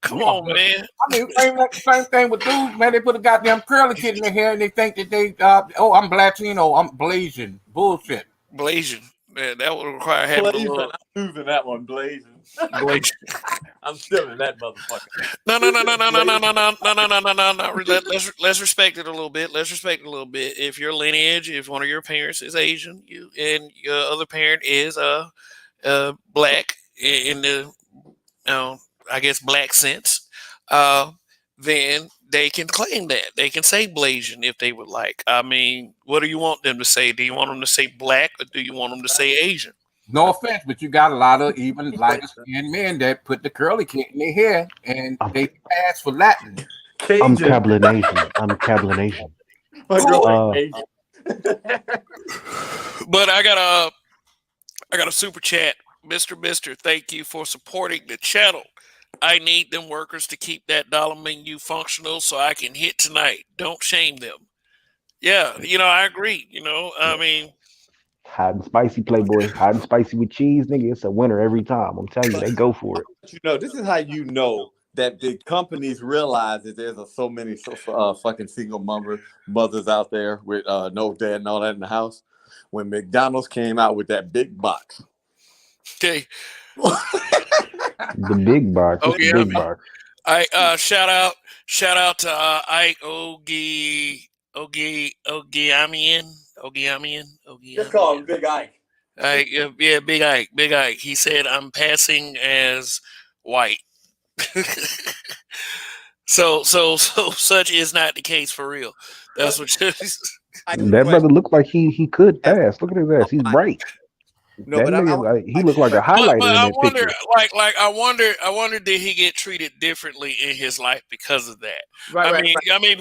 Come on, man. I mean, same thing with dudes, man. They put a goddamn curly kid in their hair and they think that they, I'm Latino, I'm Blasian. Bullshit. Blazing. Man, that would require having a Blazing. little. I'm moving that one, blazing. I'm still in that motherfucker. No. Let's respect it a little bit. If your lineage, if one of your parents is Asian, and your other parent is black in the, I guess, black sense, then they can claim that. They can say Blasian if they would like. I mean, what do you want them to say? Do you want them to say black or do you want them to say Asian? No offense, but you got a lot of even lighter skinned men that put the curly kid in their hair and they pass for Latin. I'm Cablinasian. But I got a super chat. Mr. Thank you for supporting the channel. I need them workers to keep that dollar menu functional so I can hit tonight. Don't shame them. Yeah, I agree. I mean, hot and spicy Playboy, hot and spicy with cheese, nigga. It's a winner every time. I'm telling you, they go for it. This is how you know that the companies realize that there's so many fucking single mothers out there with no dad and all that in the house. When McDonald's came out with that big box. Okay. The big box. Okay, The big box. I shout out to Ike Ogiamian. Just call him Big Ike. Yeah, Big Ike. He said, "I'm passing as white." so such is not the case for real. That's what. That brother looked like he could pass. Look at his ass. He's bright. No, that but nigga, he looked like a highlighter but in I that wonder, picture. I wonder, did he get treated differently in his life because of that? Right. I mean,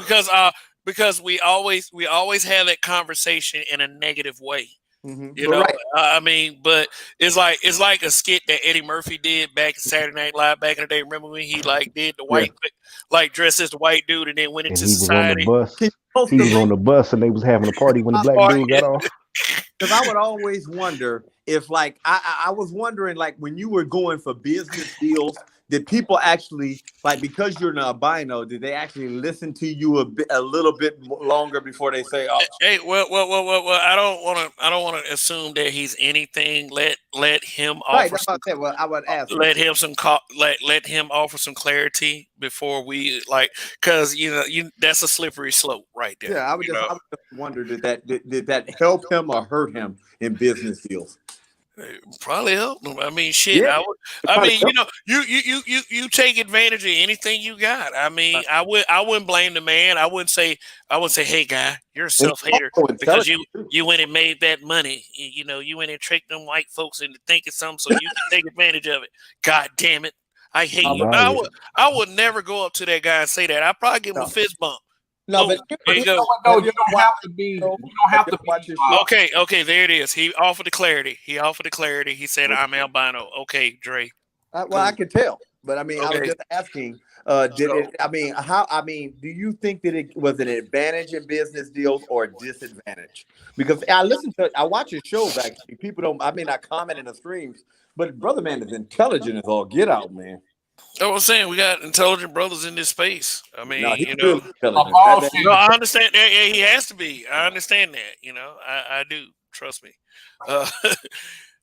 because we always have that conversation in a negative way. You But know, right. I mean, but it's like a skit that Eddie Murphy did back in Saturday Night Live back in the day. Remember when he like did the white, like dressed as the white dude, and then went And into he was on the society. bus. Can you post He the was on link? the bus, and they was having a party when the black Party. dude got off. Because I would always wonder if, like, I was wondering, like, when you were going for business deals, did people actually, like, because you're an albino, did they actually listen to you a little bit longer before they say, "Oh, Hey, well, I don't want to assume that he's anything. Let him right"? offer That's what I said. Well, I would ask. let him some let him offer some clarity before we like, because that's a slippery slope right there. Yeah, I would just wonder, did that help him or hurt him in business deals? Probably help them. I mean, shit. Yeah, I probably mean, you take advantage of anything you got. I mean, I wouldn't blame the man. I wouldn't say, hey guy, you're a self hater because you went and made that money. You went and tricked them white folks into thinking something so you can take advantage of it. God damn it, I hate you. Right. I would never go up to that guy and say that. I'd probably give him a fist bump. No, Oh, but there you go. No, you don't have to be. You don't have to watch be. his show. Okay, there it is. He offered the clarity. He said, "I'm albino." Okay, Dre. Well, I could tell, but I mean, I was Okay. just asking. Did it? I mean, how? I mean, do you think that it was an advantage in business deals or a disadvantage? Because I watch his shows. Actually, people don't. I mean, I comment in the streams, but brother man is intelligent as all get out, man. I was saying we got intelligent brothers in this space. I mean, No, he's you know. really intelligent. all That- shit. No, I understand that. Yeah, he has to be. I understand that. I do. Trust me. All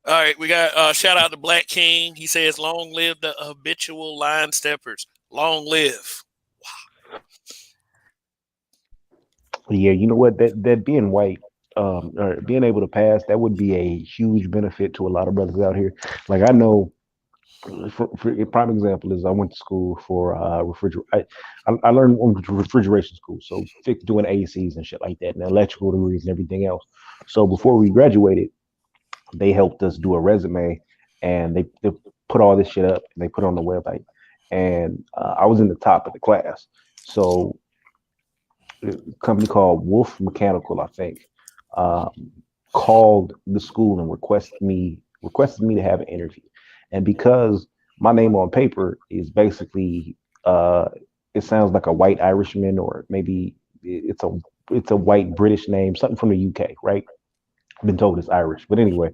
right, we got shout out to Black King. He says, "Long live the habitual line steppers. Long live." Yeah, you know what? That being white, or being able to pass, that would be a huge benefit to a lot of brothers out here. Like I know, for a prime example is I went to school for I learned refrigeration school, so doing ACs and shit like that, and electrical degrees and everything else. So before we graduated, they helped us do a resume, and they put all this shit up and they put it on the website, and I was in the top of the class. So a company called Wolf Mechanical, I think, called the school and requested me to have an interview. And because my name on paper is basically, it sounds like a white Irishman, or maybe it's a white British name, something from the UK, right? I've been told it's Irish, but anyway,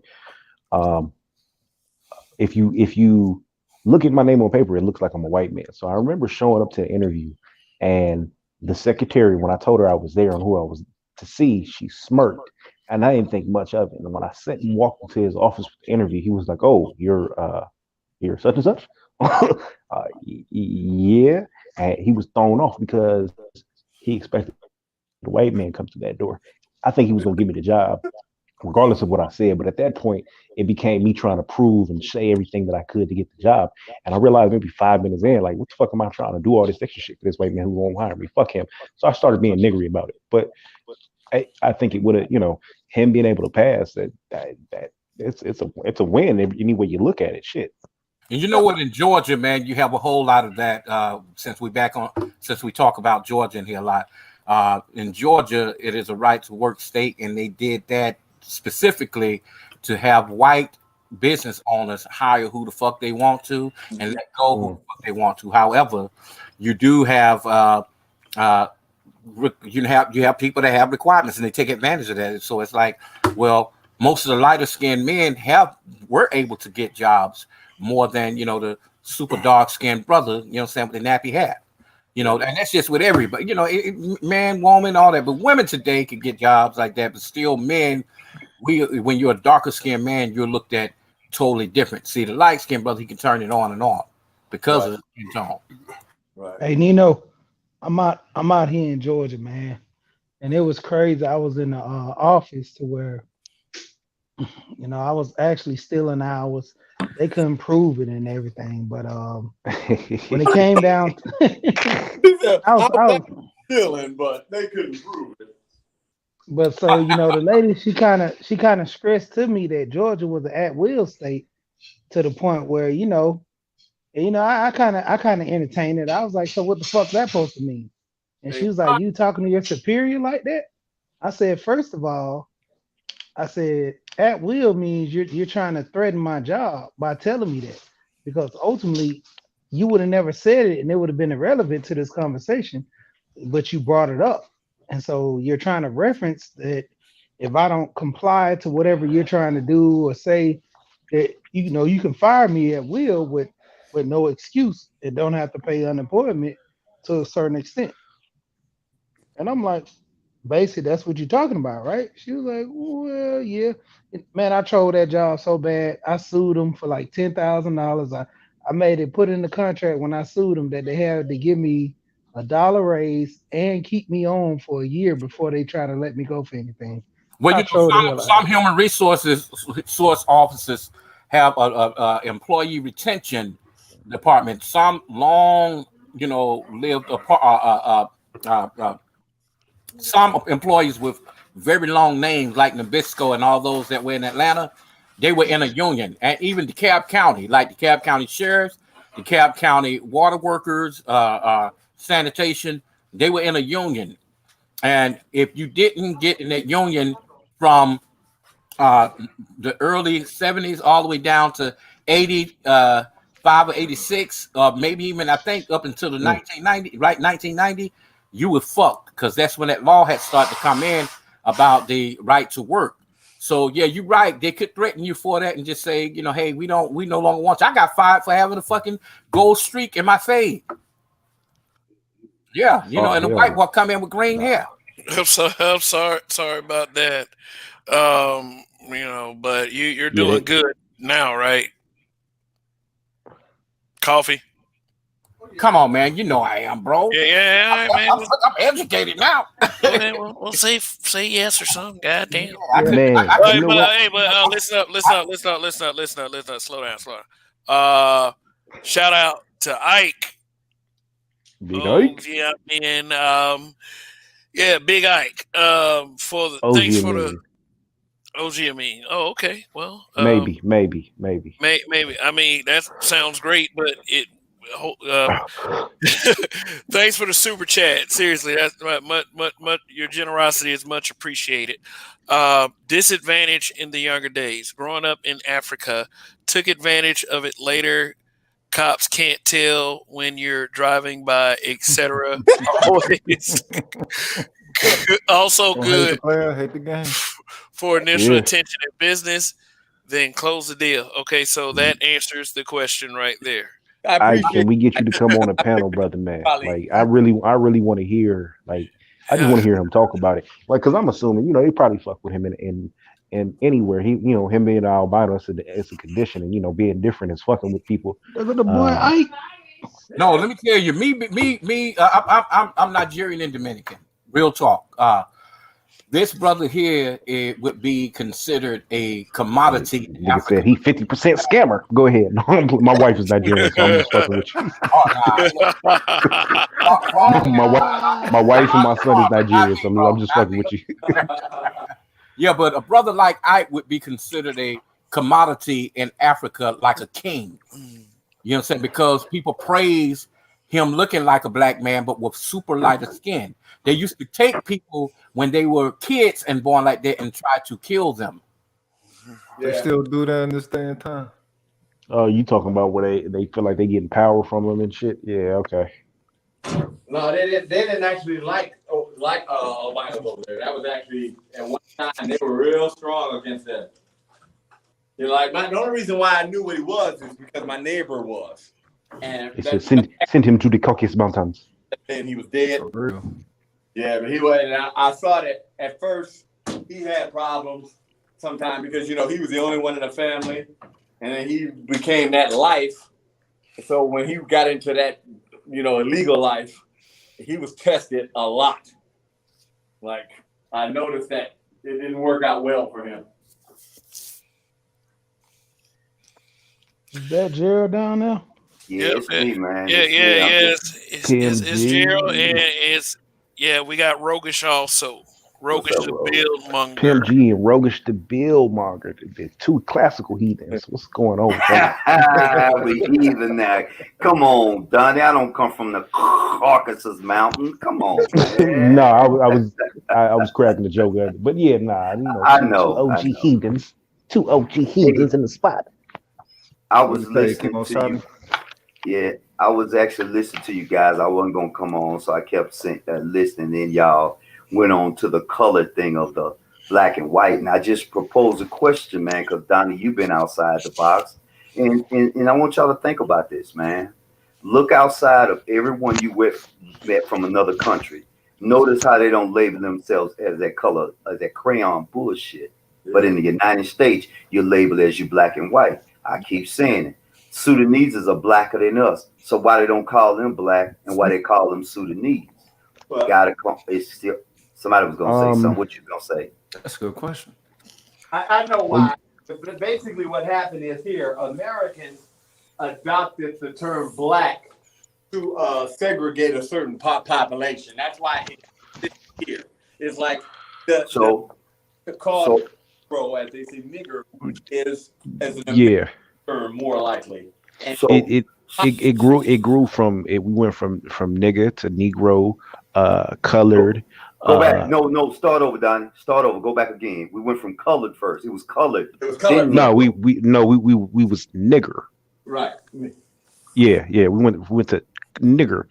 if you look at my name on paper, it looks like I'm a white man. So I remember showing up to the interview, and the secretary, when I told her I was there and who I was to see, she smirked, and I didn't think much of it. And when I walked into his office for the interview, he was like, "Oh, you're such and such." Yeah, and he was thrown off because he expected the white man come through that door. I think he was gonna give me the job, regardless of what I said. But at that point, it became me trying to prove and say everything that I could to get the job. And I realized maybe 5 minutes in, like, what the fuck am I trying to do all this extra shit for this white man who won't hire me? Fuck him. So I started being niggery about it. But I think it would have, him being able to pass that it's a win any way you look at it. Shit. And you know what? In Georgia, man, you have a whole lot of that. Since we talk about Georgia in here a lot. In Georgia, it is a right to work state, and they did that specifically to have white business owners hire who the fuck they want to and let go who the fuck they want to. However, you do have you have people that have requirements, and they take advantage of that. So it's like, well, most of the lighter skinned men were able to get jobs more than the super dark skinned brother, with the nappy hat. And that's just with everybody, man, woman, all that. But women today can get jobs like that, but still men, when you're a darker skinned man, you're looked at totally different. See, the light skinned brother, he can turn it on and off because of the skin tone. Right. Hey, Nino, I'm out here in Georgia, man, and it was crazy. I was in the office to where, I was actually stealing hours. They couldn't prove it and everything, but when it came down, I was stealing, but they couldn't prove it. But so the lady, she kind of stressed to me that Georgia was an at-will state, to the point where I kind of entertained it. I was like, so what the fuck that supposed to mean? And she was like, you talking to your superior like that? I said, first of all, I said, at will means you're trying to threaten my job by telling me that. Because ultimately, you would have never said it and it would have been irrelevant to this conversation, but you brought it up. And so you're trying to reference that if I don't comply to whatever you're trying to do or say, that you can fire me at will with no excuse and don't have to pay unemployment to a certain extent. And I'm like, basically, that's what you're talking about, right? She was like, well, yeah. Man, I trolled that job so bad. I sued them for like $10,000. I made it put in the contract when I sued them that they had to give me $1 raise and keep me on for a year before they try to let me go for anything. Well, I you know, trolled the hell out some of it. human resources source offices have a employee retention department. Some long, lived some employees with very long names like Nabisco and all those that were in Atlanta, they were in a union. And even DeKalb County, like DeKalb County sheriffs, DeKalb County water workers, sanitation, they were in a union. And if you didn't get in that union from the early 70s all the way down to 85 or 86, maybe even I think up until the 1990, right? 1990, you were fucked, because that's when that law had started to come in about the right to work. So yeah, you're right. They could threaten you for that and just say, hey, we no longer want you. I got fired for having a fucking gold streak in my fade. Yeah, and the white boy come in with green hair. I'm sorry about that. But you're doing good now, right? Coffee. Come on, man. You know I am, bro. Yeah, man. I'm educated now. We'll say yes or something. Goddamn. Man, But listen up. Slow down. Shout out to Ike. Big Ike. Yeah, Big Ike. Thanks for the OG. I mean, oh, okay. Well, maybe. Maybe. I mean, that sounds great, but it. Thanks for the super chat. Seriously, that's much, your generosity is much appreciated. Disadvantage in the younger days. Growing up in Africa, took advantage of it later. Cops can't tell when you're driving by, etc. Also good. Hate the player, hate the game. For initial attention in business, then close the deal. Okay, so that answers the question right there. Can we get you to come on a panel, brother, man? Like, I really want to hear. Like, I just want to hear him talk about it. Like, because I'm assuming, they probably fuck with him in anywhere. He, him being albino, it's a condition, and being different is fucking with people. Look at the boy Ike. No, let me tell you, I'm Nigerian and Dominican. Real talk. This brother here, it would be considered a commodity. Nigga said he 50% scammer. Go ahead. My wife is Nigerian, so I'm just fucking with you. My wife and my son is Nigerian, so I'm just fucking with you. Yeah, but a brother like Ike would be considered a commodity in Africa, like a king. You know what I'm saying? Because people praise him looking like a black man, but with super lighter skin. They used to take people when they were kids and born like that and try to kill them. They still do that in this day and time. Oh, you talking about where they feel like they getting power from them and shit? Yeah, okay. No, they didn't actually like albinos over there. That was actually at one time they were real strong against them. The only reason why I knew what he was is because my neighbor was. And they said send him to the Caucasus Mountains. And he was dead. For real. Yeah, but he was. And I saw that at first he had problems sometimes because he was the only one in the family, and then he became that life. So when he got into that illegal life, he was tested a lot. Like, I noticed that it didn't work out well for him. Is that Gerald down there? Yeah, it's me, man. It's Gerald, and we got Rogish also. Roguish up, the bro? Build Monger. Pimp G and Roguish the Billmonger, the two classical heathens. What's going on with them? We heathen now. Come on, Donnie. I don't come from the Caucasus Mountain. Come on, No, man. I was cracking the joke, but yeah, nah, I two know. OG heathens, two OG heathens in the spot. I What was you say, listening Kimo to you. Sabi? Yeah, I was actually listening to you guys. I wasn't gonna come on, so I kept listening. Then y'all went on to the color thing of the black and white, and I just proposed a question, man. Because Donnie, you've been outside the box, and I want y'all to think about this, man. Look outside of everyone you met from another country. Notice how they don't label themselves as that color, as that crayon bullshit. But in the United States, you're labeled as you black and white. I keep saying it. Sudanese are blacker than us. So why they don't call them black and why they call them Sudanese? Well, Gotta come. It's still somebody was gonna say something. What you gonna say? That's a good question. I know why. But basically, what happened is here, Americans adopted the term black to segregate a certain population. That's why it's here. It's like the call Negro, as they say, nigger, is as an Yeah, term more likely. And So it grew from it. We went from nigger to Negro, colored. go back. No, start over, Donnie. Start over. Go back again. We went from colored first. It was colored. it was colored. No, we was nigger. Right. Yeah, we went to nigger,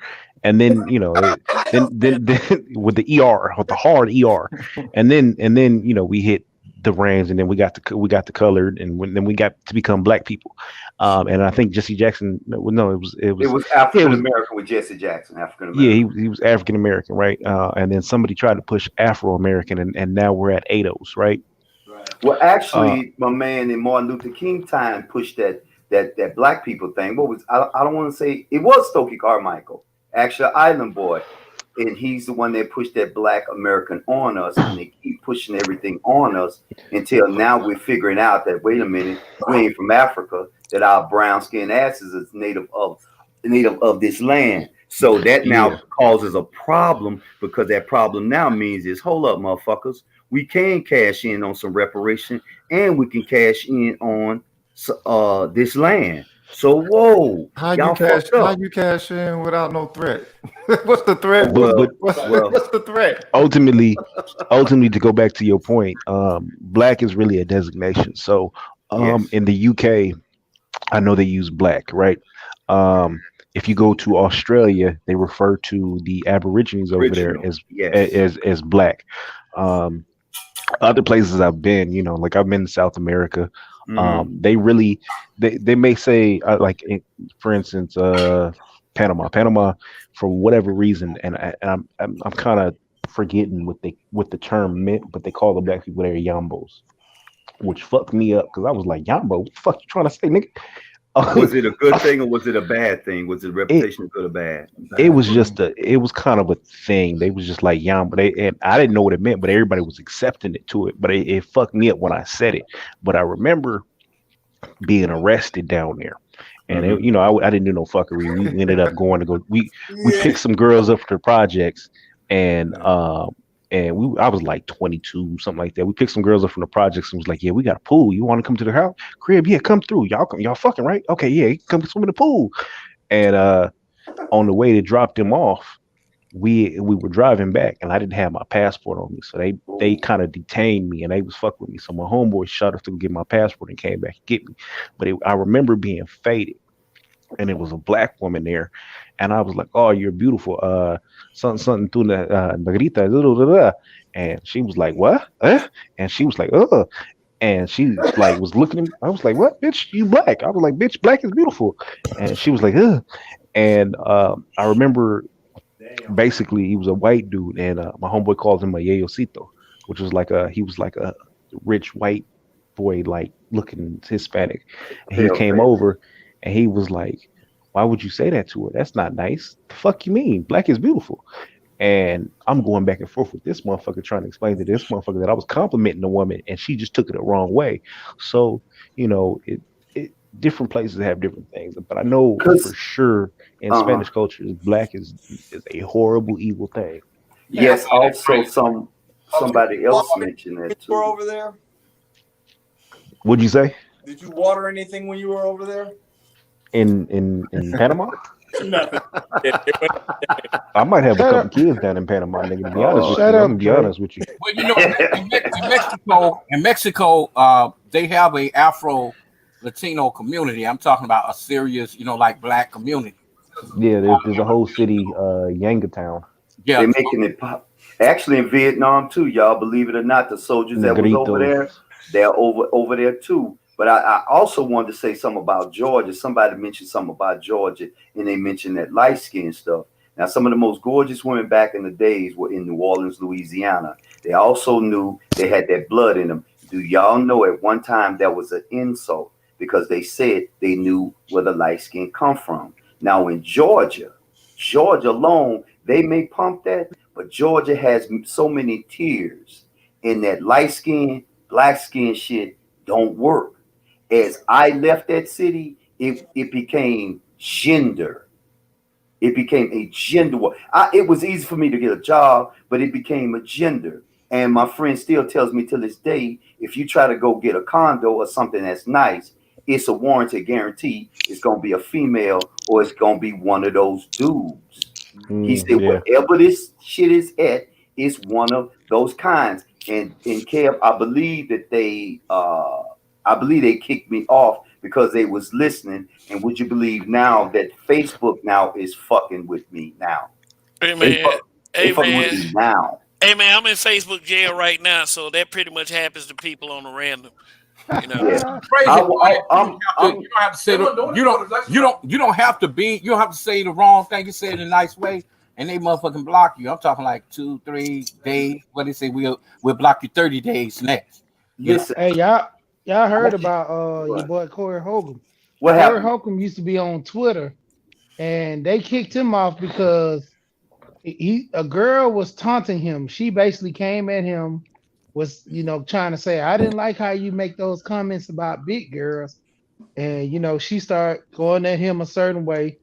and then then with the ER, with the hard ER, and then we hit the range, and then we got the colored, and then we got to become black people, and I think Jesse Jackson. No, it was African American with Jesse Jackson. African American. Yeah, he was African American, right? And then somebody tried to push Afro American, and now we're at ADOS, right? Well, actually, my man in Martin Luther King time pushed that black people thing. What was I don't want to say it was Stokely Carmichael, actually Island Boy, and he's the one that pushed that black American on us, and they keep pushing everything on us until now we're figuring out that wait a minute, we ain't from Africa, that our brown skinned asses is native of this land. So that now causes a problem, because that problem now means is hold up, motherfuckers, we can cash in on some reparation, and we can cash in on this land. So whoa, How you cash in without no threat? What's the threat? What's the threat? Ultimately, to go back to your point, black is really a designation. So in the UK, I know they use black, right? If you go to Australia, they refer to the Aborigines over there as black. Other places I've been, like I've been to South America. They really, they may say for instance, Panama, for whatever reason, and I'm kind of forgetting what the term meant, but they call the black people there Yambos, which fucked me up because I was like, Yambo, what the fuck you trying to say, nigga? Was it a good thing or was it a bad thing? Was it reputation good or bad? It was kind of a thing. They was just like Yambo, and I didn't know what it meant, but everybody was accepting it to it. But it fucked me up when I said it. But I remember being arrested down there, and I didn't do no fuckery. We ended up we picked some girls up for the projects, and I was like 22, something like that. We picked some girls up from the projects and was like, yeah, we got a pool. You want to come to the house? Crib? Yeah, come through. Y'all fucking right? Okay, yeah, come swim in the pool. And on the way to drop them off, we were driving back, and I didn't have my passport on me, so they kind of detained me, and they was fucking with me. So my homeboy shot up to get my passport and came back and get me. But I remember being faded, and it was a black woman there, and I was like, "Oh, you're beautiful." Something to the negrita, and she was like, "What?" And she was like, "Oh," and she like was looking at me. I was like, "What, bitch? You black?" I was like, "Bitch, black is beautiful," and she was like, "Ugh." And I remember basically he was a white dude, and my homeboy called him a yeyosito, which was he was like a rich white boy, like looking Hispanic, and he came over. And he was like, why would you say that to her? That's not nice. The fuck you mean? Black is beautiful. And I'm going back and forth with this motherfucker trying to explain to this motherfucker that I was complimenting the woman, and she just took it the wrong way. So, different places have different things. But I know for sure in Spanish culture, black is a horrible, evil thing. Yes, also somebody else mentioned that You were too. over there? What'd you say? Did you water anything when you were over there? In Panama? Nothing. I might have Shut a couple up. kids down in Panama, nigga. To be honest with Shut you, up, I'm gonna be Trey. honest with you. Well, you know, in Mexico, they have a Afro Latino community. I'm talking about a serious, like black community. Yeah, there's a whole city, Yangatown. Yeah, They're making it pop. Actually, in Vietnam too, y'all believe it or not, the soldiers that was over there, they're over there too. But I also wanted to say something about Georgia. Somebody mentioned something about Georgia, and they mentioned that light skin stuff. Now, some of the most gorgeous women back in the days were in New Orleans, Louisiana. They also knew they had that blood in them. Do y'all know at one time that was an insult because they said they knew where the light skin come from? Now, in Georgia alone, they may pump that, but Georgia has so many tiers in that light skin, black skin shit don't work. As I left that city, it became gender. It became a gender war. It was easy for me to get a job, but it became a gender. And my friend still tells me to this day, if you try to go get a condo or something that's nice, it's a warranted guarantee. It's going to be a female or it's going to be one of those dudes. He said, whatever this shit is at, it's one of those kinds. And in Kev, I believe they kicked me off because they was listening. And would you believe now that Facebook now is fucking with me now? Hey man, they fucking with me now. Hey man, I'm in Facebook jail right now, so that pretty much happens to people on the random. You know, yeah. You don't have to say you don't have to say the wrong thing. You say it in a nice way, and they motherfucking block you. I'm talking like 2-3 days. What they say, we'll block you 30 days next. Hey, y'all heard about your boy Corey Holcomb? What happened? Corey Holcomb used to be on Twitter, and they kicked him off because a girl was taunting him. She basically came at him, was trying to say, I didn't like how you make those comments about big girls, and she started going at him a certain way,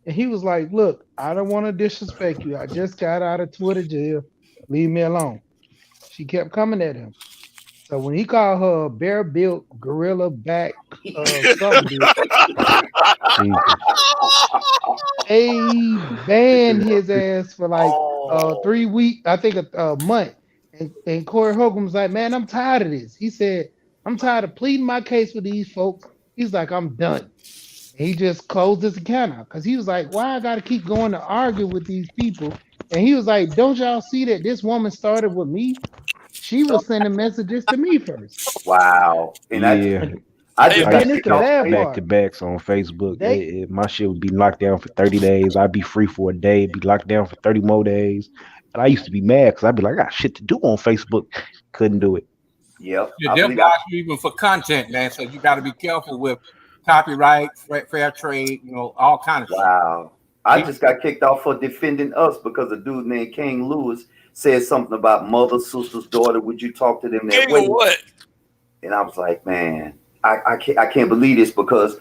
and he was like, look, I don't want to disrespect you. I just got out of Twitter jail. Leave me alone. She kept coming at him. So when he called her a bear-built gorilla back something, they banned his ass for like 3 weeks, I think a month. And Corey Holcomb was like, man, I'm tired of this. He said, I'm tired of pleading my case with these folks. He's like, I'm done. And he just closed his account out because he was like, why I got to keep going to argue with these people? And he was like, don't y'all see that this woman started with me? She was sending messages to me first. Wow. And I just got back to backs on Facebook. My shit would be locked down for 30 days. I'd be free for a day, be locked down for 30 more days. And I used to be mad because I'd be like, I got shit to do on Facebook. Couldn't do it. Yep. They'll block you even for content, man. So you got to be careful with copyright, fair trade, all kinds of stuff. Wow. I just got kicked off for defending us because a dude named King Lewis said something about mother, sister's daughter. Would you talk to them that way? What? And I was like, man, I can't believe this because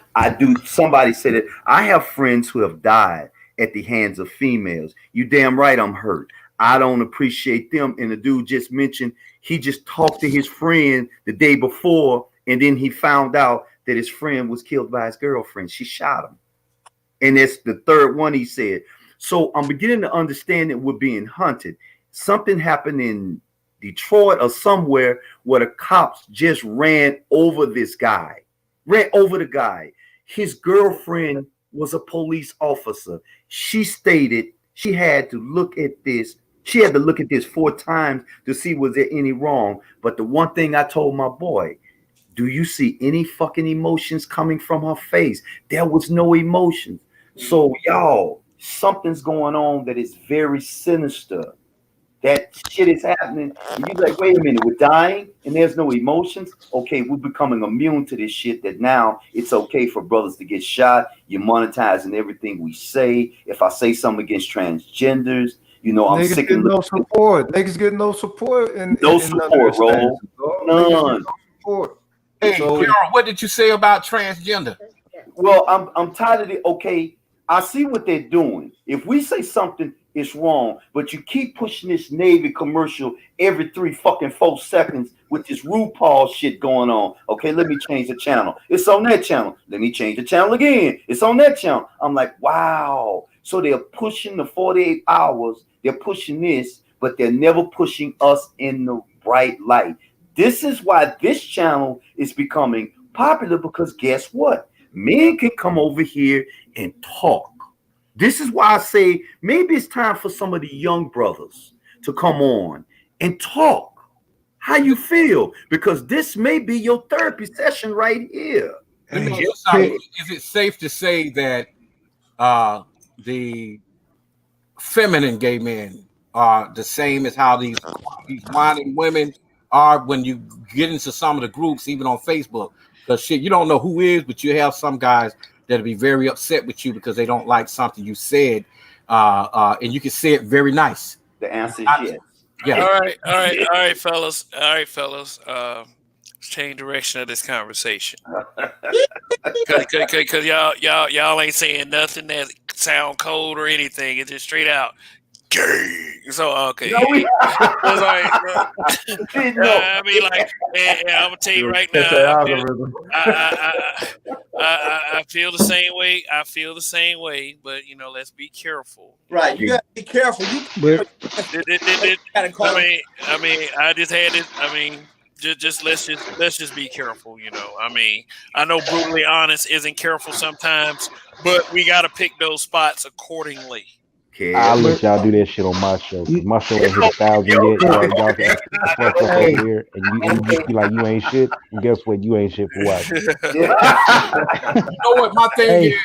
somebody said it. I have friends who have died at the hands of females. You damn right I'm hurt. I don't appreciate them. And the dude just mentioned he just talked to his friend the day before, and then he found out that his friend was killed by his girlfriend. She shot him. And that's the third one he said. So I'm beginning to understand that we're being hunted. Something happened in Detroit or somewhere where the cops just ran over this guy, His girlfriend was a police officer. She stated she had to look at this. She had to look at this 4 times to see was there any wrong. But the one thing I told my boy, do you see any fucking emotions coming from her face? There was no emotions. So y'all, something's going on that is very sinister. That shit is happening. And you're like, wait a minute, we're dying and there's no emotions. Okay, we're becoming immune to this shit that now it's okay for brothers to get shot. You're monetizing everything we say. If I say something against transgenders, I'm niggas sick getting of no support. Niggas getting no support. No support, bro. None. Hey, Carol, what did you say about transgender? Well, I'm tired of it. Okay, I see what they're doing. If we say something, it's wrong. But you keep pushing this Navy commercial every 4 seconds with this RuPaul shit going on. Okay, let me change the channel. It's on that channel. Let me change the channel again. It's on that channel. I'm like, wow. So they're pushing the 48 hours. They're pushing this, but they're never pushing us in the bright light. This is why this channel is becoming popular, because guess what? Men can come over here and talk. This is why I say maybe it's time for some of the young brothers to come on and talk how you feel, because this may be your therapy session right here. Let me get something. Is it safe to say that the feminine gay men are the same as how these whining women are when you get into some of the groups, even on Facebook? Because shit, you don't know who is, but you have some guys that'll be very upset with you because they don't like something you said, and you can say it very nice. The answer is yes. Yeah. All right, fellas. Let's change direction of this conversation. Cause y'all ain't saying nothing that sound cold or anything. It's just straight out gay. So okay. No, I mean, like, I'm gonna tell you right now. I feel the same way. But let's be careful. Right, you gotta be careful. I just had it. Just let's just be careful. I know brutally honest isn't careful sometimes, but we got to pick those spots accordingly. I'll let y'all do that shit on my show. My show ain't hit 1,000 yet. Y'all can fuck up over here, and you just be like, you ain't shit. And guess what? You ain't shit for watching. You know what? My thing is,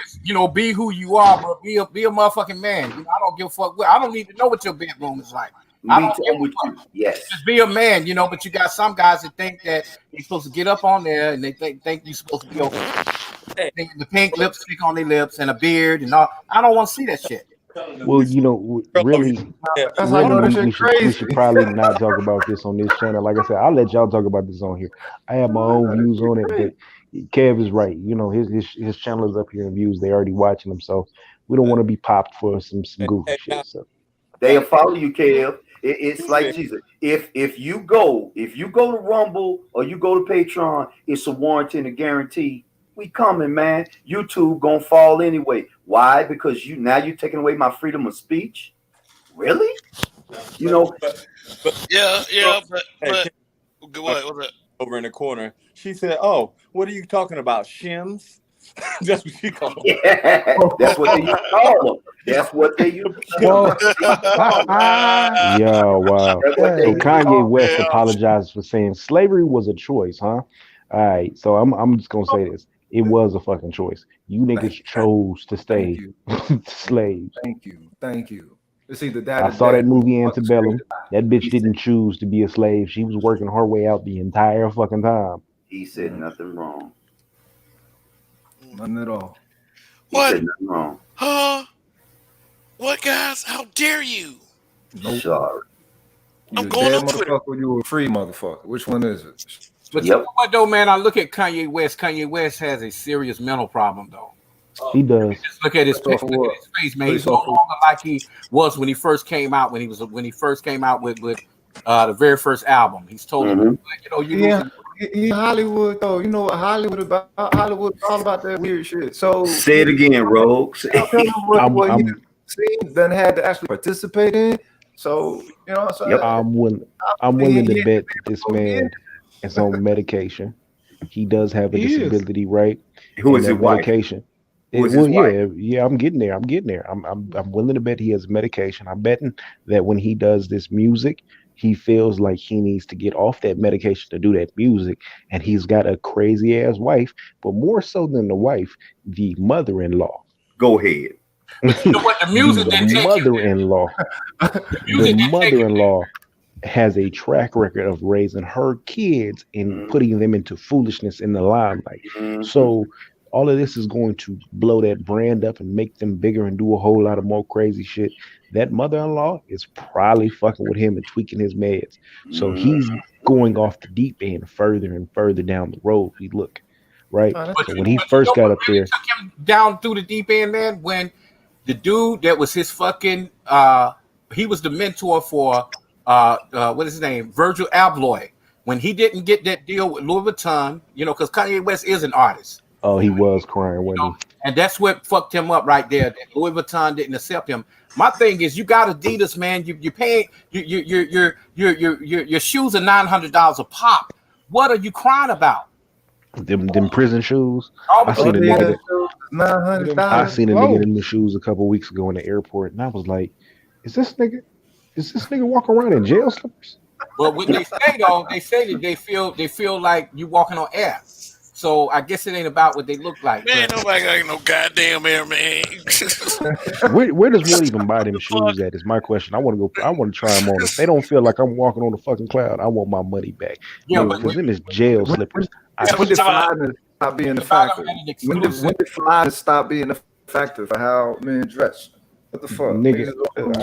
be who you are, bro. Be a motherfucking man. I don't give a fuck. I don't need to know what your bedroom is like. I don't care what you. Yes. Just be a man, But you got some guys that think that you're supposed to get up on there, and they think you're supposed to be okay. The pink lipstick on their lips and a beard and all. I don't want to see that shit. Well, really, we should probably not talk about this on this channel. Like I said, I'll let y'all talk about this on here. I have my own views on it, but Kev is right. His channel is up here in views. They already watching them, so we don't want to be popped for some goofy shit. So they'll follow you, Kev. It's like Jesus. If you go to Rumble or you go to Patreon, it's a warranty and a guarantee. We coming, man. YouTube gonna fall anyway. Why? Because you're taking away my freedom of speech. Really? But what was it? Over in the corner, she said, "Oh, what are you talking about, shims?" That's what she called them. Yeah, that's what they used to call them. That's what they used to call them. Yeah, wow. So Kanye West apologizes for saying slavery was a choice, huh? All right, so I'm just gonna say this. It was a fucking choice. You niggas chose to stay slaves. Thank you. It's either that. I saw that movie Antebellum. That bitch didn't choose to be a slave. She was working her way out the entire fucking time. He said nothing wrong. Nothing at all. What? He said nothing wrong. What, guys? How dare you? Nope. Sorry. I'm going on Twitter. Or you a free motherfucker? Which one is it? But you know what, though, man? I look at Kanye West. Kanye West has a serious mental problem, though. He does. Just look at his face, man. He's no longer like he was when he first came out. When he first came out with the very first album, he's told he Hollywood though. You know what Hollywood about? Hollywood all about that weird shit. So say it again, Rogue. What he then had to actually participate in. So I'm willing to bet that this man is on medication. He does have a disability, right? Who is his medication? Wife? Yeah, I'm getting there. I'm willing to bet he has medication. I'm betting that when he does this music, he feels like he needs to get off that medication to do that music, and he's got a crazy ass wife, but more so than the wife, the mother-in-law. Go ahead. But you know what? The music the mother-in-law has a track record of raising her kids and putting them into foolishness in the limelight. So all of this is going to blow that brand up and make them bigger and do a whole lot of more crazy shit. That mother-in-law is probably fucking with him and tweaking his meds. So he's going off the deep end further and further down the road. We look, right? So when he first got up there, took him down through the deep end, man, when the dude that was his fucking mentor for what is his name, Virgil Abloh. When he didn't get that deal with Louis Vuitton, because Kanye West is an artist. Oh, he was crying, wasn't he? And that's what fucked him up right there. That Louis Vuitton didn't accept him. My thing is, you got Adidas, man. You pay your shoes are $900 a pop. What are you crying about? Them prison shoes. Oh, I seen a nigga. I seen a Whoa. nigga in the shoes a couple weeks ago in the airport, and I was like, "Is this nigga walking around in jail slippers?" But what they say though, they say that they feel like you walking on air. So I guess it ain't about what they look like. Man, but- nobody got no goddamn air, man. Where does one even buy them shoes at? Is my question. I want to try them on. If they don't feel like I'm walking on a fucking cloud, I want my money back. Yeah, Because in this jail slippers, When did flying stop being a factor? When did flying stop being a factor for how men dress? What the fuck? Nigga,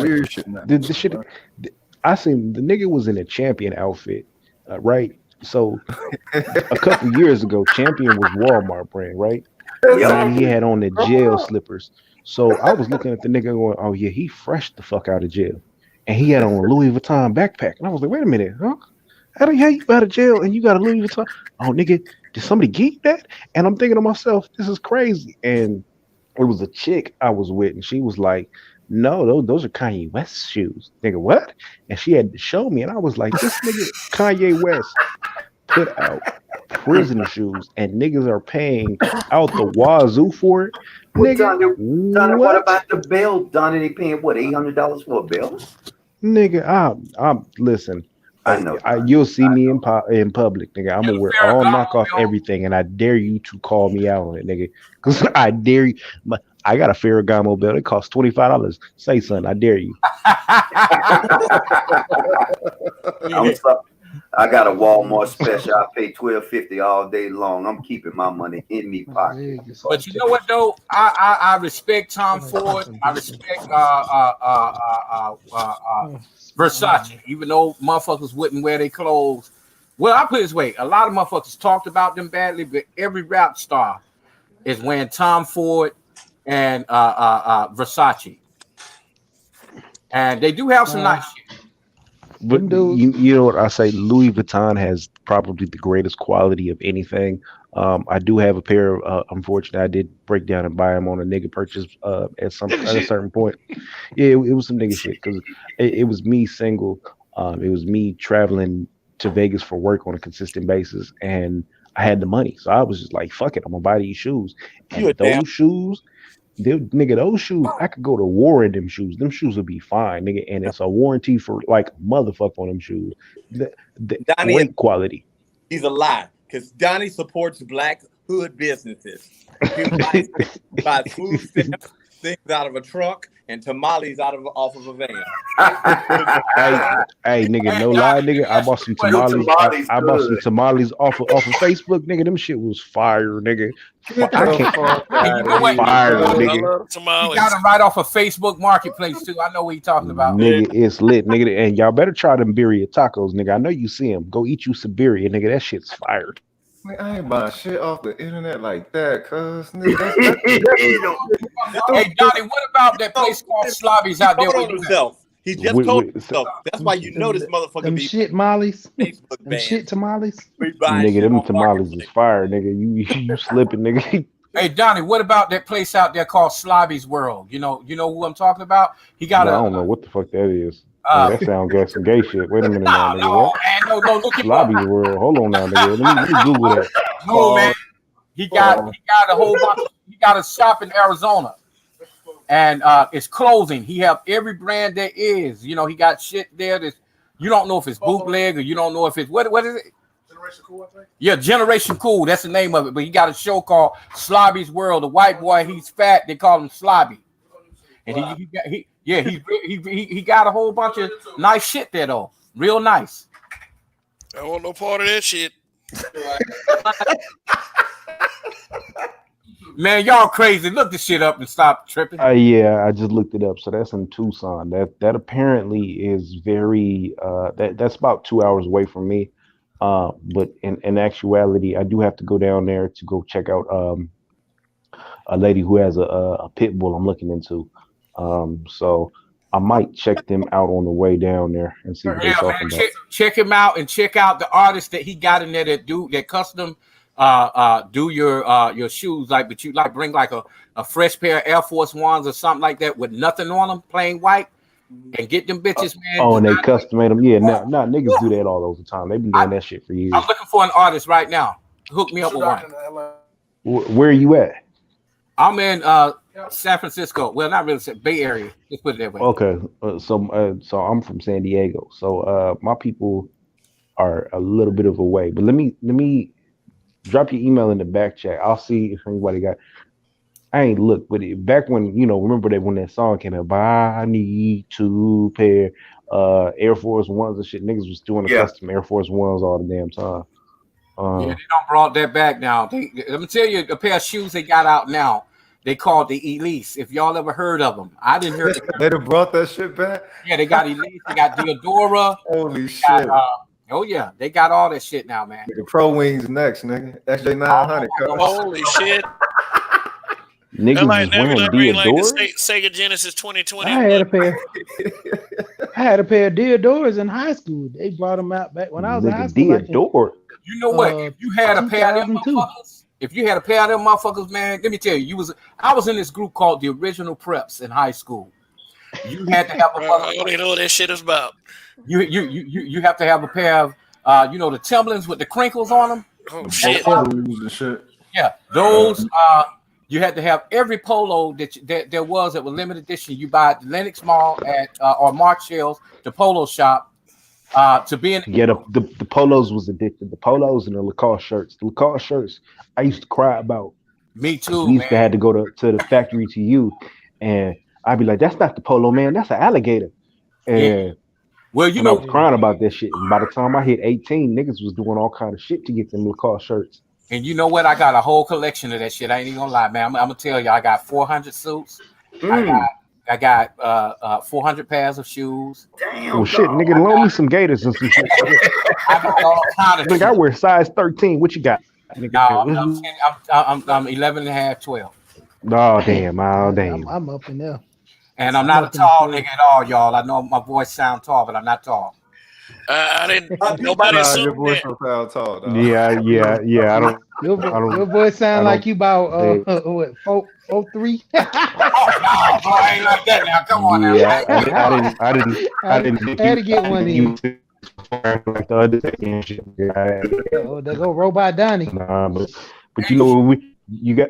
Weird shit now. the shit. I seen the nigga was in a Champion outfit, right? So a couple years ago, Champion was Walmart brand, right? And he had on the jail slippers. So I was looking at the nigga going, "Oh yeah, he fresh the fuck out of jail," and he had on a Louis Vuitton backpack. And I was like, "Wait a minute, huh? How you out of jail and you got a Louis Vuitton? Oh nigga, did somebody get you that?" And I'm thinking to myself, "This is crazy." And it was a chick I was with, and she was like, "No, those are Kanye West shoes." Nigga, what? And she had to show me, and I was like, "This nigga Kanye West put out prison shoes, and niggas are paying out the wazoo for it." Well, Nigga, Donnie, what about the bill? Donnie, they paying what, $800 for a bill? Nigga, I'm listen. I know. You'll see me in public, nigga. I'm gonna wear all knockoff everything, and I dare you to call me out on it, nigga. Because I dare you. I got a Ferragamo belt. It costs $25. Say something. I dare you. I got a Walmart special. I pay $12.50 all day long. I'm keeping my money in me pocket. But you know what though? I respect Tom Ford. I respect Versace, even though motherfuckers wouldn't wear their clothes. Well, I put it this way: a lot of motherfuckers talked about them badly, but every rap star is wearing Tom Ford and Versace, and they do have some nice shit. But you know what I say? Louis Vuitton has probably the greatest quality of anything. I do have a pair of. Unfortunately, I did break down and buy them on a nigga purchase at a certain point. Yeah, it was some nigga shit because it was me single. It was me traveling to Vegas for work on a consistent basis, and I had the money, so I was just like, "Fuck it, I'm gonna buy these shoes." And those shoes. Those shoes, I could go to war in them shoes. Them shoes would be fine, nigga. And it's a warranty for like motherfucker on them shoes. The Donnie, great quality. He's a lie because Donnie supports black hood businesses. He buys food stamps, things out of a truck, and tamales off of a van. hey, nigga, no lie, nigga. I bought some tamales. I bought some tamales off of Facebook, nigga. Them shit was fire, nigga. I can't fire, nigga. He got them right off of Facebook Marketplace too. I know what you're talking about. Nigga, it's lit, nigga. And y'all better try them birria tacos, nigga. I know you see them. Go eat you some birria, nigga. That shit's fired. Man, I ain't buying shit off the internet like that, cuz. Hey, Donnie, what about that place called Slobby's out there? Told himself. He just told himself. That's why you know this motherfucker Them be shit mollies. Facebook Them shit tamales. Nigga, them tamales is fire, nigga. You slipping, nigga. Hey, Donnie, what about that place out there called Slobby's World? You know who I'm talking about? He got I don't know what the fuck that is. That sounds like some gay shit. Wait a minute now, nigga. No, man, no, look at Slobby's World. Hold on now, nigga. Let me Google that. No, man. He got a whole bunch. He got a shop in Arizona, and it's clothing. He have every brand there is. You know, he got shit there that you don't know if it's bootleg or you don't know if it's what is it? Generation Cool, I think. Yeah, Generation Cool. That's the name of it. But he got a show called Slobby's World. The white boy, he's fat. They call him Slobby, and he got a whole bunch of nice shit there though. Real nice. I want no part of that shit. Man, y'all crazy. Look this shit up and stop tripping. Yeah, I just looked it up. So that's in Tucson. That apparently is very that's about 2 hours away from me. But in actuality, I do have to go down there to go check out a lady who has a pit bull I'm looking into. So I might check them out on the way down there and see what they're Yeah, man, talking about. check him out and check out the artists that he got in there that custom do your shoes, like, but you like bring like a fresh pair of Air Force Ones or something like that with nothing on them, plain white, and get them bitches, man. Oh, and they custom made them. Yeah, now niggas do that all the time. They've been doing that shit for years. I'm looking for an artist right now. Hook me up with one. Where are you at? I'm in San Francisco. Well, not really, Bay Area. Let's put it that way. Okay, so I'm from San Diego. So my people are a little bit of a way. But let me drop your email in the back chat. I'll see if anybody got. I ain't looked, but back when remember that when that song came out, I need 2 pair Air Force Ones and shit. Niggas was doing the custom Air Force Ones all the damn time. Yeah, they don't brought that back now. Let me tell you, a pair of shoes they got out now. They called the Elise. If y'all ever heard of them, I didn't hear it. They done brought that shit back. Yeah, they got Elise. They got Diodora. Holy shit! Oh yeah, they got all that shit now, man. The Pro Wings next, nigga. XJ900. Holy shit! Niggas was wearing Diodoras. Like Sega Genesis 2020. I had a pair. I had a pair of Diodoras in high school. They brought them out back when I was in high school. Diodora. You know what? If you had a pair of them motherfuckers, man, let me tell you, I was in this group called the Original Preps in high school. You had to have a I don't even know what that shit is about. You have to have a pair of the Timberlands with the crinkles on them. Oh shit! Yeah, those. You had to have every polo that there was limited edition. You buy at the Lenox Mall or Marshall's, the polo shop. To be in the polos was addicted. The polos and the Lacoste shirts. The Lacoste shirts I used to cry about. Me too. We used to have to go to the factory to you, and I'd be like, "That's not the polo, man. That's an alligator." And well, I was crying about that shit. And by the time I hit 18, niggas was doing all kind of shit to get them Lacoste shirts. And you know what? I got a whole collection of that shit. I ain't even gonna lie, man. I'm gonna tell you, I got 400 suits. I got 400 pairs of shoes. Damn. Well, shit, nigga, loan me some gators and some shit. I got all kind of shit. I wear size 13. What you got? No, I'm 11 and a half, 12. Oh, damn. Oh, damn. I'm up in there. And I'm not a tall nigga at all, y'all. I know my voice sounds tall, but I'm not tall. I didn't. Nobody assumed your voice that. don't sound tall. Dog. Yeah. I don't. Your voice sound like you about what 4'3". Oh, no, boy, I ain't like that now. Come on yeah, now. I didn't. Had to get one in. Like the other day and shit. Oh, there go Robot Donnie. Nah, but you know you got.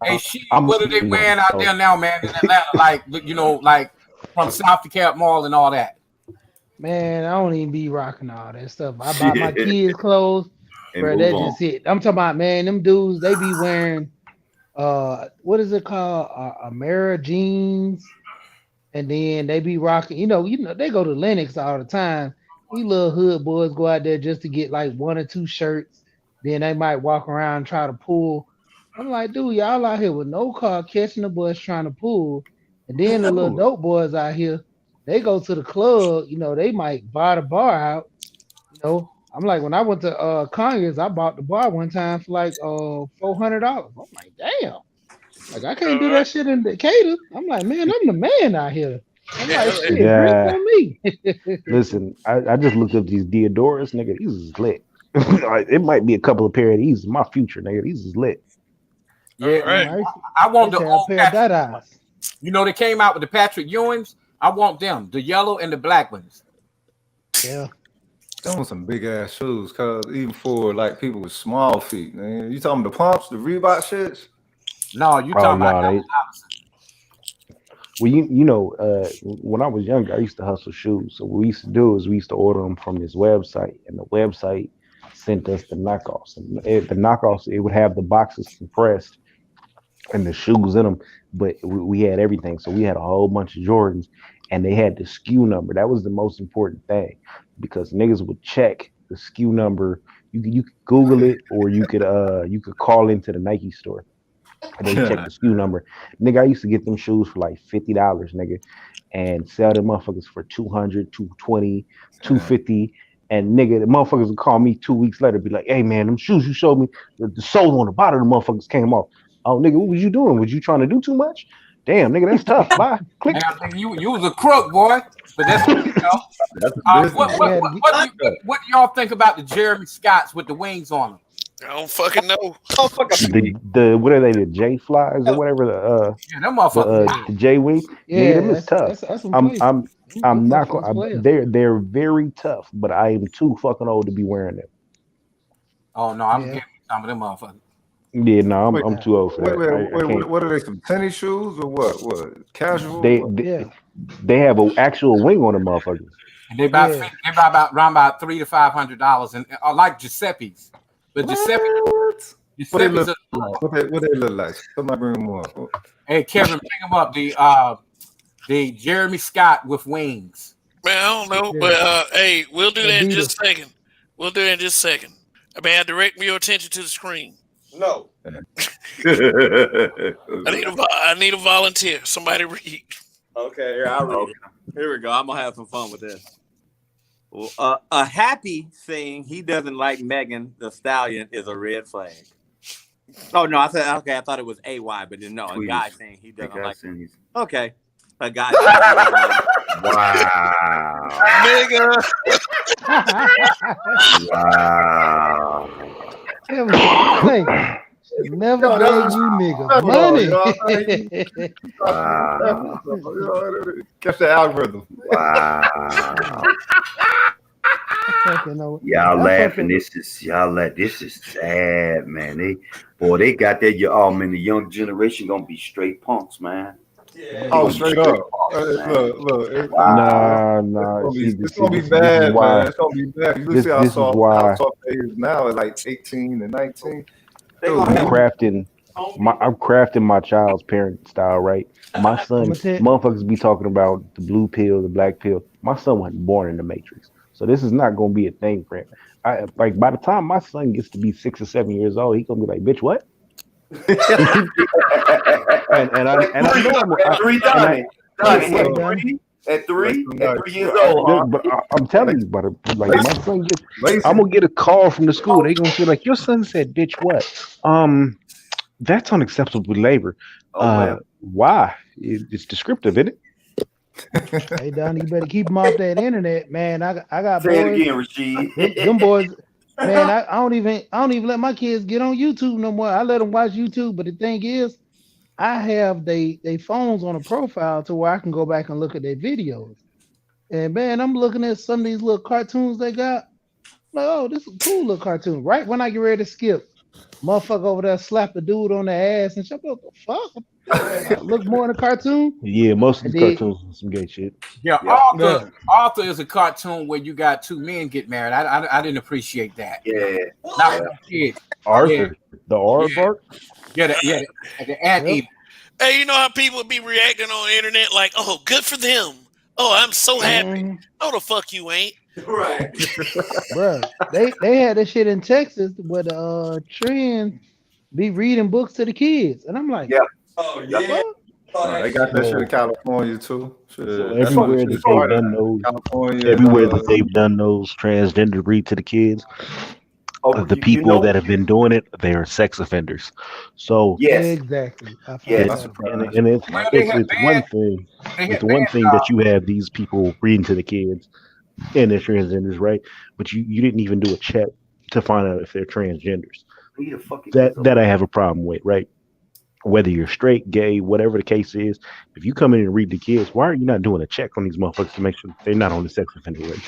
Hey, shit, what are they wearing out there now, man? In Atlanta, like from South DeKalb Mall and all that. Man, I don't even be rocking all that stuff. I buy my kids clothes, bro. That's just it. I'm talking about, man, them dudes, they be wearing what is it called? Amera jeans, and then they be rocking, you know, they go to Lenox all the time. We little hood boys go out there just to get like 1 or 2 shirts. Then they might walk around and try to pull. I'm like, dude, y'all out here with no car catching the bus trying to pull. And then the little dope boys out here, they go to the club, you know, they might buy the bar out. You know, I'm like, when I went to Conyers, I bought the bar one time for like $400. I'm like, damn. Like, I can't do that shit in Decatur. I'm like, man, I'm the man out here. I'm like, shit, drink on me. Listen, I just looked up these Diodoras, nigga. These is lit. It might be a couple of pair of these in my future, nigga. These is lit. Yeah, right. I want the old Patrick. You know, they came out with the Patrick Ewings. I want them, the yellow and the black ones. Yeah. Them was some big ass shoes, cause even for like people with small feet, man. You talking the pumps, the Reebok shits? No, you talking about well, you know, when I was younger, I used to hustle shoes. So what we used to do is we used to order them from this website, and the website sent us the knockoffs. And the knockoffs, it would have the boxes compressed and the shoes in them, but we had everything. So we had a whole bunch of Jordans, and they had the SKU number. That was the most important thing, because niggas would check the SKU number. You could Google it, or you could call into the Nike store. And they check the SKU number. Nigga, I used to get them shoes for like $50, nigga, and sell them motherfuckers for $200, $220, $250. And nigga, the motherfuckers would call me 2 weeks later, be like, hey man, them shoes you showed me, the sole on the bottom of the motherfuckers came off. Oh nigga, what was you doing? Was you trying to do too much? Damn, nigga, that's tough. Bye. Click. Man, I think you was a crook, boy. But that's what you know. That's what do y'all think about the Jeremy Scotts with the wings on them? I don't fucking know. Oh, fuck up. The what are they? The J flies or whatever. Yeah, them motherfuckers. The J wing. Yeah, Them is tough. That's some I'm players. I'm not That's some going. players. They're very tough, but I am too fucking old to be wearing them. Oh no, I'm Yeah. getting some of them motherfuckers. Yeah, no, Wait, I'm too old for that. I can't. What are they? Some tennis shoes or what? What casual? Yeah. They have an actual wing on them, motherfuckers. And they about Yeah. they buy about around about $300 to $500, and I like Giuseppe's. But What they Giuseppe's. look like? What they look like? Somebody bring them up. Hey Kevin, bring them up. The Jeremy Scott with wings. Man, I don't know, Yeah. but hey, we'll do that in just Adidas. a second. We'll do that in just a second. May I direct your attention to the screen? No. I need a volunteer. Somebody read. Okay, here I'll read it. Here we go. I'm gonna have some fun with this. Well, a happy saying he doesn't like Megan the Stallion is a red flag. Oh no, I said okay. I thought it was AY, but then no, a Tweet. guy saying he doesn't like. Wow. Okay, a guy. Saying Nigga. Wow. Hey, never gave you nigga money. Wow. Catch the algorithm. Wow. Fucking know- Y'all I laughing. fucking- This is sad, man. They got that. Man, the young generation gonna be straight punks, man. Oh, straight up. Look. Wow. Nah. It's gonna be bad, man. It's gonna be bad. You This see how is why- soft they is now at like 18 and 19. I'm crafting my child's parent style, right? My son, I'ma tell- motherfuckers be talking about the blue pill, the black pill. My son wasn't born in the Matrix, so this is not gonna be a thing for him. Like by the time my son gets to be 6 or 7 years old, he's gonna be like, "Bitch, what?" and I know At three, Donnie. Donnie. At 3 Like, years old, but I'm telling you, but like my son gets, I'm gonna get a call from the school. They gonna feel like your son said, "Bitch, what?" That's unacceptable behavior. Why? It's descriptive, isn't it? Hey, Donnie, you better keep them off that internet, man. I got Say it boys. again, Rasheed. Them boys, man. I don't even let my kids get on YouTube no more. I let them watch YouTube, but the thing is, I have they phones on a profile to where I can go back and look at their videos. And man, I'm looking at some of these little cartoons they got. Like, oh, this is a cool little cartoon. Right when I get ready to skip, motherfucker over there slap the dude on the ass and shut up. The fuck? Look more in the cartoon. Yeah, most of the I did. cartoons are some gay shit. Yeah, Arthur is a cartoon where you got two men get married. I didn't appreciate that. Yeah. Not for the kids. Arthur, the R part. Yeah, the ad eater. Hey, you know how people be reacting on the internet like, "Oh, good for them. Oh, I'm so happy." No, the fuck you ain't. Right. Bro, they had that shit in Texas where the trends be reading books to the kids, and I'm like, Yeah. Oh yeah. They got that shit in California too. Shit. So That's everywhere what that it's they've hard. done those, California, everywhere that they've done those transgender breed to the kids, the people that have been doing it, they are sex offenders. So Exactly. I It's, and it's one thing. It's one thing that you have these people reading to the kids and they're transgenders, right? But you didn't even do a check to find out if they're transgenders. That I have a problem with, right? Whether you're straight, gay, whatever the case is, if you come in and read the kids, why are you not doing a check on these motherfuckers to make sure they're not on the sex offender list?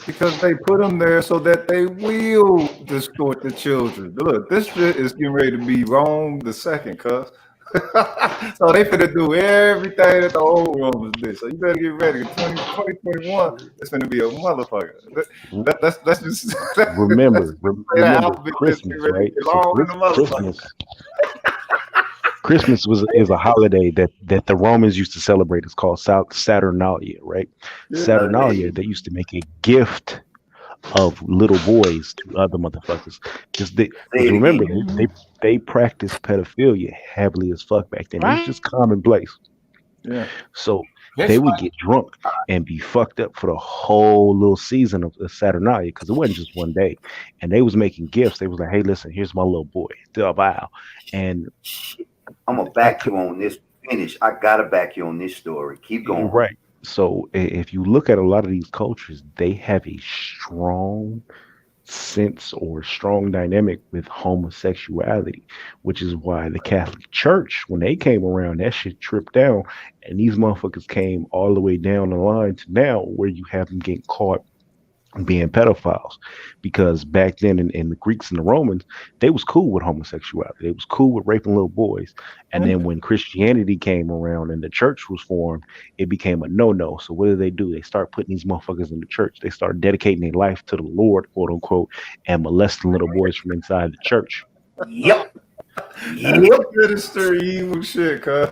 Because they put them there so that they will distort the children. Look, this shit is getting ready to be wrong the second, cuz. So they finna do everything that the old Romans did. So you better get ready. 2021 is finna be a motherfucker. That's just remember Christmas, right? So Christmas is a holiday that the Romans used to celebrate. It's called Saturnalia, right? Saturnalia, they used to make a gift of little boys to other motherfuckers. Because remember, they practiced pedophilia heavily as fuck back then. It was just commonplace. Yeah. So they would get drunk and be fucked up for the whole little season of Saturnalia because it wasn't just one day. And they was making gifts. They was like, "Hey, listen, here's my little boy, Del Bow," and I'm gonna back you on this. finish. I gotta back you on this story. Keep going. Right. So if you look at a lot of these cultures, they have a strong sense or strong dynamic with homosexuality, which is why the Catholic Church, when they came around, that shit tripped down, and these motherfuckers came all the way down the line to now where you have them getting caught being pedophiles, because back then in the Greeks and the Romans, they was cool with homosexuality. They was cool with raping little boys. And then when Christianity came around and the church was formed, it became a no-no. So what do? They start putting these motherfuckers in the church. They start dedicating their life to the Lord, quote unquote, and molesting little boys from inside the church. Yep. Minister evil shit, cuz.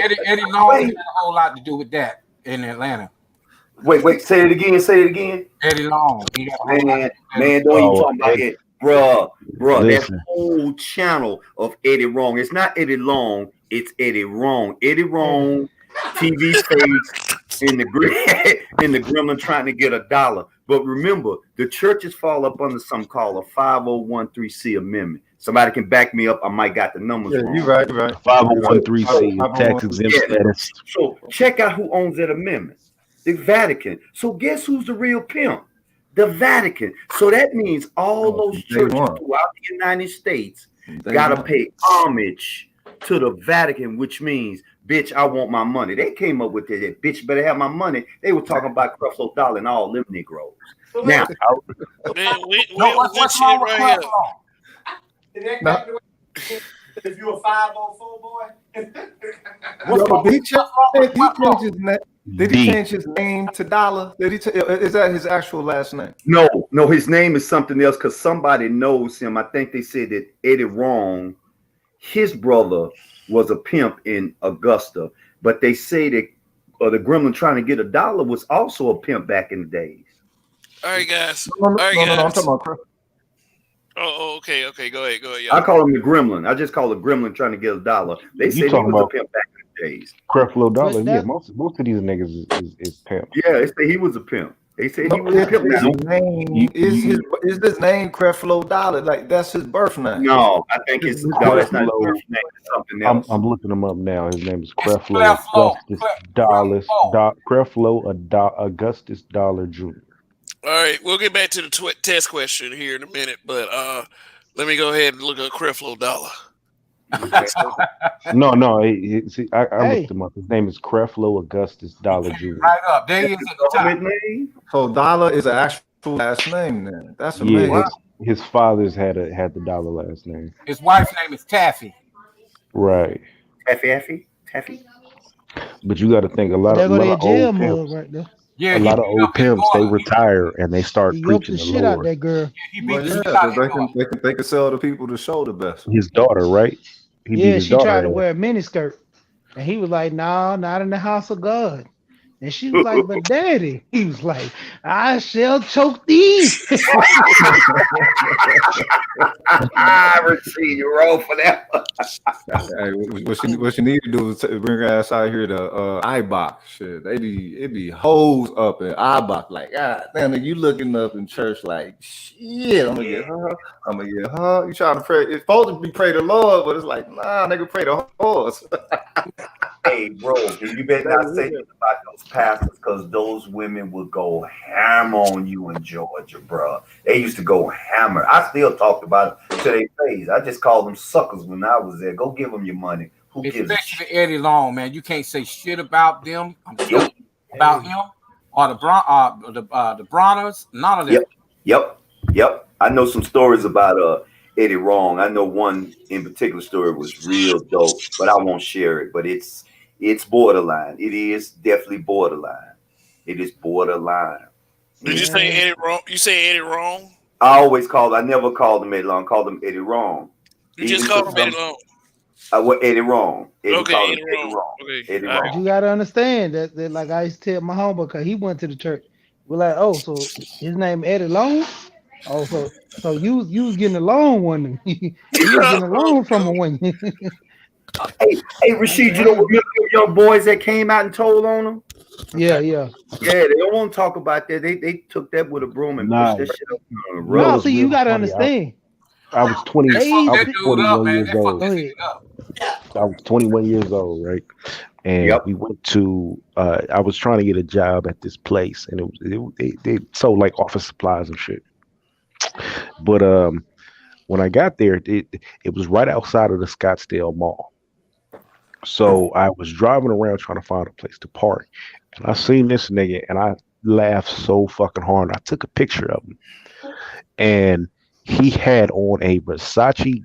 Eddie Long had a whole lot to do with that in Atlanta. Wait, say it again. Say it again. Eddie Long. Man, don't even talk about it. Bruh, that whole channel of Eddie Wrong. It's not Eddie Long, it's Eddie Wrong. Eddie Wrong, TV space in the gremlin trying to get $1. But remember, the churches fall up under something called a 5013C amendment. Somebody can back me up. I might got the numbers wrong. You're right. 5013C, tax exempt status. So check out who owns that amendment. The Vatican. So guess who's the real pimp? The Vatican. So that means all those churches throughout the United States gotta pay homage to the Vatican, which means, bitch, I want my money. They came up with that. Bitch, better have my money. They were talking about Creflo Dollar and all them Negroes. Now, Man, we shit right here. If you a 504 boy, Did he change his name to Dollar? Is that his actual last name? No, his name is something else because somebody knows him. I think they said that Eddie Wrong, his brother was a pimp in Augusta, but they say that the gremlin trying to get $1 was also a pimp back in the days. All right, guys. No, I'm talking about Chris. Oh, okay. Go ahead. I call him the gremlin. I just call the gremlin trying to get $1. They say he was a pimp back in the days. Creflo Dollar, yeah. Most of these niggas is pimp. Yeah, they say he was a pimp. They say he was a pimp. Is his name Creflo Dollar? Like that's his birth name? No, I think it's that's not his birth name. It's something else. I'm looking him up now. His name is Creflo Augustus Dollar Jr. All right, we'll get back to the test question here in a minute, but let me go ahead and look at Creflo Dollar. No, I looked him up. His name is Creflo Augustus Dollar Jr. Right up. There he is at the top. So Dollar is an actual last name then. That's amazing. Yeah, his father's had the Dollar last name. His wife's name is Taffy. Right. Taffy. But you got to think a lot of old pimps. Right there. Yeah, a lot of old pimps, they retire and they start preaching the shit Lord. out that girl. They can sell the people to show the best. His daughter, right? She tried to wear a miniskirt, and he was like, "No, not in the house of God." And she was like, "But Daddy," he was like, "I shall choke thee." I receive you roll for that. Hey, what you need to do is bring her ass out here to Ibach. Shit, it be hoes up in Ibach. Like, God damn it, you looking up in church like shit. I'm gonna get her. You trying to pray? It's supposed to be pray the Lord, but it's like, nah, nigga, pray the horse. Hey, bro, you better not say nothing about those pastors because those women would go hammer on you in Georgia, bro. They used to go hammer. I still talked about it to their face. I just called them suckers when I was there. Go give them your money. Who gives Especially Eddie Long, man. You can't say shit about them. About him or the Broners. None of them. Yep. I know some stories about Eddie Wrong. I know one in particular story was real dope, but I won't share it. But it's borderline. It is definitely borderline. It is borderline. Did you say Eddie Wrong? You say Eddie Wrong? I never called him Eddie Long. Called him Eddie Wrong. You just called him Eddie Long. Eddie Wrong. Eddie Wrong. Okay. Eddie Wrong. You gotta understand that like I used to tell my homeboy because he went to the church. We're like, oh, so his name Eddie Long? Oh, so you was getting a loan one. You was getting a loan from a one. Hey, Rashid, you don't remember the young boys that came out and told on them? Yeah. Yeah, they don't want to talk about that. They took that with a broom and pushed that shit up. No, see, you gotta understand. I was 20. That They fucked I used was that to, dude up, 21 man. years That fucked old. go that ahead. nigga up. I was 21 years old, right? And Yep. we went to. I was trying to get a job at this place, and they sold like office supplies and shit. But when I got there, it was right outside of the Scottsdale Mall. So I was driving around trying to find a place to park, and I seen this nigga, and I laughed so fucking hard. I took a picture of him, and he had on a Versace,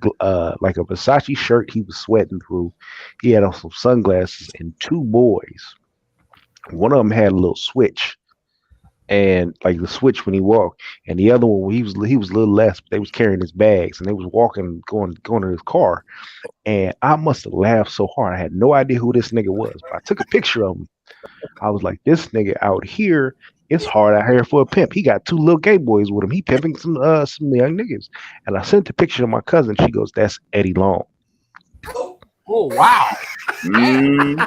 like a Versace shirt. He was sweating through. He had on some sunglasses, and two boys. One of them had a little switch, and like the switch when he walked, and the other one he was a little less. But they was carrying his bags, and they was walking, going to his car. And I must have laughed so hard. I had no idea who this nigga was, but I took a picture of him. I was like, this nigga out here, it's hard out here for a pimp. He got two little gay boys with him. He pimping some young niggas. And I sent the picture to my cousin. She goes, that's Eddie Long. Oh wow. Mm,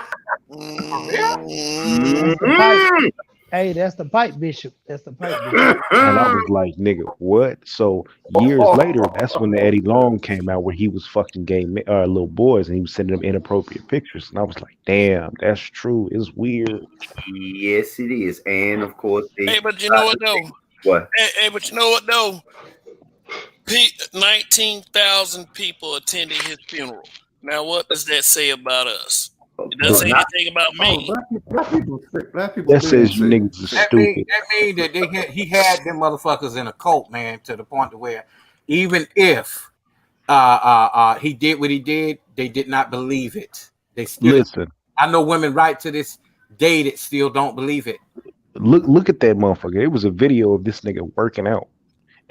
That's the pipe. Hey, that's the pipe bishop. That's the pipe bishop. And I was like, nigga, what? So years later, that's when the Eddie Long came out where he was fucking gay little boys and he was sending them inappropriate pictures. And I was like, damn, that's true. It's weird. yes, it is. And of course, Hey, but you know what though? what? Hey, but you know what though? 19,000 people attended his funeral. Now, what does that say about us? It doesn't say anything about me. Black people sick. Black people. That says you sick. niggas is That mean stupid. that he had them motherfuckers in a cult, man, to the point to where even if he did what he did, they did not believe it. They still. Listen, I know women right to this day that still don't believe it. look at that motherfucker. It was a video of this nigga working out.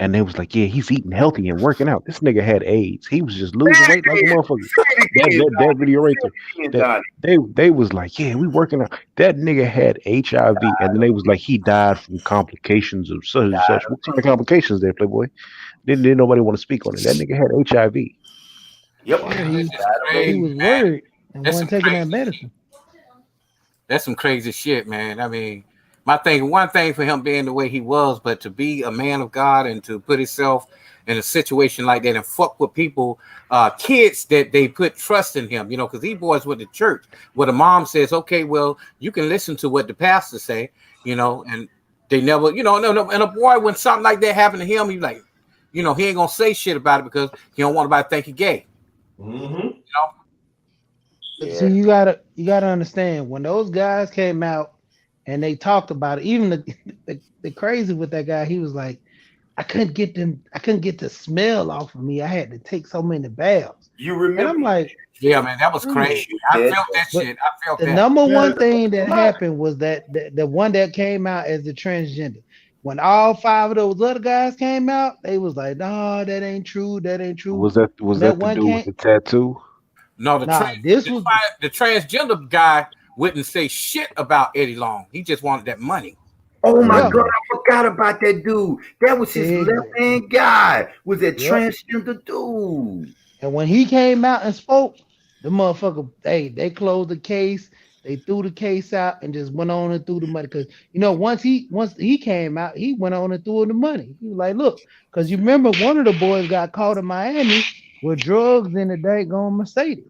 And they was like, yeah, he's eating healthy and working out. This nigga had AIDS. He was just losing weight like a motherfucker. That video right there. They was like, yeah, we working out. That nigga had HIV. And then they was like, he died from complications of such and such. What kind of complications there, Playboy? Didn't nobody want to speak on it. That nigga had HIV. Yep. Yeah, he was worried and That's wasn't some taking crazy that medicine. That's some crazy shit, man. I mean, one thing for him being the way he was, but to be a man of God and to put himself in a situation like that and fuck with people, kids that they put trust in him, because these boys went to church where the mom says, okay, well, you can listen to what the pastor say, and they never, no. And a boy, when something like that happened to him, he's like, he ain't gonna say shit about it because he don't want anybody to think he gay. See, you gotta understand when those guys came out and they talked about it. Even the crazy with that guy, he was like, I couldn't get the smell off of me. I had to take so many baths. You And remember? I'm like, Yeah, man, that was crazy. I felt that But shit. I felt the that. number one thing that happened was that the one that came out as the transgender. When all five of those other guys came out, they was like, no, that ain't true. That ain't true. Was that the one dude with came. the tattoo? No, Nah, this was the transgender guy wouldn't say shit about Eddie Long. He just wanted that money. Oh my Yeah. God, I forgot about that dude. That was his Exactly. left hand guy. Was that Yep. transgender dude? And when he came out and spoke, the motherfucker, they closed the case. They threw the case out and just went on and threw the money. Because once he came out, he went on and threw the money. He was like, look, because you remember one of the boys got caught in Miami with drugs in the daggone Mercedes.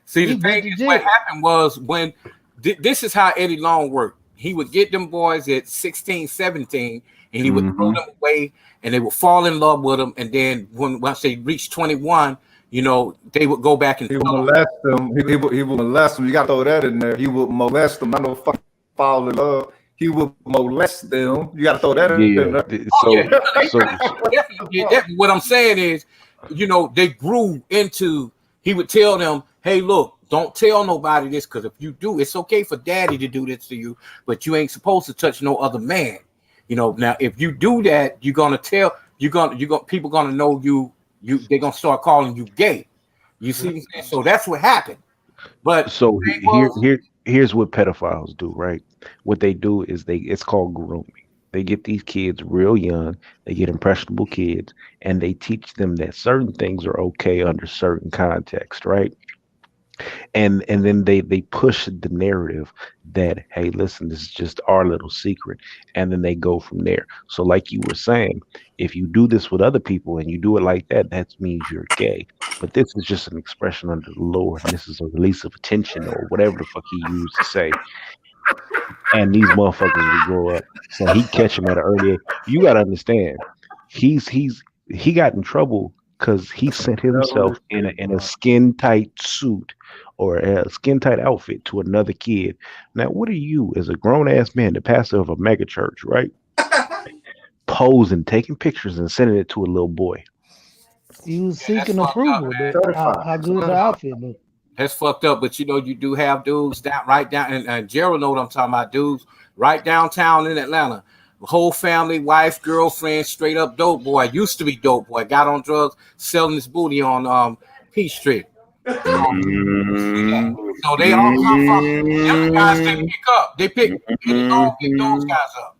See, He the went thing to is, what jail. happened was when this is how Eddie Long worked. He would get them boys at 16, 17, and he would throw them away, and they would fall in love with them. And then once they reached 21, they would go back and He would molest them. He would molest them. You got to throw that in there. He would molest them. I know fucking fall in love. He would molest them. You got to throw that in Yeah. there. So what I'm saying is, they grew into. He would tell them, "Hey, look, don't tell nobody this, because if you do, it's okay for daddy to do this to you, but you ain't supposed to touch no other man." Now if you do that, you're gonna tell people gonna know you. They're gonna start calling you gay. You see, so that's what happened. But So here's what pedophiles do, right? What they do is it's called grooming. They get these kids real young, they get impressionable kids, and they teach them that certain things are okay under certain context, right? and then they push the narrative that, hey, listen, this is just our little secret, and then they go from there. So like you were saying, if you do this with other people and you do it like that, that means you're gay. But this is just an expression under the Lord, and this is a release of attention or whatever the fuck he used to say. And these motherfuckers will grow up, so he catch him at an early age. You got to understand, he got in trouble because he sent himself in a skin tight suit or a skin tight outfit to another kid. Now, what are you, as a grown ass man, the pastor of a mega church, right? Posing, taking pictures, and sending it to a little boy. He was seeking approval. How good the outfit looked. That's fucked up, but you know, you do have dudes right down, and Gerald know what I'm talking about, dudes right downtown in Atlanta. Whole family, wife, girlfriend, straight up dope boy. Used to be dope boy, got on drugs, selling his booty on Peachtree. So they all come from the other guys they pick up. They pick those guys up.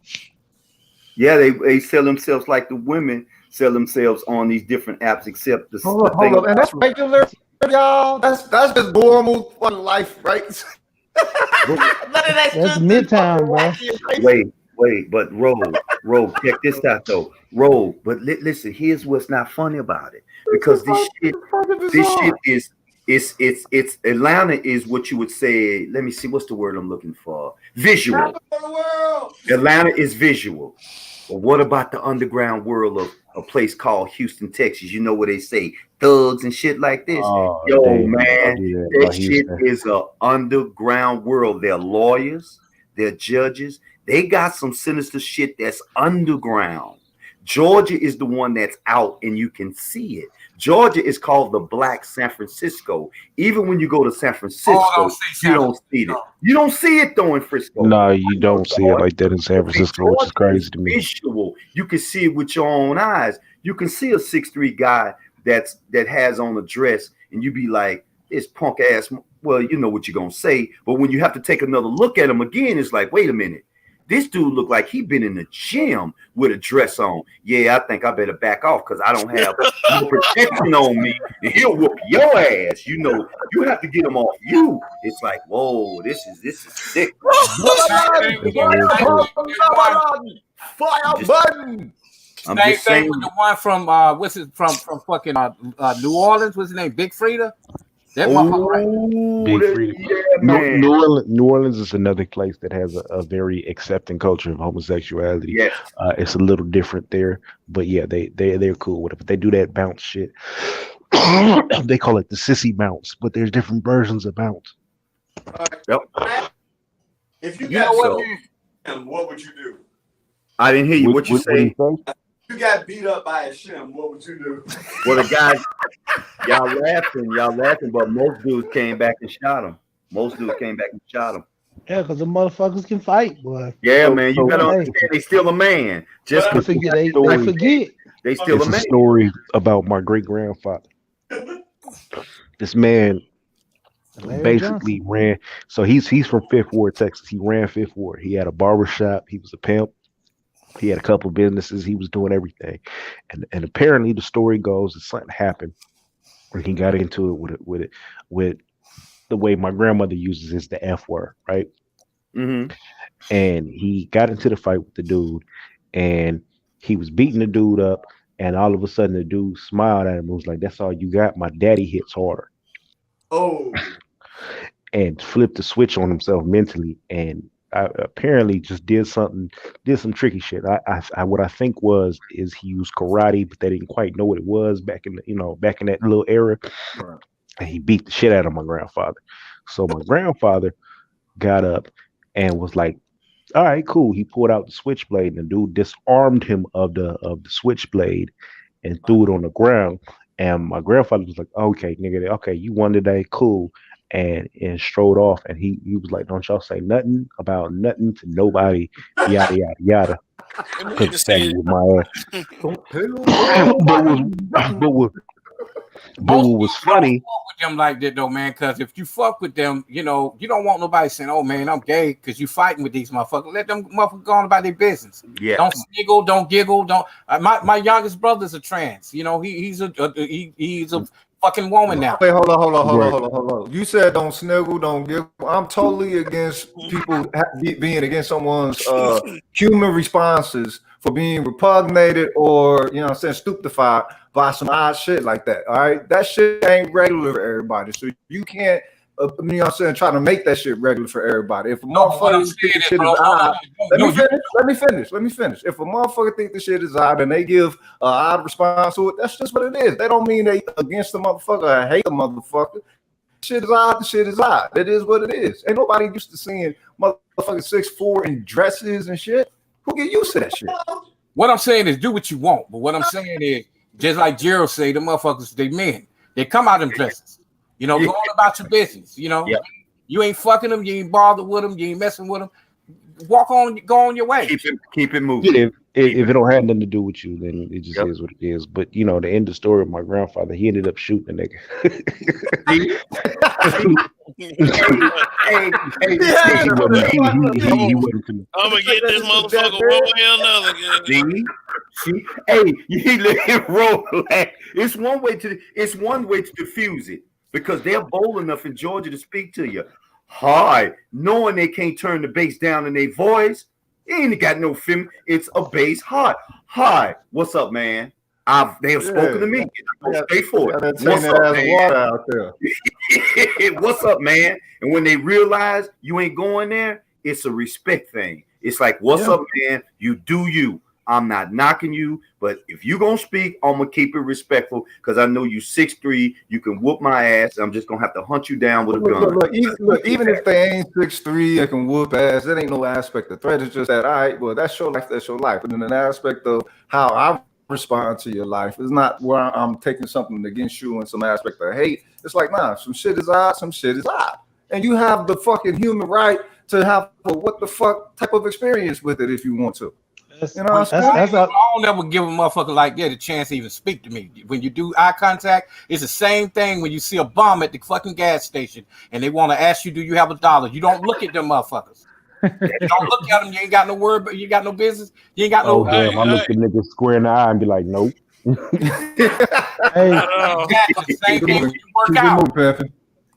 Yeah, they sell themselves like the women sell themselves on these different apps, except the hold up, and that's regular, y'all. That's just normal fun life, right? That's Midtown, bro. Wait, but Roll, check this out though. Roll, but listen, here's what's not funny about it. Because this shit is it's Atlanta is what you would say. Let me see, what's the word I'm looking for? Visual. Atlanta is visual. But what about the underground world of a place called Houston, Texas? You know where they say thugs and shit like this. Yo, man, that shit is a underground world. They're lawyers, they're judges. They got some sinister shit that's underground. Georgia is the one that's out and you can see it. Georgia is called the Black San Francisco. Even when you go to San Francisco, you don't see it. You don't see it though in Frisco. No, you don't see it like that in San Francisco, which is crazy to me. Visual. You can see it with your own eyes. You can see a 6'3" guy that has on a dress, and you be like, "This punk ass." Well, you know what you're gonna say, but when you have to take another look at him again, it's like, wait a minute. This dude look like he been in the gym with a dress on. Yeah, I think I better back off because I don't have no protection on me, and he'll whoop your ass. You know, you have to get him off you. It's like, whoa, this is sick. Fire button. I'm Same just thing saying. with the one from from fucking New Orleans. What's his name? Big Frida. That motherfucker, right? Big freedom. Yeah, New Orleans is another place that has a very accepting culture of homosexuality. Yes. It's a little different there, but yeah, they're cool with it. But they do that bounce shit. They call it the sissy bounce, but there's different versions of bounce. Yep. If you You know got what? shim, what would you do? I didn't hear you. What you say? If you got beat up by a shim, what would you do? Well, the guys, y'all laughing, but most dudes came back and shot him. Yeah, because the motherfuckers can fight, boy. Yeah, man, you gotta hey. understand they still a man. Just They because forget. They forget. they still It's a a man. story about my great grandfather. This man Larry basically Johnson. ran. So he's from Fifth Ward, Texas. He ran Fifth Ward. He had a barber shop. He was a pimp. He had a couple of businesses. He was doing everything, and apparently the story goes that something happened where he got into it with the way my grandmother uses is the F word, right? Mm-hmm. And he got into the fight with the dude, and he was beating the dude up, and all of a sudden the dude smiled at him and was like, "That's all you got? My daddy hits harder." Oh, And flipped the switch on himself mentally, and apparently just did some tricky shit. What I think is he used karate, but they didn't quite know what it was back in that little era. Right. And he beat the shit out of my grandfather. So my grandfather got up and was like, "All right, cool." He pulled out the switchblade, and the dude disarmed him of the switchblade and threw it on the ground. And my grandfather was like, "Okay, nigga, okay, you won today, cool." And strode off, and he was like, "Don't y'all say nothing about nothing to nobody, yada yada yada." And we Cause just that said, was my ass. But what was funny? Fuck with them like that though, man. Because if you fuck with them, you know you don't want nobody saying, "Oh man, I'm gay," because you fighting with these motherfuckers. Let them motherfuckers go on about their business. Yeah. Don't sniggle, don't giggle, don't. My youngest brother's a trans. You know he's a fucking woman now. Wait, hold Right. on. You said don't sniggle, don't give. I'm totally against people being against someone's human responses for being repugnated or, you know what I'm saying, stupefied by some odd shit like that. All right. That shit ain't regular for everybody. So you can't, you know what I'm saying, try to make that shit regular for everybody. If a motherfucker think the shit is odd, let me finish. If a motherfucker think the shit is odd and they give an odd response to it, that's just what it is. They don't mean they against the motherfucker or hate the motherfucker. Shit is odd. The shit is odd. It is what it is. Ain't nobody used to seeing motherfuckers 6'4" in dresses and shit. Who get used to that shit? What I'm saying is do what you want. But what I'm saying is, just like Gerald say, the motherfuckers, they men. They come out in dresses. You know, go on about your business. You know, you ain't fucking them. You ain't bothered with them. You ain't messing with them. Walk on, go on your way. Keep it moving. Yeah, if it don't have nothing to do with you, then it just is what it is. But you know, the end of the story of my grandfather, he ended up shooting a nigga. Hey, he wasn't. I'm gonna get this motherfucker one way or another. See, hey, you let it roll. It's one way to diffuse it because they're bold enough in Georgia to speak to you. Hi, knowing they can't turn the bass down in their voice. It ain't got no film. It's a bass. Hi, what's up, man? They have spoken to me. Stay for it. What's up, man? Water out there. What's up, man? And when they realize you ain't going there, it's a respect thing. It's like, what's up, man? You do you. I'm not knocking you, but if you gonna speak, I'm gonna keep it respectful because I know you 6'3", you can whoop my ass. I'm just gonna have to hunt you down with a gun. Look, even if they ain't 6'3" and can whoop ass, that ain't no aspect of threat. It's just that, all right, well, that's your life, that's your life. But in an aspect of how I respond to your life is not where I'm taking something against you in some aspect of hate. It's like, nah, some shit is odd, some shit is odd. And you have the fucking human right to have a what the fuck type of experience with it if you want to. You know what I'm saying? I don't ever give a motherfucker like that a chance to even speak to me. When you do eye contact, it's the same thing when you see a bum at the fucking gas station and they want to ask you, do you have $1? You don't look at them motherfuckers. You don't look at them. You ain't got no word, but you got no business. You ain't got no. Damn, I look the nigga square in the eye and be like, nope. Exactly. The same thing when you work out.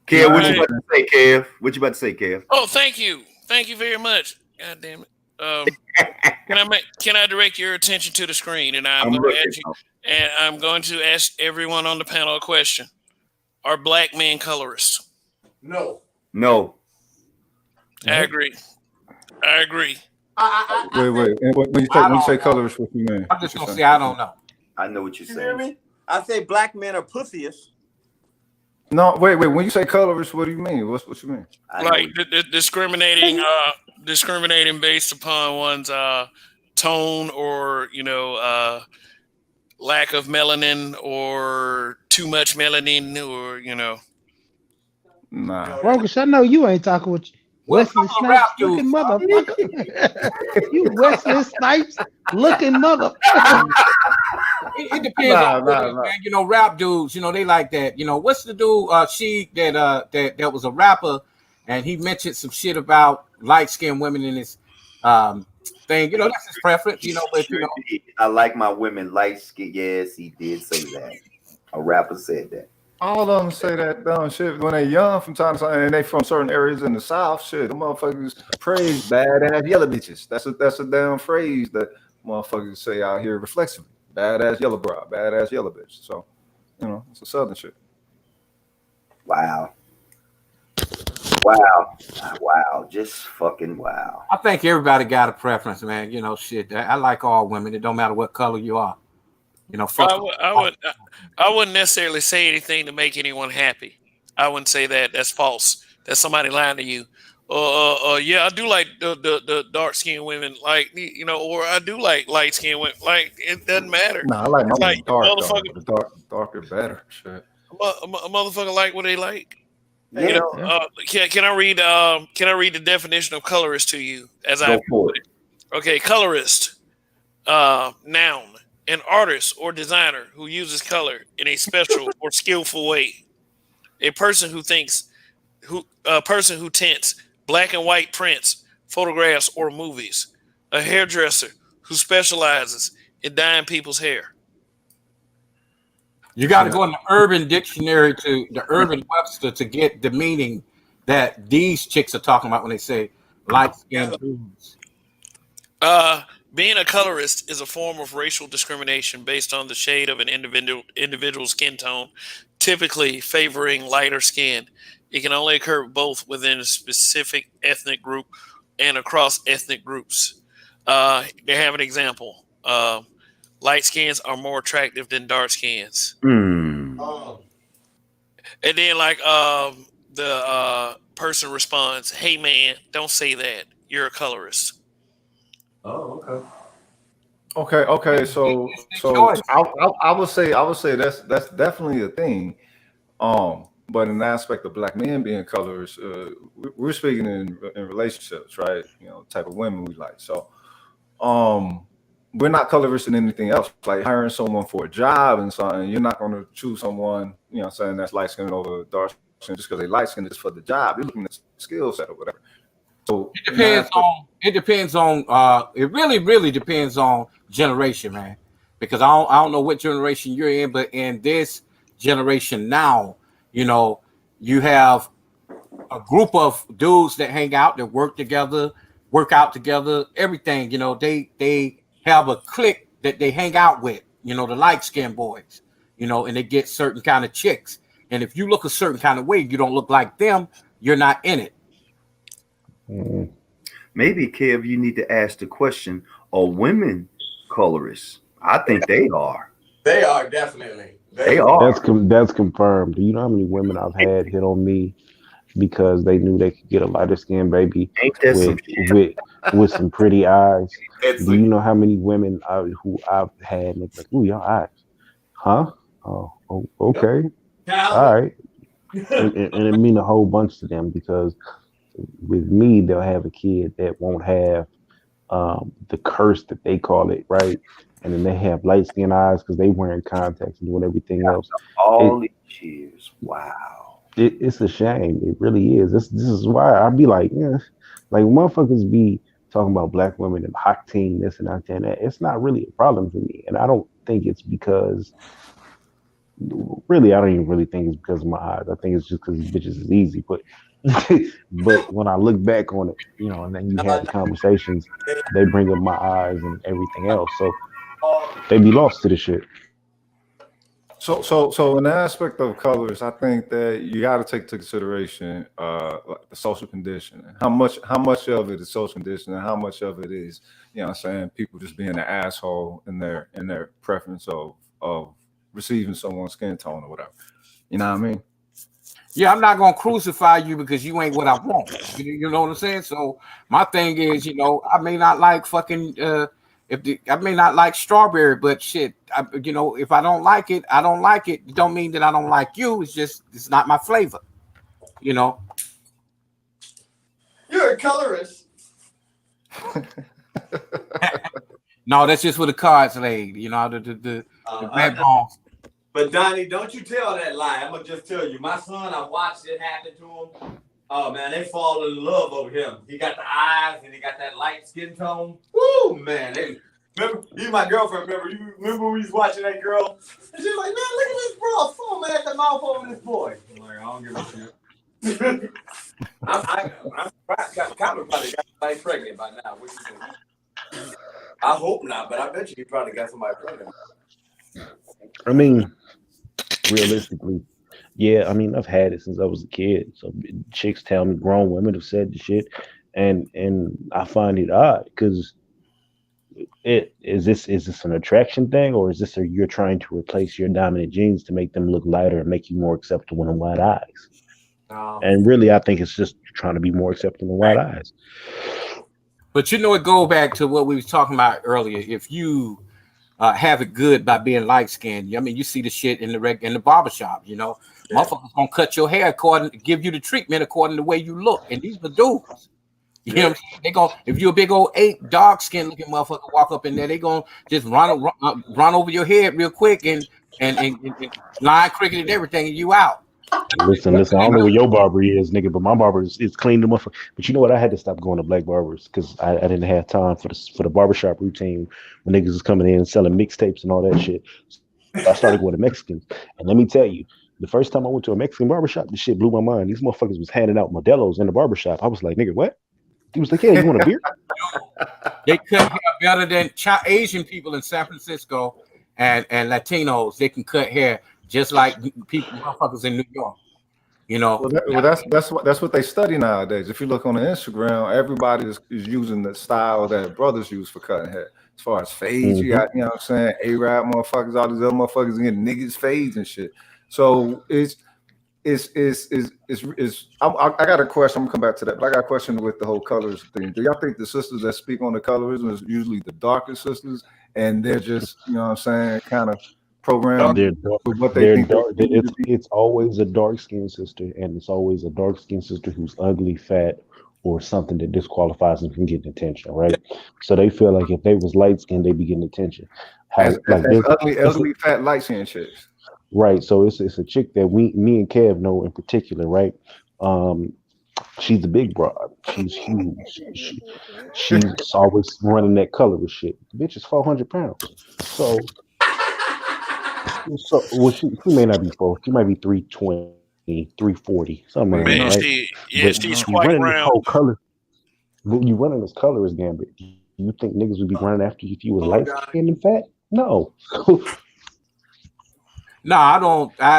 Kev, what you about to say, Kev? What you about to say, Kev? Oh, thank you very much. God damn it. Can I direct your attention to the screen? And I'm going to ask everyone on the panel a question. Are black men colorists? No. I agree. Wait. And when you say colorist, what you mean? I'm just gonna say I don't know. I know what you're saying. You hear me? I say black men are pussiest. No, wait. When you say colorist, what do you mean? What you mean? Like discriminating based upon one's tone or lack of melanin or too much melanin or Nah. Rogus, I know you ain't talking with Wesley Snipes looking motherfucker. You Wesley Snipes looking motherfucker. It depends on man. Rap dudes, they like that. What's the dude? That was a rapper, and he mentioned some shit about light skinned women in his thing. That's his preference. But I like my women light skinned. Yes, he did say that. A rapper said that. All of them say that dumb shit when they young from time to time, and they from certain areas in the South. Shit, the motherfuckers praise badass yellow bitches. That's a damn phrase that motherfuckers say out here reflexively. Badass yellow bra, badass yellow bitch. So, it's a Southern shit. Wow. Just fucking wow. I think everybody got a preference, man. Shit. I like all women. It don't matter what color you are. I wouldn't necessarily say anything to make anyone happy. I wouldn't say that. That's false. That's somebody lying to you. Yeah, I do like the dark skinned women, or I do like light skinned women. Like, it doesn't matter. Nah, I like my like dark. Motherfucker, darker better. Shit. a motherfucker like what they like. Yeah. Can I read the definition of colorist to you as I put it? Okay, colorist, noun. An artist or designer who uses color in a special or skillful way. A person who tints black and white prints, photographs, or movies. A hairdresser who specializes in dyeing people's hair. You got to go in the Urban Dictionary to the Urban Webster to get the meaning that these chicks are talking about when they say light skinned dudes. Being a colorist is a form of racial discrimination based on the shade of an individual skin tone, typically favoring lighter skin. It can only occur both within a specific ethnic group and across ethnic groups. They have an example. Light skins are more attractive than dark skins. Hmm. And then, like, the person responds, "Hey, man, don't say that. You're a colorist." Oh, okay. Okay. So I would say that's definitely a thing. But in the aspect of black men being colors, we're speaking in relationships, right? You know, type of women we like. So, we're not colorist in anything else. Like hiring someone for a job and something, you're not going to choose someone, you know, saying that's light skinned over dark skin just because they light skinned just for the job. You're looking at skill set or whatever. So it depends on. It really depends on generation, man. Because I don't know what generation you're in, but in this generation now, you know, you have a group of dudes that hang out, that work together, work out together, everything. You know, they have a clique that they hang out with. You know, the light skinned boys. You know, and they get certain kind of chicks. And if you look a certain kind of way, you don't look like them. You're not in it. Maybe, Kev, you need to ask the question: are women colorists? I think they are. They are definitely. They are. That's confirmed. Do you know how many women I've had hit on me because they knew they could get a lighter skinned baby with some pretty eyes? Do you know how many women who I've had like, ooh, your eyes, huh? Oh, okay, all right, and it mean a whole bunch to them because with me they'll have a kid that won't have the curse that they call it, right? And then they have light skinned eyes because they wearing contacts and doing everything else. All these years, wow. It's a shame. It really is. This is why I'd be like, yeah, like motherfuckers be talking about black women and hot teen, this and that and that. It's not really a problem for me, and I don't think it's because. Really, I don't even really think it's because of my eyes. I think it's just because these bitches is easy. But when I look back on it, you know, and then you have the conversations, they bring up my eyes and everything else. So they be lost to the shit. So in the aspect of colors, I think that you got to take into consideration like the social condition. How much of it is social condition and how much of it is, you know what I'm saying, people just being an asshole in their preference of receiving someone's skin tone or whatever. You know what I mean? Yeah, I'm not gonna crucify you because you ain't what I want. You know what I'm saying? So my thing is, you know, I may not like fucking I may not like strawberry, but shit, you know, if I don't like it, I don't like it. It don't mean that I don't like you. It's just it's not my flavor. You know. You're a colorist. No, that's just with the cards laid. You know, the bad balls. But Donnie, don't you tell that lie. I'm gonna just tell you. My son, I watched it happen to him. Oh man, they fall in love over him. He got the eyes and he got that light skin tone. Woo, man. Remember, you my girlfriend. Remember when we was watching that girl? And she was like, man, look at this bro, foam at the mouth over this boy. I'm like, I don't give a shit. I'm surprised. Common probably got somebody pregnant by now. What you think? I hope not, but I bet you he probably got somebody pregnant. I mean, realistically, yeah, I mean, I've had it since I was a kid. So chicks tell me, grown women have said the shit, and I find it odd because is this an attraction thing, or is this you're trying to replace your dominant genes to make them look lighter and make you more acceptable in white eyes? And really, I think it's just trying to be more acceptable in white eyes. But you know, it goes back to what we was talking about earlier. If you have it good by being light skinned, I mean, you see the shit in the barbershop. You know, motherfuckers gonna cut your hair give you the treatment according to the way you look. And these are dudes. You know what I'm saying? They gonna, if you're a big old 8 dark skinned looking motherfucker walk up in there, they gonna just run over your head real quick and line cricket and everything, and you out. Listen, I don't know where your barber is, nigga, but my barber is clean to motherfucker. But you know what? I had to stop going to black barbers because I didn't have time for the barbershop routine when niggas was coming in and selling mixtapes and all that shit. So I started going to Mexicans. And let me tell you, the first time I went to a Mexican barbershop, this shit blew my mind. These motherfuckers was handing out Modelo's in the barbershop. I was like, nigga, what? He was like, yeah, you want a beer? They cut hair better than Asian people in San Francisco and Latinos. They can cut hair just like people, motherfuckers in New York. You know, that's what they study nowadays. If you look on the Instagram, everybody is using the style that brothers use for cutting hair. As far as fades, you got, you know what I'm saying, A-Rap motherfuckers, all these other motherfuckers getting niggas fades and shit. So I got a question. I'm gonna come back to that, but I got a question with the whole colors thing. Do y'all think the sisters that speak on the colorism is usually the darker sisters, and they're just, you know what I'm saying, kind of programmed with what they think? It's always a dark skinned sister, and it's always a dark skinned sister who's ugly, fat, or something that disqualifies them from getting attention, right? So they feel like if they was light skinned, they'd be getting attention. Ugly, fat, light skinned chicks. Right. So it's a chick that me and Kev know in particular, right? She's a big broad. She's huge. She's always running that colorist shit. The bitch is 400 pounds. So well, she may not be 4. She might be 320, 340, something like that. Right? She's quite round. You running this colorist gambit. Do you think niggas would be running after you if you was light skinned and fat? No. No, I don't. I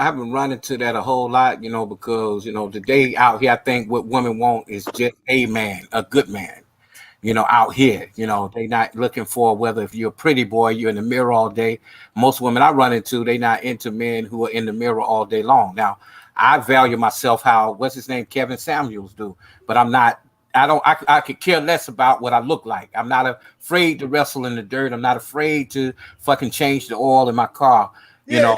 haven't run into that a whole lot, you know, because, you know, today out here, I think what women want is just a man, a good man, you know, out here. You know, they not looking for whether if you're a pretty boy, you're in the mirror all day. Most women I run into, they not into men who are in the mirror all day long. Now, I value myself how, what's his name, Kevin Samuels do, but I'm not. I could care less about what I look like. I'm not afraid to wrestle in the dirt. I'm not afraid to fucking change the oil in my car. You know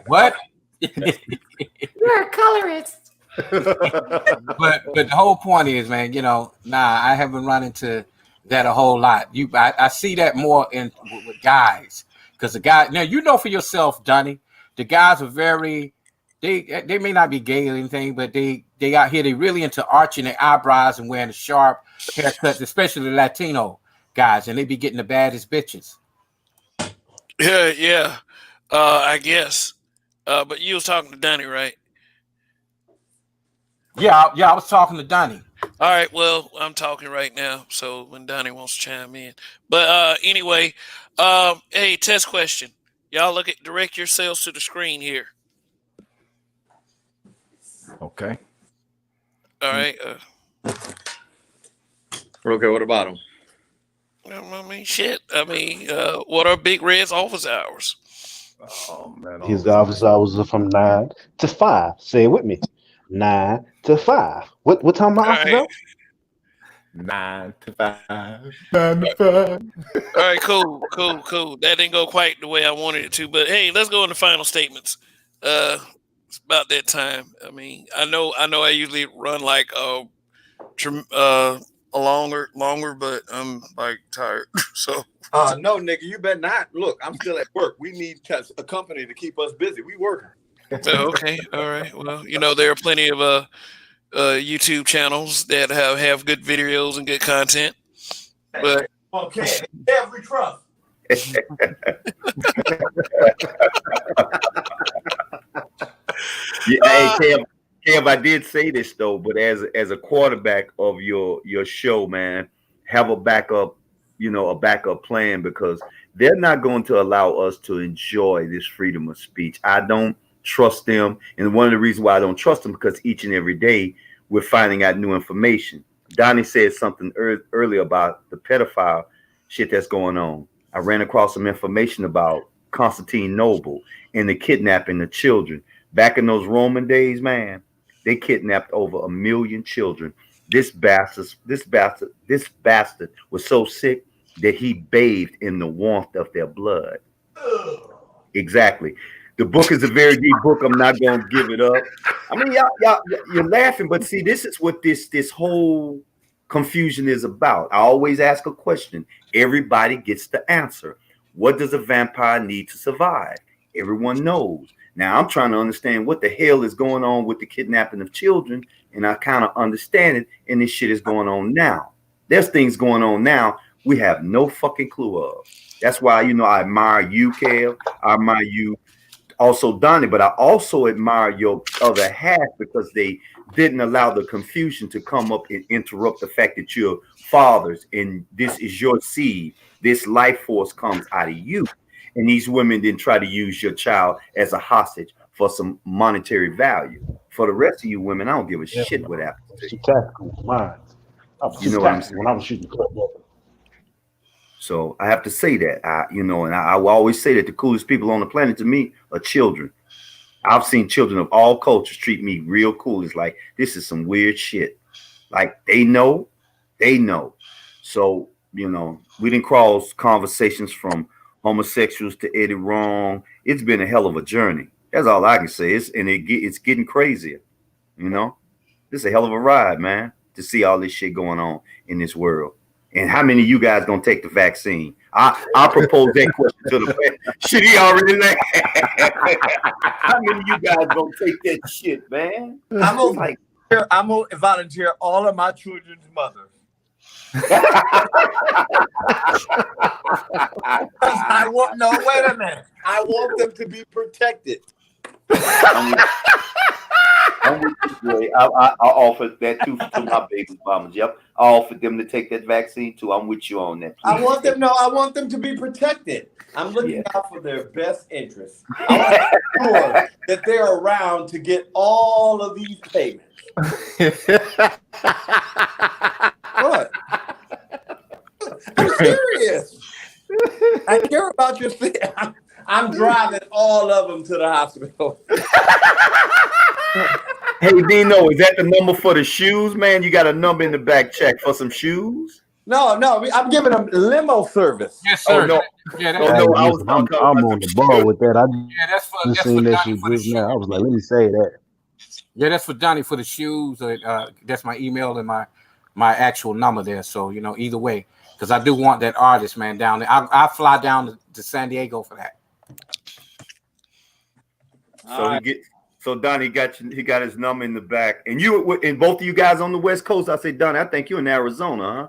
what? You're a colorist. but the whole point is, man, you know, I haven't run into that a whole lot. I see that more with guys, because the guy, now you know for yourself, Donnie, the guys are very, they may not be gay or anything, but they out here, they really into arching their eyebrows and wearing the sharp haircuts, especially the Latino guys, and they be getting the baddest bitches. Yeah. I guess. But you was talking to Donnie, right? Yeah, I was talking to Donnie. All right, well, I'm talking right now, so when Donnie wants to chime in. But anyway, hey, test question. Y'all direct yourselves to the screen here. Okay. All right. Okay, what about him? I mean, shit. I mean, what are Big Red's office hours? Oh man, his office hours are from 9 to 5. Say it with me, 9 to 5. What time my office out? 9 to 5. 9 to 5. All right, cool. That didn't go quite the way I wanted it to, but hey, let's go into final statements. It's about that time. I mean, I know. I usually run like longer, but I'm like tired. So no, nigga, you better not. Look, I'm still at work. We need a company to keep us busy. We working. Okay, all right. Well, you know, there are plenty of YouTube channels that have good videos and good content. But okay, every trust. Yeah, hey, Kev, I did say this though, but as a quarterback of your show, man, have a backup, a backup plan, because they're not going to allow us to enjoy this freedom of speech. I don't trust them, and one of the reasons why I don't trust them, because each and every day we're finding out new information. Donnie said something earlier about the pedophile shit that's going on. I ran across some information about Constantine Noble and the kidnapping of children. Back in those Roman days, man, they kidnapped over 1 million children. This bastard was so sick that he bathed in the warmth of their blood. Exactly. The book is a very deep book. I'm not going to give it up. I mean, y'all, you're laughing, but see, this is what this whole confusion is about. I always ask a question. Everybody gets the answer. What does a vampire need to survive? Everyone knows. Now, I'm trying to understand what the hell is going on with the kidnapping of children, and I kind of understand it, and this shit is going on now. There's things going on now we have no fucking clue of. That's why, you know, I admire you, Kev. I admire you also, Donnie, but I also admire your other half because they didn't allow the confusion to come up and interrupt the fact that you're fathers and this is your seed. This life force comes out of you. And these women didn't try to use your child as a hostage for some monetary value. For the rest of you women, I don't give a shit what happens to you. Tactical minds. You know what I'm saying? When I was shooting club weapons. So I have to say that, I will always say that the coolest people on the planet to me are children. I've seen children of all cultures treat me real cool. It's like, this is some weird shit. Like they know. So, you know, we didn't cross conversations from homosexuals to Eddie Wrong. It's been a hell of a journey. That's all I can say. It's getting crazier. You know, this is a hell of a ride, man, to see all this shit going on in this world. And how many of you guys gonna take the vaccine? I propose that question to the man. Shit, he already left. How many of you guys gonna take that shit, man? I'm gonna volunteer all of my children's mothers. Wait a minute. I want them to be protected. I'm with you, Ray. I offered that too to my baby mamas. Yep, I offered them to take that vaccine too. I'm with you on that. Please. I want them to be protected. I'm looking out for their best interests. I want to make sure that they're around to get all of these payments. What? I'm serious. I care about your thing. I'm driving all of them to the hospital. Hey, Dino, is that the number for the shoes, man? You got a number in the back check for some shoes? No, I'm giving them limo service. Yes, sir. Oh, no. Yeah, Hey, no, I was listen, I'm on the ball with that. I that's for just seen that Donnie shit for the just now. I shoes. was like, let me say that. Yeah, that's for Donnie for the shoes. That's my email and my actual number there. So, you know, either way, because I do want that artist, man, down there. I'll fly down to San Diego for that. So Donnie he got his number in the back, and both of you guys on the West Coast. I say, Donnie, I think you're in Arizona, huh?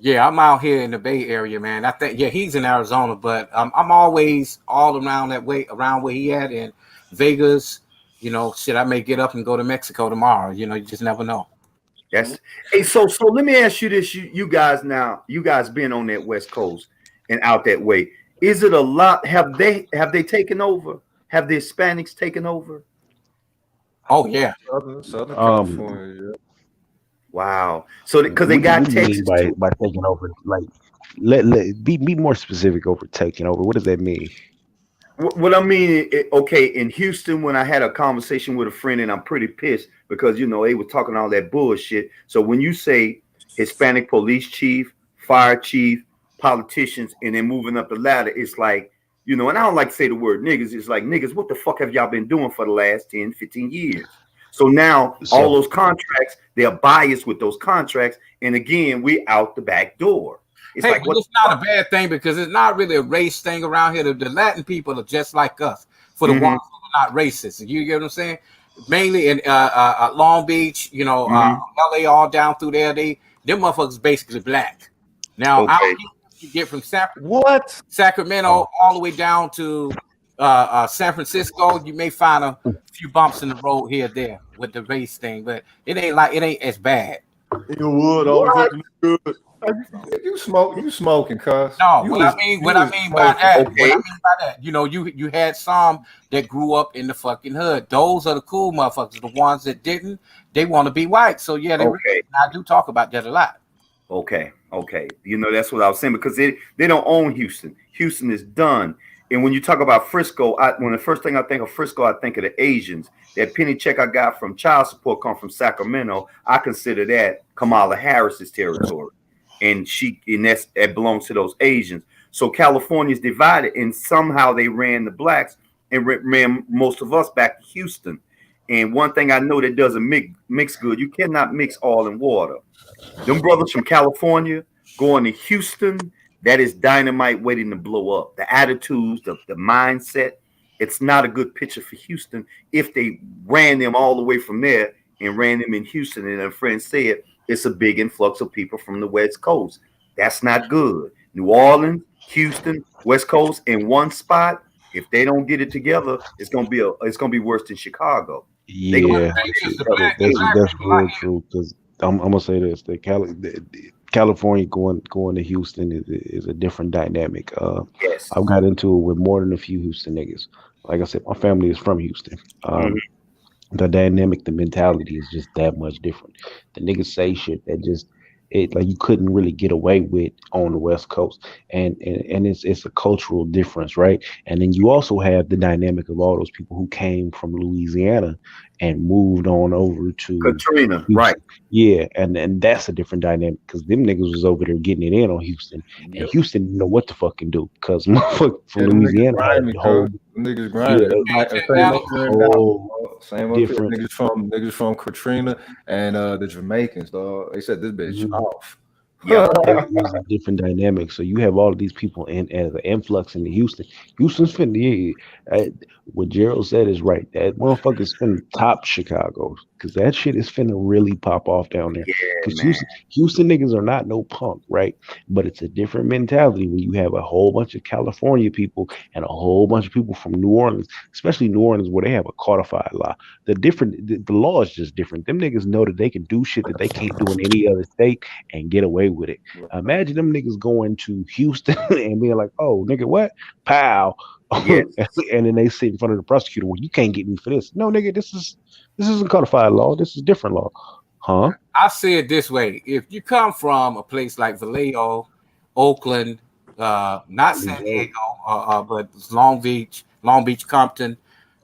Yeah, I'm out here in the Bay Area, man. I think he's in Arizona, but I'm always all around that way, around where he at in Vegas. You know, shit, I may get up and go to Mexico tomorrow. You know, you just never know. Yes. Hey, so let me ask you this: you guys being on that West Coast and out that way, is it a lot? Have they taken over? Have the Hispanics taken over? Oh yeah, Southern California. Yeah. Wow. So because they got Texas by taking over, like be more specific over taking over. What does that mean? What I mean, okay, in Houston, when I had a conversation with a friend, and I'm pretty pissed because, you know, they were talking all that bullshit. So when you say Hispanic police chief, fire chief, politicians, and then moving up the ladder, it's like, you know, and I don't like to say the word niggas. It's like, niggas, what the fuck have y'all been doing for the last 10, 15 years? So now all those contracts, they're biased with those contracts. And again, we out the back door. It's hey, like, but it's not a bad thing because it's not really a race thing around here. The Latin people are just like us for the ones who are not racist. You get what I'm saying? Mainly in Long Beach, you know, LA, all down through there, them motherfuckers basically black. Now, I don't know if you get from Sacramento all the way down to San Francisco, you may find a few bumps in the road here or there with the race thing, but it ain't as bad. You smoking, cuz. No, what I mean by that, you know, you had some that grew up in the fucking hood. Those are the cool motherfuckers. The ones that didn't, they want to be white. So yeah, I do talk about that a lot. Okay. You know, that's what I was saying, because they don't own Houston. Houston is done. And when you talk about Frisco, when the first thing I think of Frisco, I think of the Asians. That penny check I got from child support come from Sacramento. I consider that Kamala Harris's territory. And that belongs to those Asians. So California is divided, and somehow they ran the blacks and ran most of us back to Houston. And one thing I know that doesn't mix good, you cannot mix oil and water. Them brothers from California going to Houston, that is dynamite waiting to blow up. The attitudes, the mindset, it's not a good picture for Houston if they ran them all the way from there and ran them in Houston. And a friend said it's a big influx of people from the West Coast. That's not good. New Orleans, Houston, West Coast in one spot. If they don't get it together, it's gonna be worse than Chicago. They gonna Yeah, that's real true. Because I'm gonna say this: California going to Houston is a different dynamic. Yes. I've got into it with more than a few Houston niggas. Like I said, my family is from Houston. The dynamic, the mentality is just that much different. The niggas say shit that just like you couldn't really get away with on the West Coast, and it's a cultural difference, right? And then you also have the dynamic of all those people who came from Louisiana and moved on over to Katrina, Houston. right? Yeah, and that's a different dynamic because them niggas was over there getting it in on Houston, and Houston didn't know what to fucking do because motherfucker from Louisiana had the whole niggas grinding. Same up here. different. Niggas from Katrina and the Jamaicans, dog. They said this bitch off. Yeah, it's a different dynamic. So you have all of these people in as an influx into Houston. Houston's finna. What Gerald said is right. That motherfucker's finna top Chicago because that shit is finna really pop off down there. Because Houston niggas are not no punk, right? But it's a different mentality when you have a whole bunch of California people and a whole bunch of people from New Orleans, especially New Orleans where they have a codified law. The law is just different. Them niggas know that they can do shit that they can't do in any other state and get away with it. Imagine them niggas going to Houston and being like, "Oh, nigga, what? Pow!" Yes. And then they sit in front of the prosecutor. Well, you can't get me for this. No, nigga, this isn't codified law. This is different law, huh? I say it this way: if you come from a place like Vallejo, Oakland, not San Diego, but Long Beach, Compton,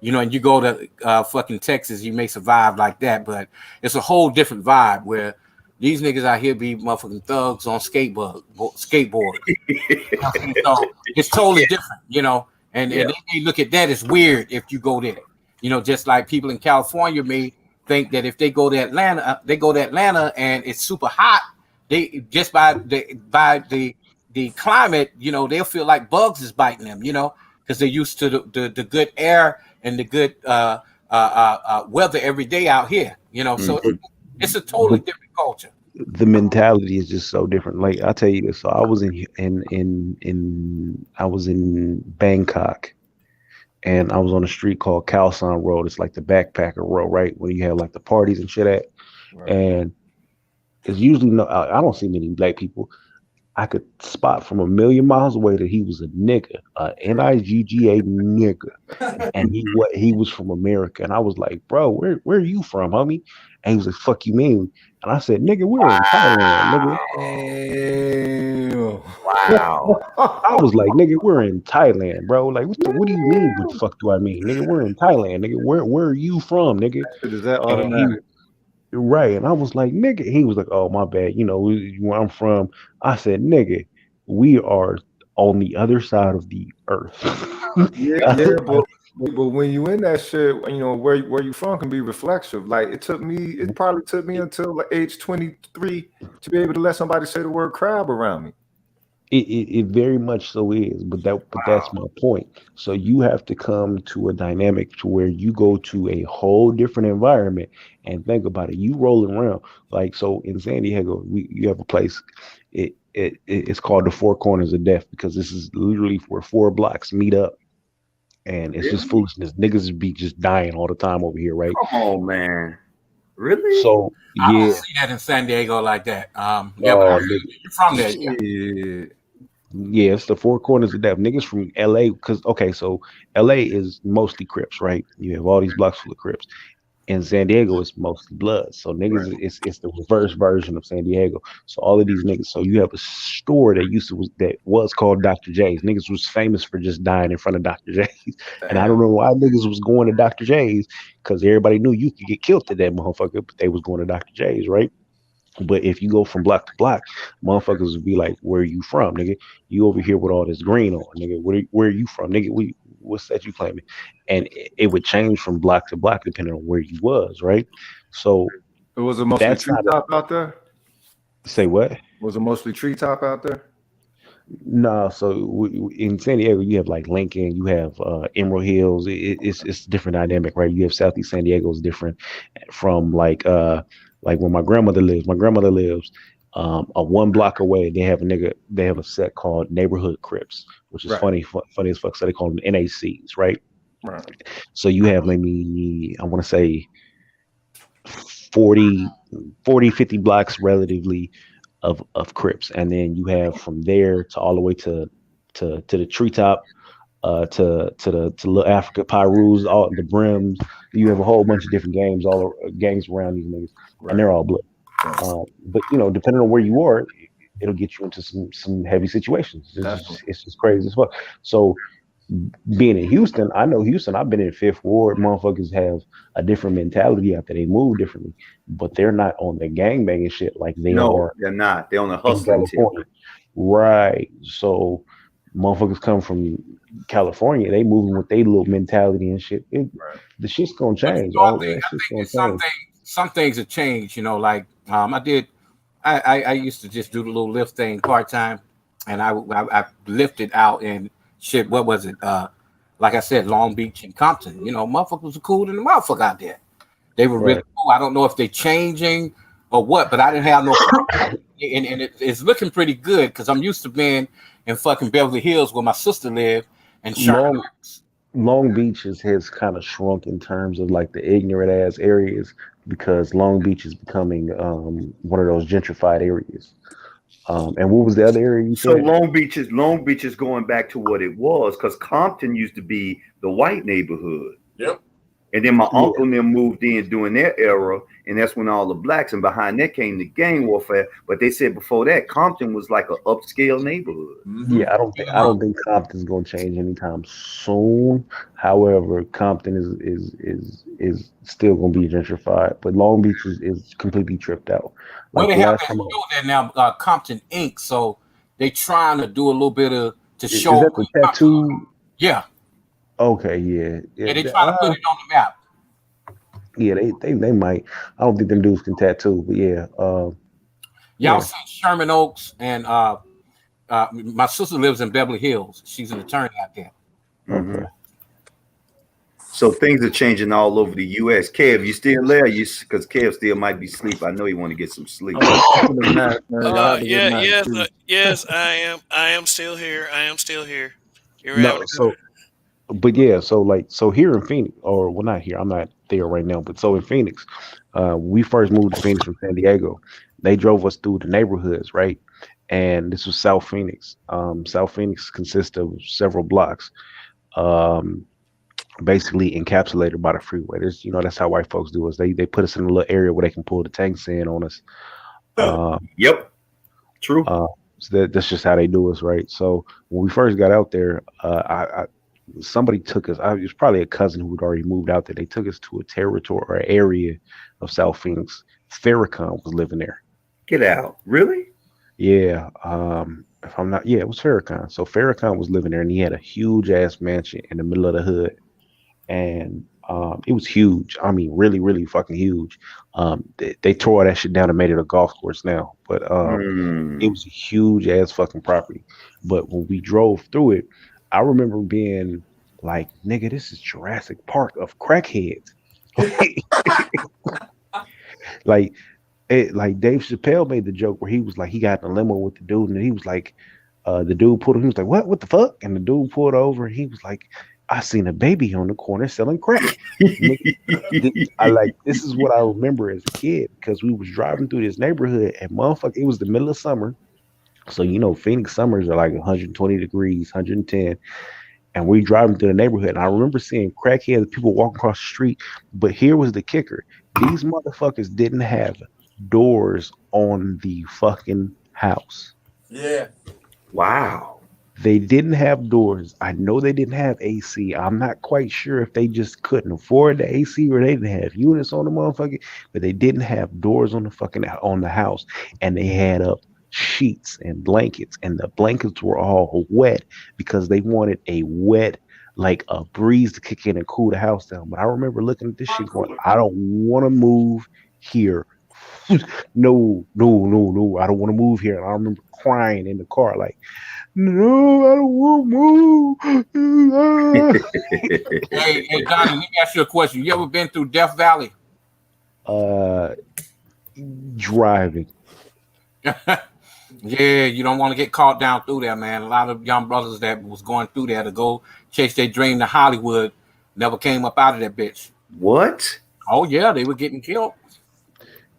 and you go to fucking Texas, you may survive like that, but it's a whole different vibe where these niggas out here be motherfucking thugs on skateboard. So it's totally different, and they may look at that as weird if you go there. Just like people in California may think that if they go to Atlanta, and it's super hot, they just by the climate, they'll feel like bugs is biting them, because they're used to the good air and the good weather every day out here, So it's a totally different culture. The mentality is just so different. Like I tell you this, so I was in Bangkok, and I was on a street called Khao San Road. It's like the backpacker road, right? Where you have like the parties and shit at. Right. And it's usually I don't see many black people. I could spot from a million miles away that he was a nigga, Nigga nigga, and he was from America. And I was like, bro, where are you from, homie? And he was like, fuck you mean? And I said, nigga, we're in Thailand, nigga. Wow. I was like, nigga, we're in Thailand, bro. Like, what do you mean? What the fuck do I mean, nigga? We're in Thailand, nigga. Where are you from, nigga? Is that automatic? Right. And I was like, nigga, he was like, oh, my bad. Where I'm from. I said, nigga, we are on the other side of the earth. But when you in that shit, where you from can be reflexive. Like it probably took me until like age 23 to be able to let somebody say the word crab around me. It very much so is, but that's my point. So you have to come to a dynamic to where you go to a whole different environment and think about it. You rolling around like so in San Diego, you have a place. It's called the Four Corners of Death because this is literally where 4 blocks meet up, and it's just foolishness. Niggas be just dying all the time over here, right? Come on, man. Really? So I don't see that in San Diego like that. You're from there. Yeah, it's the Four Corners of Death. Niggas from LA, so LA is mostly Crips, right? You have all these blocks full of Crips. In San Diego, it's mostly Bloods. So niggas, right. It's the reverse version of San Diego. So all of these niggas. So you have a store that was called Dr. J's. Niggas was famous for just dying in front of Dr. J's. And I don't know why niggas was going to Dr. J's because everybody knew you could get killed to that motherfucker, but they was going to Dr. J's, right? But if you go from block to block, motherfuckers would be like, where are you from, nigga? You over here with all this green on, nigga. Where are you from, nigga? What's that you claiming? And it would change from block to block depending on where you was, right? So it was a mostly treetop out there? Say what? Was it mostly treetop out there? No, so in San Diego, you have like Lincoln, you have Emerald Hills. It's different dynamic, right? You have Southeast San Diego is different from like where my grandmother lives. My grandmother lives A 1 block away, they have a set called Neighborhood Crips, which is Right. funny as fuck. So they call them NACs, right? Right. So you have maybe, I want to say 40, 50 blocks relatively of Crips. And then you have from there to all the way to the treetop, to Little Africa Pyrus, all the brims. You have a whole bunch of different gangs around these niggas, and they're all blood. But depending on where you are, it'll get you into some heavy situations. It's just crazy as fuck. So being in Houston, I know Houston. I've been in Fifth Ward. Motherfuckers have a different mentality out there. They move differently, but they're not on the gangbanging shit like they are. They're not. They're on the in hustling tip. California. Right. So motherfuckers come from California, they moving with their little mentality and shit. The shit's gonna change. All that shit's gonna change. Some things have changed. Like I used to just do the little lift thing part time, and I lifted out in shit. What was it? Like I said, Long Beach and Compton. Motherfuckers were cool than the motherfucker out there. They were really cool. I don't know if they're changing or what, but I didn't have no problem. And it's looking pretty good because I'm used to being in fucking Beverly Hills where my sister lived and Long Beach has kind of shrunk in terms of like the ignorant ass areas because Long Beach is becoming one of those gentrified areas. And what was the other area you So said? Long Beach is going back to what it was because Compton used to be the white neighborhood. Yep. And then my uncle and them moved in during their era, and that's when all the blacks, and behind that came the gang warfare. But they said before that, Compton was like an upscale neighborhood. Yeah, I don't think Compton's gonna change anytime soon. However, Compton is still gonna be gentrified, but Long Beach is completely tripped out. Well, Like they the have last that time show there now, Compton Inc. So they trying to do a little bit of to is show. that the tattoo? Yeah, Okay, yeah. they trying to put it on the map. Yeah, they might. I don't think them dudes can tattoo, but yeah. Y'all see Sherman Oaks, and my sister lives in Beverly Hills. She's an attorney out there. Mhm. So things are changing all over the U.S. Kev, you still there? Because Kev still might be asleep. I know he want to get some sleep. Yes, I am still here. You're No, having but yeah, so here in Phoenix, or well, not here. I'm not there right now, but so in Phoenix, we first moved to Phoenix from San Diego. They drove us through the neighborhoods, right? And this was South Phoenix. South Phoenix consists of several blocks, basically encapsulated by the freeway. That's how white folks do us. They put us in a little area where they can pull the tanks in on us. Yep, true. So that's just how they do us, right? So when we first got out there, somebody took us. It was probably a cousin who had already moved out there. They took us to a territory or area of South Phoenix. Farrakhan was living there. Get out, really? Yeah. If I'm not, it was Farrakhan. So Farrakhan was living there, and he had a huge ass mansion in the middle of the hood, and it was huge. I mean, really, really fucking huge. They tore that shit down and made it a golf course now, but it was a huge ass fucking property. But when we drove through it, I remember being like, "Nigga, this is Jurassic Park of crackheads." like Dave Chappelle made the joke where he was like, he got in a limo with the dude, and he was like, the dude pulled him. He was like, "What the fuck?" And the dude pulled over, and he was like, "I seen a baby on the corner selling crack." This is what I remember as a kid because we was driving through this neighborhood, and motherfucker, it was the middle of summer. So, Phoenix summers are like 120 degrees, 110. And we driving through the neighborhood. And I remember seeing crackheads, people walking across the street. But here was the kicker. These motherfuckers didn't have doors on the fucking house. Yeah. Wow. They didn't have doors. I know they didn't have AC. I'm not quite sure if they just couldn't afford the AC or they didn't have units on the motherfucker, but they didn't have doors on the house. And they had up sheets and blankets, and the blankets were all wet because they wanted a wet, like a breeze to kick in and cool the house down. But I remember looking at this shit going, I don't want to move here. No, I don't want to move here. And I remember crying in the car like, no, I don't want to move. Hey, Donnie, let me ask you a question. You ever been through Death Valley? Driving. Yeah, you don't want to get caught down through there, man. A lot of young brothers that was going through there to go chase their dream to Hollywood never came up out of that bitch. What? Oh yeah, they were getting killed.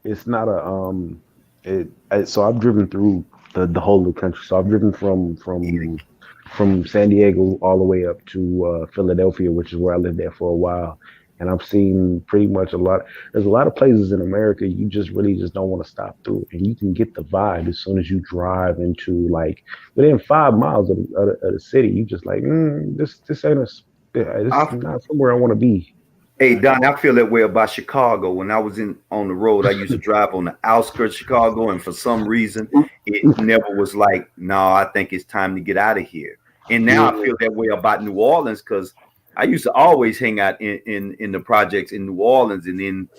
It's not a so I've driven through the whole of the country. So I've driven from San Diego all the way up to Philadelphia, which is where I lived there for a while. And I've seen pretty much a lot. There's a lot of places in America you just really just don't want to stop through, and you can get the vibe as soon as you drive into like within 5 miles of the city. You just like this ain't this I, is not somewhere I want to be. Hey Don, I feel that way about Chicago. When I was on the road, I used to drive on the outskirts of Chicago, and for some reason, it never was like, no, I think it's time to get out of here. And now I feel that way about New Orleans because I used to always hang out in the projects in New Orleans, and then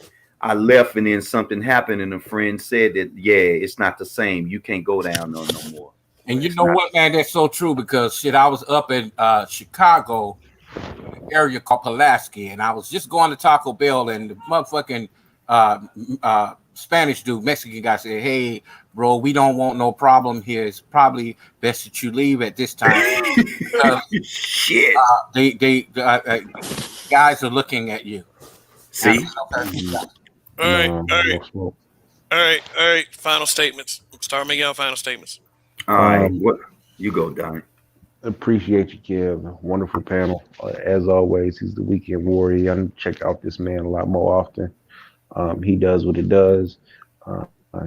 I left, and then something happened, and a friend said that it's not the same. You can't go down no more. And you know what, man? That's so true because shit, I was up in Chicago area called Pulaski, and I was just going to Taco Bell, and the motherfucking Spanish dude, Mexican guy said, "Hey, bro, we don't want no problem here. It's probably best that you leave at this time." Shit. They guys are looking at you. See? All right. Final statements. Start making out final statements. All right. What you go, Don? Appreciate you, Kev. Wonderful panel. As always, he's the weekend warrior. I check out this man a lot more often. He does what he does.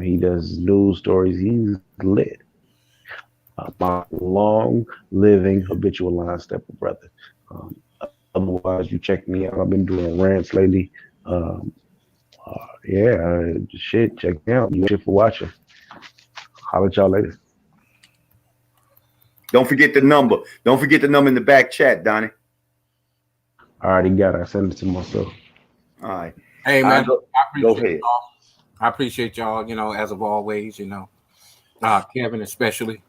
He does news stories. He's lit. My long living habitual line stepper brother. Otherwise, you check me out. I've been doing rants lately. Shit, check me out. You shit for watching. Holler at y'all later. Don't forget the number. Don't forget the number in the back chat, Donnie. I already got it. I sent it to myself. All right. Hey, man. Go ahead. I appreciate y'all, as of always, Kevin especially,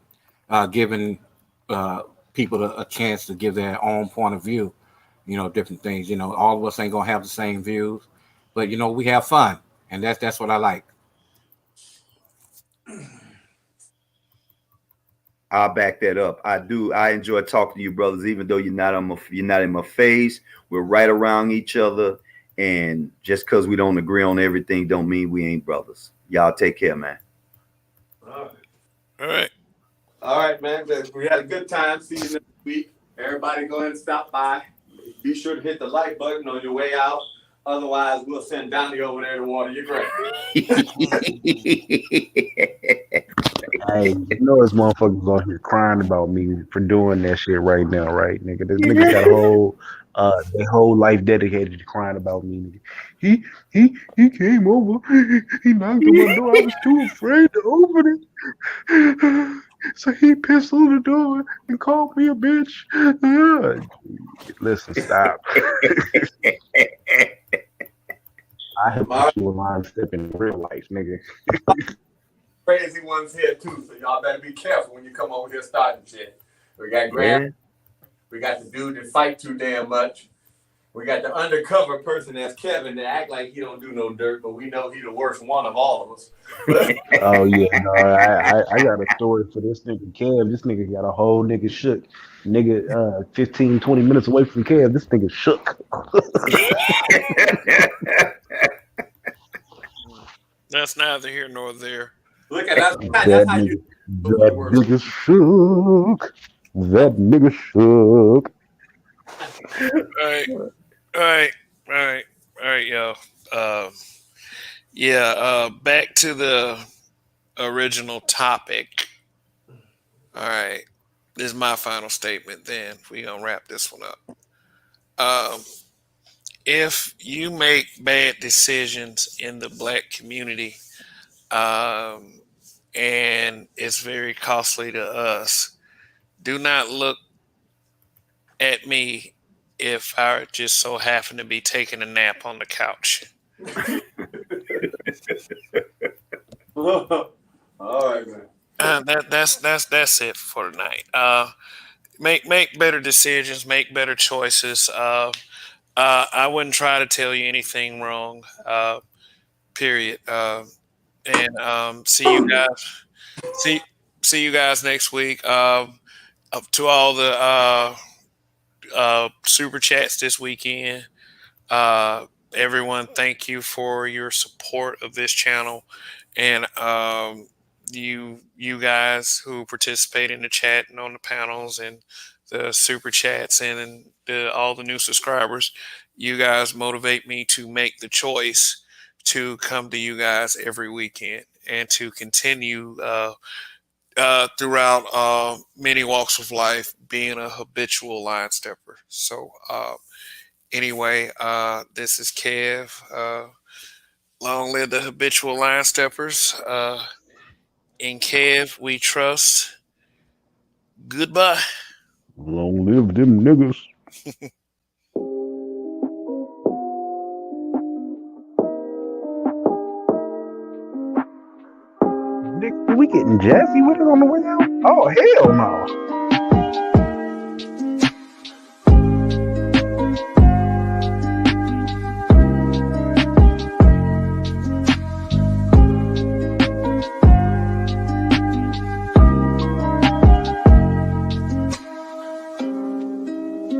giving people a chance to give their own point of view, different things. All of us ain't going to have the same views, but, we have fun, and that's what I like. I'll back that up. I do. I enjoy talking to you, brothers, even though you're not in my face. We're right around each other, and just because we don't agree on everything, don't mean we ain't brothers. Y'all take care, man. All right, man. We had a good time. See you next week. Everybody go ahead and stop by. Be sure to hit the like button on your way out. Otherwise, we'll send Donnie over there to water your grass. Hey, this motherfuckers on here crying about me for doing that shit right now, right, nigga? This nigga got their whole life dedicated to crying about me. Nigga. He came over. He knocked on my door. I was too afraid to open it. So he pissed on the door and called me a bitch. Listen, stop. I have you a line step in real life, nigga. Crazy ones here too, so y'all better be careful when you come over here starting shit. We got Graham. We got the dude that fight too damn much. We got the undercover person that's Kevin that act like he don't do no dirt, but we know he the worst one of all of us. Oh yeah, no, I got a story for this nigga Kev. This nigga got a whole nigga shook. Nigga 15, 20 minutes away from Kev, this nigga shook. That's neither here nor there. Look at that. That's how you. That nigga shook. That nigga shook. All right, yo. Back to the original topic. All right. This is my final statement then. We're going to wrap this one up. If you make bad decisions in the black community, and it's very costly to us, do not look at me if I just so happen to be taking a nap on the couch. All right, man. That's it for tonight. Make better decisions, make better choices. I wouldn't try to tell you anything wrong. Period. And see you guys. see you guys next week. Up to all the super chats this weekend. Everyone, thank you for your support of this channel, and you guys who participate in the chat and on the panels and the super chats and all the new subscribers. You guys motivate me to make the choice to come to you guys every weekend and to continue throughout many walks of life being a habitual line stepper. So anyway, this is Kev. Long live the habitual line steppers. In Kev, we trust. Goodbye. Long live them niggas. Nick, we getting jazzy with it on the way out? Oh, hell no.